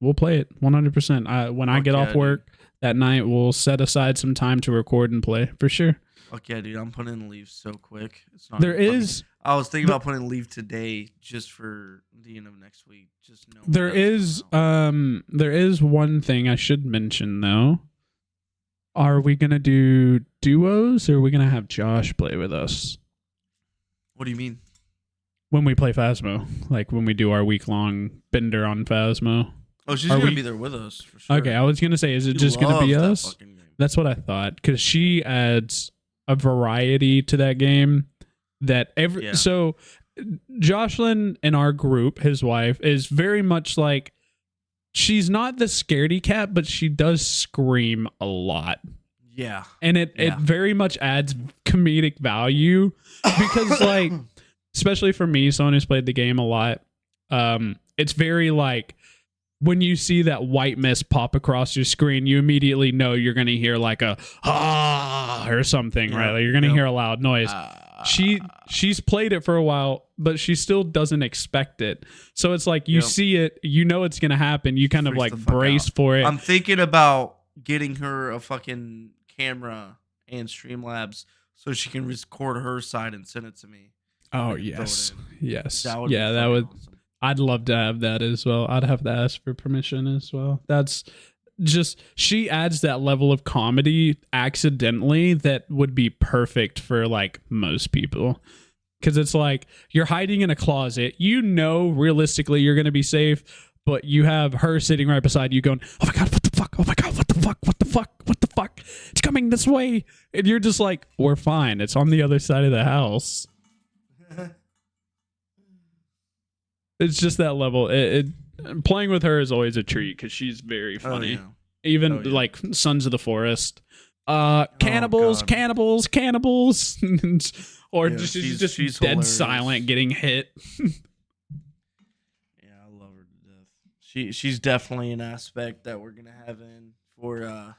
We'll play it 100%. When I get off work that night, we'll set aside some time to record and play for sure. Fuck yeah, dude! I'm putting in leave so quick. It's not. There Even funny. is I was thinking about putting in leave today, just for the end of next week. Just knowing there that it's is coming out. there is one thing I should mention though. Are we gonna do duos or are we gonna have Josh play with us What do you mean? when we play Phasmo? Like when we do our week-long bender on Phasmo? Oh, she's Are gonna we- be there with us for sure. Okay, I was gonna say, is it She just gonna be loves that us? fucking game. That's what I thought, because she adds a variety to that game that Yeah. so Jocelyn in our group, his wife, is very much like, she's not the scaredy cat, but she does scream a lot. Yeah. And it Yeah. very much adds comedic value because like, especially for me, someone who's played the game a lot, it's very like, when you see that white mist pop across your screen, you immediately know you're going to hear like a ah or something, Yeah, right? Like you're going to yeah. hear a loud noise. She's played it for a while, but she still doesn't expect it. So it's like you Yep. see it, you know it's going to happen. You kind of Freaks like the fuck brace out. for it. I'm thinking about getting her a fucking camera and Streamlabs so she can record her side and send it to me. Oh, Throw it yes. in. Yes. That would Yeah, be that fucking would. awesome. I'd love to have that as well. I'd have to ask for permission as well. That's just, she adds that level of comedy accidentally that would be perfect for like most people. Because it's like you're hiding in a closet. You know, realistically, you're going to be safe, but you have her sitting right beside you going, oh my God, what the fuck? Oh my God, what the fuck? What the fuck? What the fuck? It's coming this way. And you're just like, we're fine. It's on the other side of the house. It's just that level. Playing with her is always a treat because she's very funny. Oh, yeah. Even Oh, yeah. like Sons of the Forest, cannibals, God. cannibals, cannibals, or Yeah, she's she's dead hilarious. silent, getting hit. Yeah, I love her to death. She's definitely an aspect that we're gonna have in for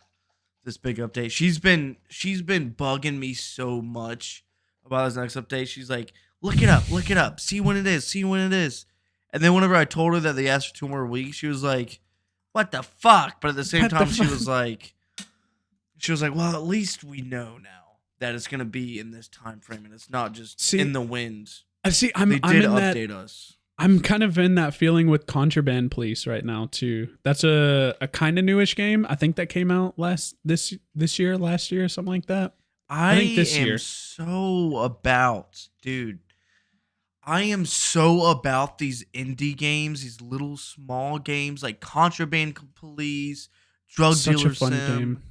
this big update. She's been bugging me so much about this next update. She's like, look it up, see when it is. And then whenever I told her that they asked for 2 more weeks, she was like, what the fuck? But at the same What the time, she fuck? was like, well, at least we know now that it's gonna be in this time frame and it's not just See, in the wind. I see. They I'm did in that. update us. I'm kind of in that feeling with Contraband Police right now too. That's a kind of newish game. I think that came out last year, something like that. I think this am year. so about, dude. I am so about these indie games, these little small games like Contraband Police, Drug Such Dealer a fun Sim. game.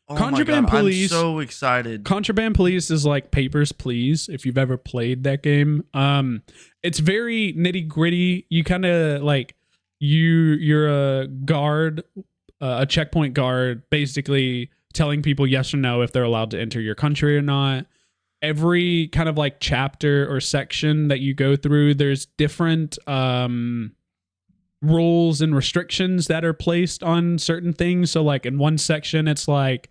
Oh Contraband my God, Police- I'm so excited. Contraband Police is like Papers, Please, if you've ever played that game. It's very nitty gritty. You kind of like you're a guard, a checkpoint guard, basically telling people yes or no if they're allowed to enter your country or not. Every kind of like chapter or section that you go through, there's different rules and restrictions that are placed on certain things. So like in one section, it's like,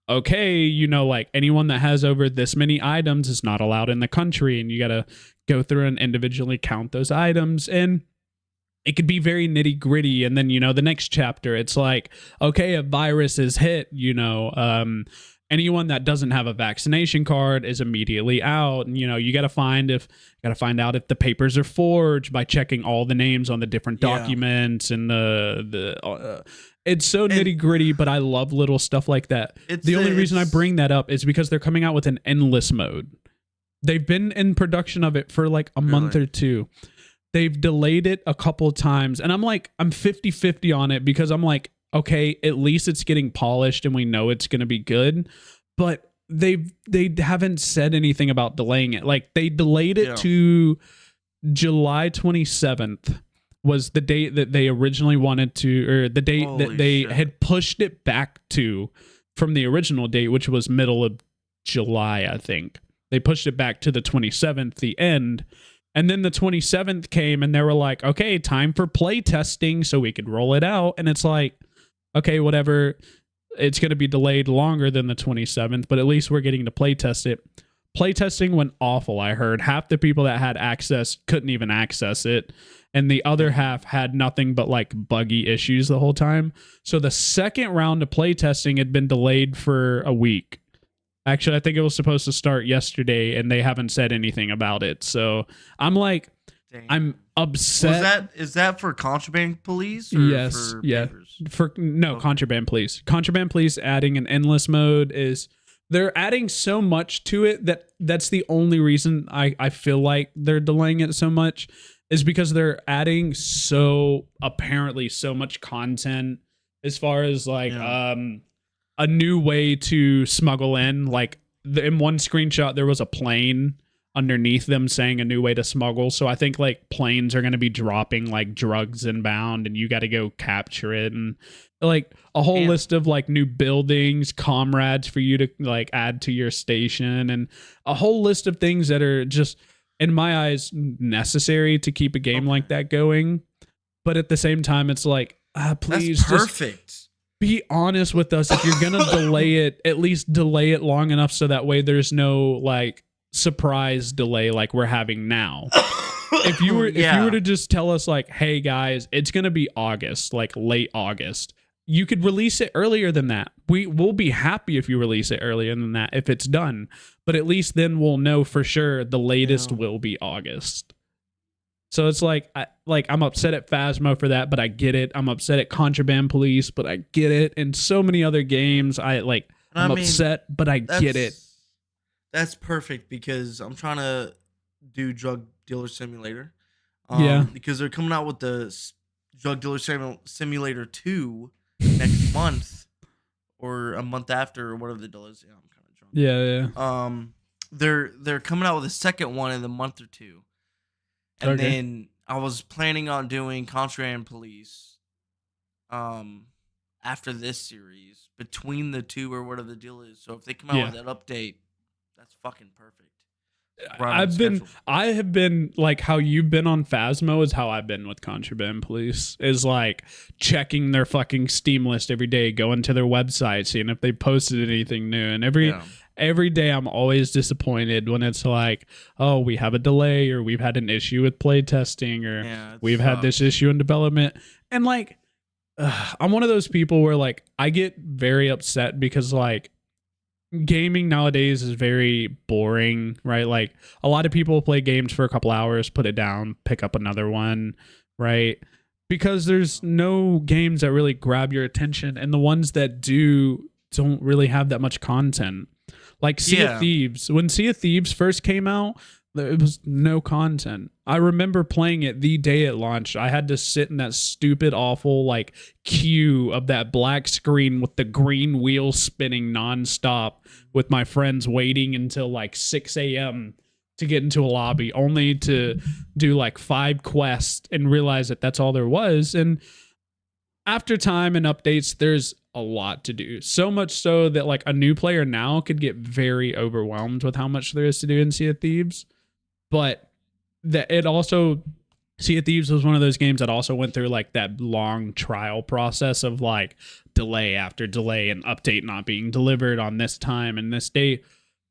okay, you know, like anyone that has over this many items is not allowed in the country, and you got to go through and individually count those items. And it could be very nitty gritty. And then, you know, the next chapter, it's like, okay, a virus is hit, you know, anyone that doesn't have a vaccination card is immediately out. And, you know, you got to find out if the papers are forged by checking all the names on the different Yeah. documents and it's so nitty gritty, but I love little stuff like that. The only reason I bring that up is because they're coming out with an endless mode. They've been in production of it for like a month or two. They've delayed it a couple times. And I'm 50-50 on it because I'm like, okay, at least it's getting polished and we know it's going to be good. But they haven't said anything about delaying it. Like they delayed it to July 27th was the date that they originally wanted to, or the date Holy that they shit. had pushed it back to from the original date, which was middle of July, I think. They pushed it back to the 27th, the end. And then the 27th came and they were like, okay, time for play testing so we could roll it out. And it's like, okay, whatever. It's going to be delayed longer than the 27th, but at least we're getting to play test it. Play testing went awful, I heard. Half the people that had access couldn't even access it. And the other half had nothing but like buggy issues the whole time. So the second round of play testing had been delayed for a week. Actually, I think it was supposed to start yesterday, and they haven't said anything about it. So I'm like, Dang. I'm upset. Is that for contraband police or Yes, for yeah. papers? Okay. Contraband police. Contraband police adding an endless mode is they're adding so much to it that's the only reason I feel like they're delaying it so much is because they're adding apparently so much content as far as like a new way to smuggle in. Like in one screenshot there was a plane underneath them saying a new way to smuggle. So I think like planes are going to be dropping like drugs inbound and you got to go capture it, and like a whole list of like new buildings, comrades for you to like add to your station, and a whole list of things that are just in my eyes necessary to keep a game like that going. But at the same time it's like please that's perfect. Just be honest with us. If you're going to delay it, at least delay it long enough so that way there's no like surprise delay like we're having now. If you were to just tell us like, hey guys, it's gonna be August, like late August, you could release it earlier than that. We'll be happy if you release it earlier than that if it's done, but at least then we'll know for sure the latest will be August. So it's like I'm upset at Phasmo for that, but I get it. I'm upset at Contraband Police, but I get it. And so many other games, I'm upset, but I get it. That's perfect because I'm trying to do Drug Dealer Simulator. Because they're coming out with the Drug Dealer Simulator 2 next month or a month after or whatever the deal is. Yeah, I'm kind of drunk. Yeah. They're coming out with a second one in a month or two. And then I was planning on doing Contraband Police after this series between the two or whatever the deal is. So if they come out with that update, that's fucking perfect. I have been like how you've been on Phasmo is how I've been with Contraband Police, is like checking their fucking Steam list every day, going to their website, seeing if they posted anything new. And every day I'm always disappointed when it's like, oh, we have a delay, or we've had an issue with playtesting, or we've had this issue in development. And like, I'm one of those people where like I get very upset because like gaming nowadays is very boring, right? Like a lot of people play games for a couple hours, put it down, pick up another one, right? Because there's no games that really grab your attention, and the ones that don't really have that much content. Like Sea of Thieves. When Sea of Thieves first came out, there was no content. I remember playing it the day it launched. I had to sit in that stupid, awful, like, queue of that black screen with the green wheel spinning nonstop with my friends waiting until, like, 6 a.m. to get into a lobby, only to do, like, 5 quests and realize that that's all there was. And after time and updates, there's a lot to do. So much so that, like, a new player now could get very overwhelmed with how much there is to do in Sea of Thieves. But Sea of Thieves was one of those games that also went through like that long trial process of like delay after delay and update not being delivered on this time and this date.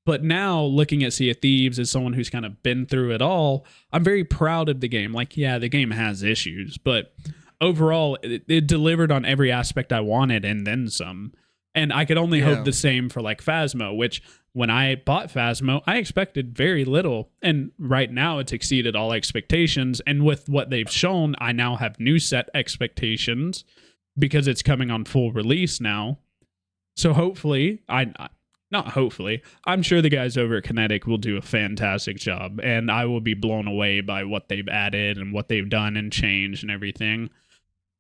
But now looking at Sea of Thieves as someone who's kind of been through it all, I'm very proud of the game. Like, yeah, the game has issues, but overall it delivered on every aspect I wanted and then some. And I could only hope the same for like Phasmo, which when I bought Phasmo, I expected very little. And right now it's exceeded all expectations. And with what they've shown, I now have new set expectations because it's coming on full release now. So hopefully, not hopefully, I'm sure the guys over at Kinetic will do a fantastic job. And I will be blown away by what they've added and what they've done and changed and everything.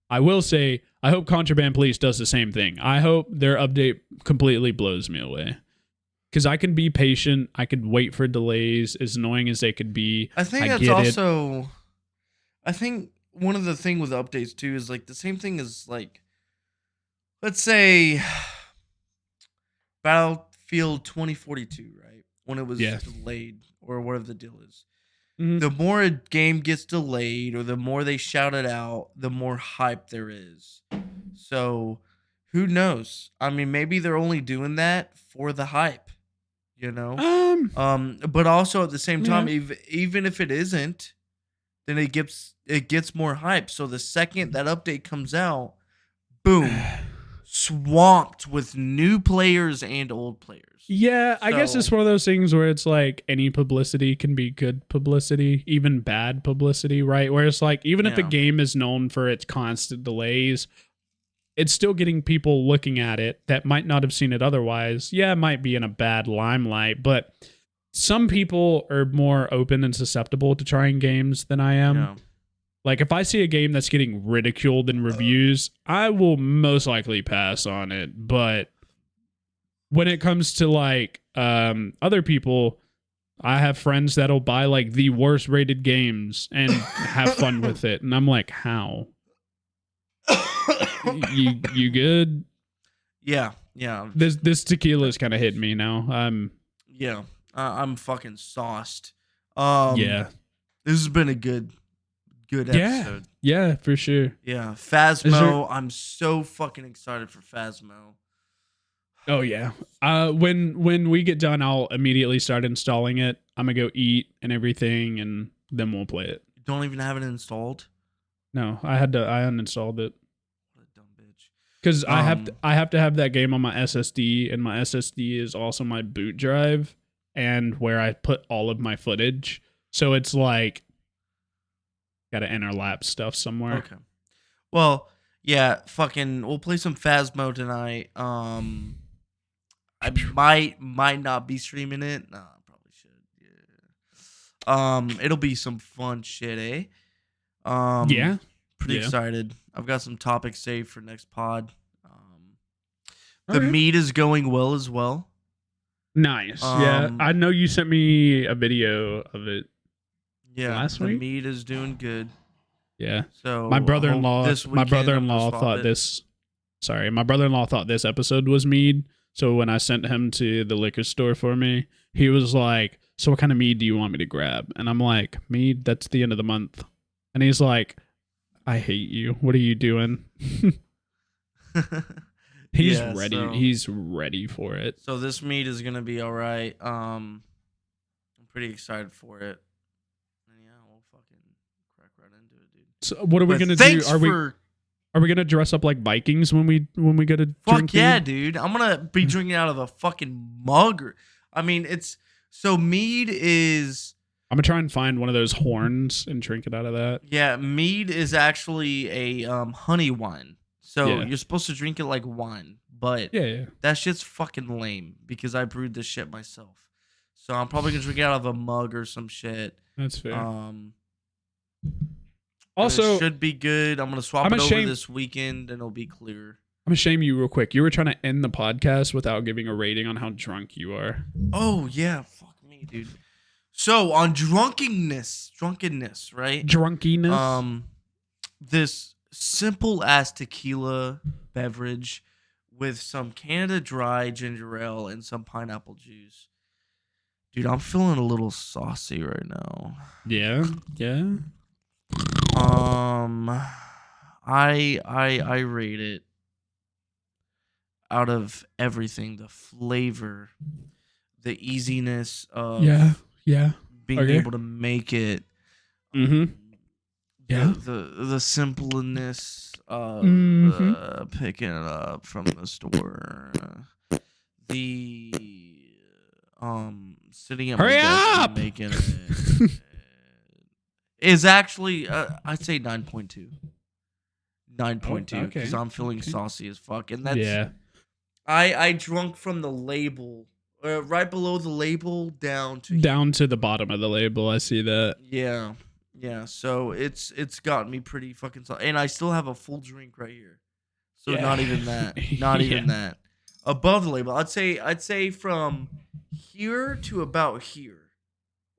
I will say, I hope Contraband Police does the same thing. I hope their update completely blows me away. Because I can be patient. I could wait for delays, as annoying as they could be. I think that's also... I think one of the thing with updates, too, is like the same thing as like... Let's say... Battlefield 2042, right? When it was delayed, or whatever the deal is. Mm-hmm. The more a game gets delayed or the more they shout it out, the more hype there is. So, who knows? I mean, maybe they're only doing that for the hype, you know? But also at the same time, even if it isn't, then it gets more hype. So the second that update comes out, boom, swamped with new players and old players. Yeah, I guess it's one of those things where it's like any publicity can be good publicity, even bad publicity, right? Where it's like, even if a game is known for its constant delays, it's still getting people looking at it that might not have seen it otherwise. Yeah, it might be in a bad limelight, but some people are more open and susceptible to trying games than I am. Yeah. Like, if I see a game that's getting ridiculed in reviews, I will most likely pass on it. But when it comes to, like, other people, I have friends that'll buy, like, the worst rated games and have fun with it. And I'm like, how? You good? Yeah. This tequila's kind of hitting me now. Yeah. I'm fucking sauced. Yeah. This has been a good episode. Yeah, for sure. Yeah. Phasmo. I'm so fucking excited for Phasmo. Oh yeah. When we get done, I'll immediately start installing it. I'm gonna go eat and everything, and then we'll play it. You don't even have it installed? No, I uninstalled it. What a dumb bitch. Because I have to have that game on my SSD, and my SSD is also my boot drive and where I put all of my footage. So it's like gotta interlap stuff somewhere. Okay. Well, yeah, we'll play some Phasmo tonight. I might not be streaming it. No, I probably should. Yeah. It'll be some fun shit, eh? Yeah. Pretty Yeah. excited. I've got some topics saved for next pod. The Alright. meat is going well as well. Nice. Yeah. I know you sent me a video of it. Yeah, last the week? meat is doing good. Yeah. So My brother-in-law this weekend I'm gonna swap thought it. this my brother-in-law thought this episode was mead. So when I sent him to the liquor store for me, he was like, "So what kind of mead do you want me to grab?" And I'm like, "Mead, that's the end of the month." And he's like, "I hate you. What are you doing?" He's Yeah, ready. so- He's ready for it. So this meat is gonna be all right. I'm pretty excited for it. And yeah, we'll fucking crack right into it, dude. So what are we But gonna do? thanks Are for we gonna dress up like Vikings when we go to fuck drink yeah, mead? dude. I'm gonna be drinking out of a fucking mug. I mean, it's so mead is I'm gonna try and find one of those horns and drink it out of that. yeah, mead is actually a honey wine. So Yeah. you're supposed to drink it like wine, but Yeah. that shit's fucking lame because I brewed this shit myself. So I'm probably gonna drink it out of a mug or some shit. That's fair. And Also, it should be good. I'm gonna swap I'm it over ashamed- this weekend, and it'll be clear. I'm gonna shame you real quick. You were trying to end the podcast without giving a rating on how drunk you are. Oh yeah, fuck me, dude. So on drunkenness, right? Drunkiness. This simple ass tequila beverage with some Canada Dry ginger ale and some pineapple juice. Dude, I'm feeling a little saucy right now. Yeah. I rate it out of everything, the flavor, the easiness of Yeah. being Okay. able to make it. Mm-hmm. Yeah. The simpleness of picking it up from the store. The sitting at my Hurry desk up! and making it is actually I'd say 9.2. 9.2 okay. because I'm feeling Okay. saucy as fuck, and that's Yeah. I drunk from the label, right below the label down to Down to the bottom of the label. I see that. yeah. So it's gotten me pretty fucking saucy, and I still have a full drink right here. So Yeah. not even that, not even Yeah. that. Above the label, I'd say from here to about here,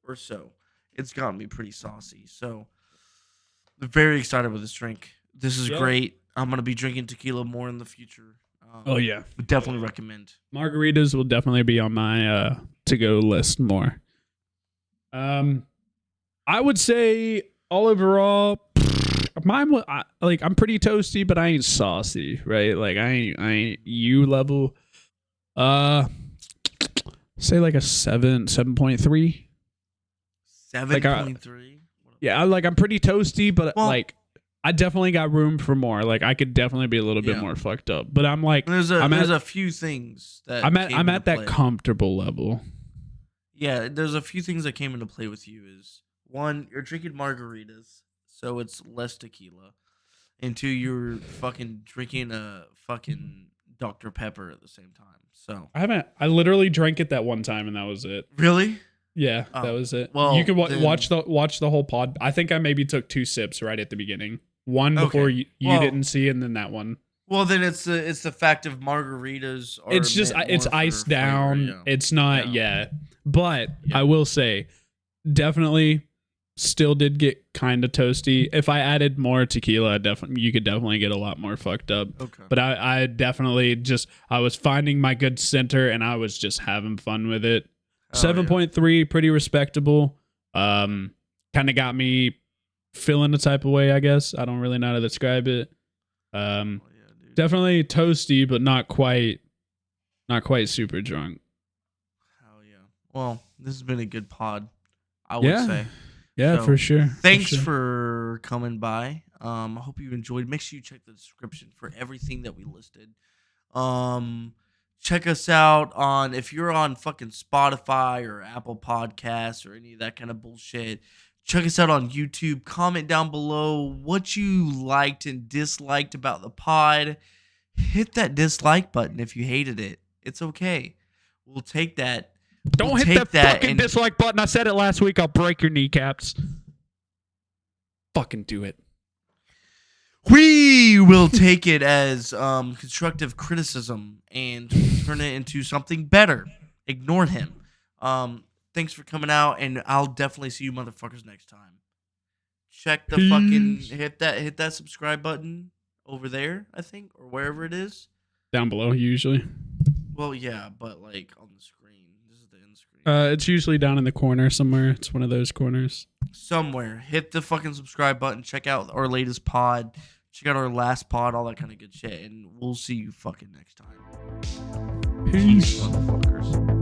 or so. It's gotten me pretty saucy. So very excited with this drink. This is Yeah. great. I'm gonna be drinking tequila more in the future. Oh yeah. Would definitely recommend. Margaritas will definitely be on my to-go list more. I would say all overall, mine was I'm pretty toasty, but I ain't saucy, right? Like I ain't you level. Say like a 7.3. 7.3. Yeah, I'm pretty toasty, but Well- like I definitely got room for more. Like I could definitely be a little bit more fucked up. But I'm like, there's a few things that I'm at that comfortable level. Yeah, there's a few things that came into play with you. Is one, you're drinking margaritas, so it's less tequila, and two, you're fucking drinking a fucking Dr. Pepper at the same time. So I literally drank it that one time and that was it. Really? Yeah, that was it. Well, you can watch the whole pod. I think I maybe took 2 sips right at the beginning. One before you didn't see, and then that one. Well, then it's the fact of margaritas. It's just it's iced down. Yeah. It's not but I will say, definitely, still did get kind of toasty. If I added more tequila, you could definitely get a lot more fucked up. Okay. But I definitely I was finding my good center, and I was just having fun with it. 7.3, pretty respectable. Kind of got me feeling a type of way, I guess. I don't really know how to describe it. Definitely toasty, but not quite super drunk. Hell yeah. Well, this has been a good pod, I would say. Yeah, so, for sure. Thanks for coming by. I hope you enjoyed. Make sure you check the description for everything that we listed. Check us out on, if you're on fucking Spotify or Apple Podcasts or any of that kind of bullshit, check us out on YouTube. Comment down below what you liked and disliked about the pod. Hit that dislike button if you hated it. It's okay. We'll take that. Don't hit that fucking dislike button. I said it last week. I'll break your kneecaps. Fucking do it. We will take it as constructive criticism and turn it into something better. Ignore him. Thanks for coming out, and I'll definitely see you motherfuckers next time. Check the fucking hit that subscribe button over there, I think, or wherever it is. Down below, usually. Well, yeah, but like on the screen. This is the end screen. It's usually down in the corner somewhere. It's one of those corners. Somewhere. Hit the fucking subscribe button. Check out our latest pod. Check out our last pod, all that kind of good shit. And we'll see you fucking next time. Peace. Motherfuckers.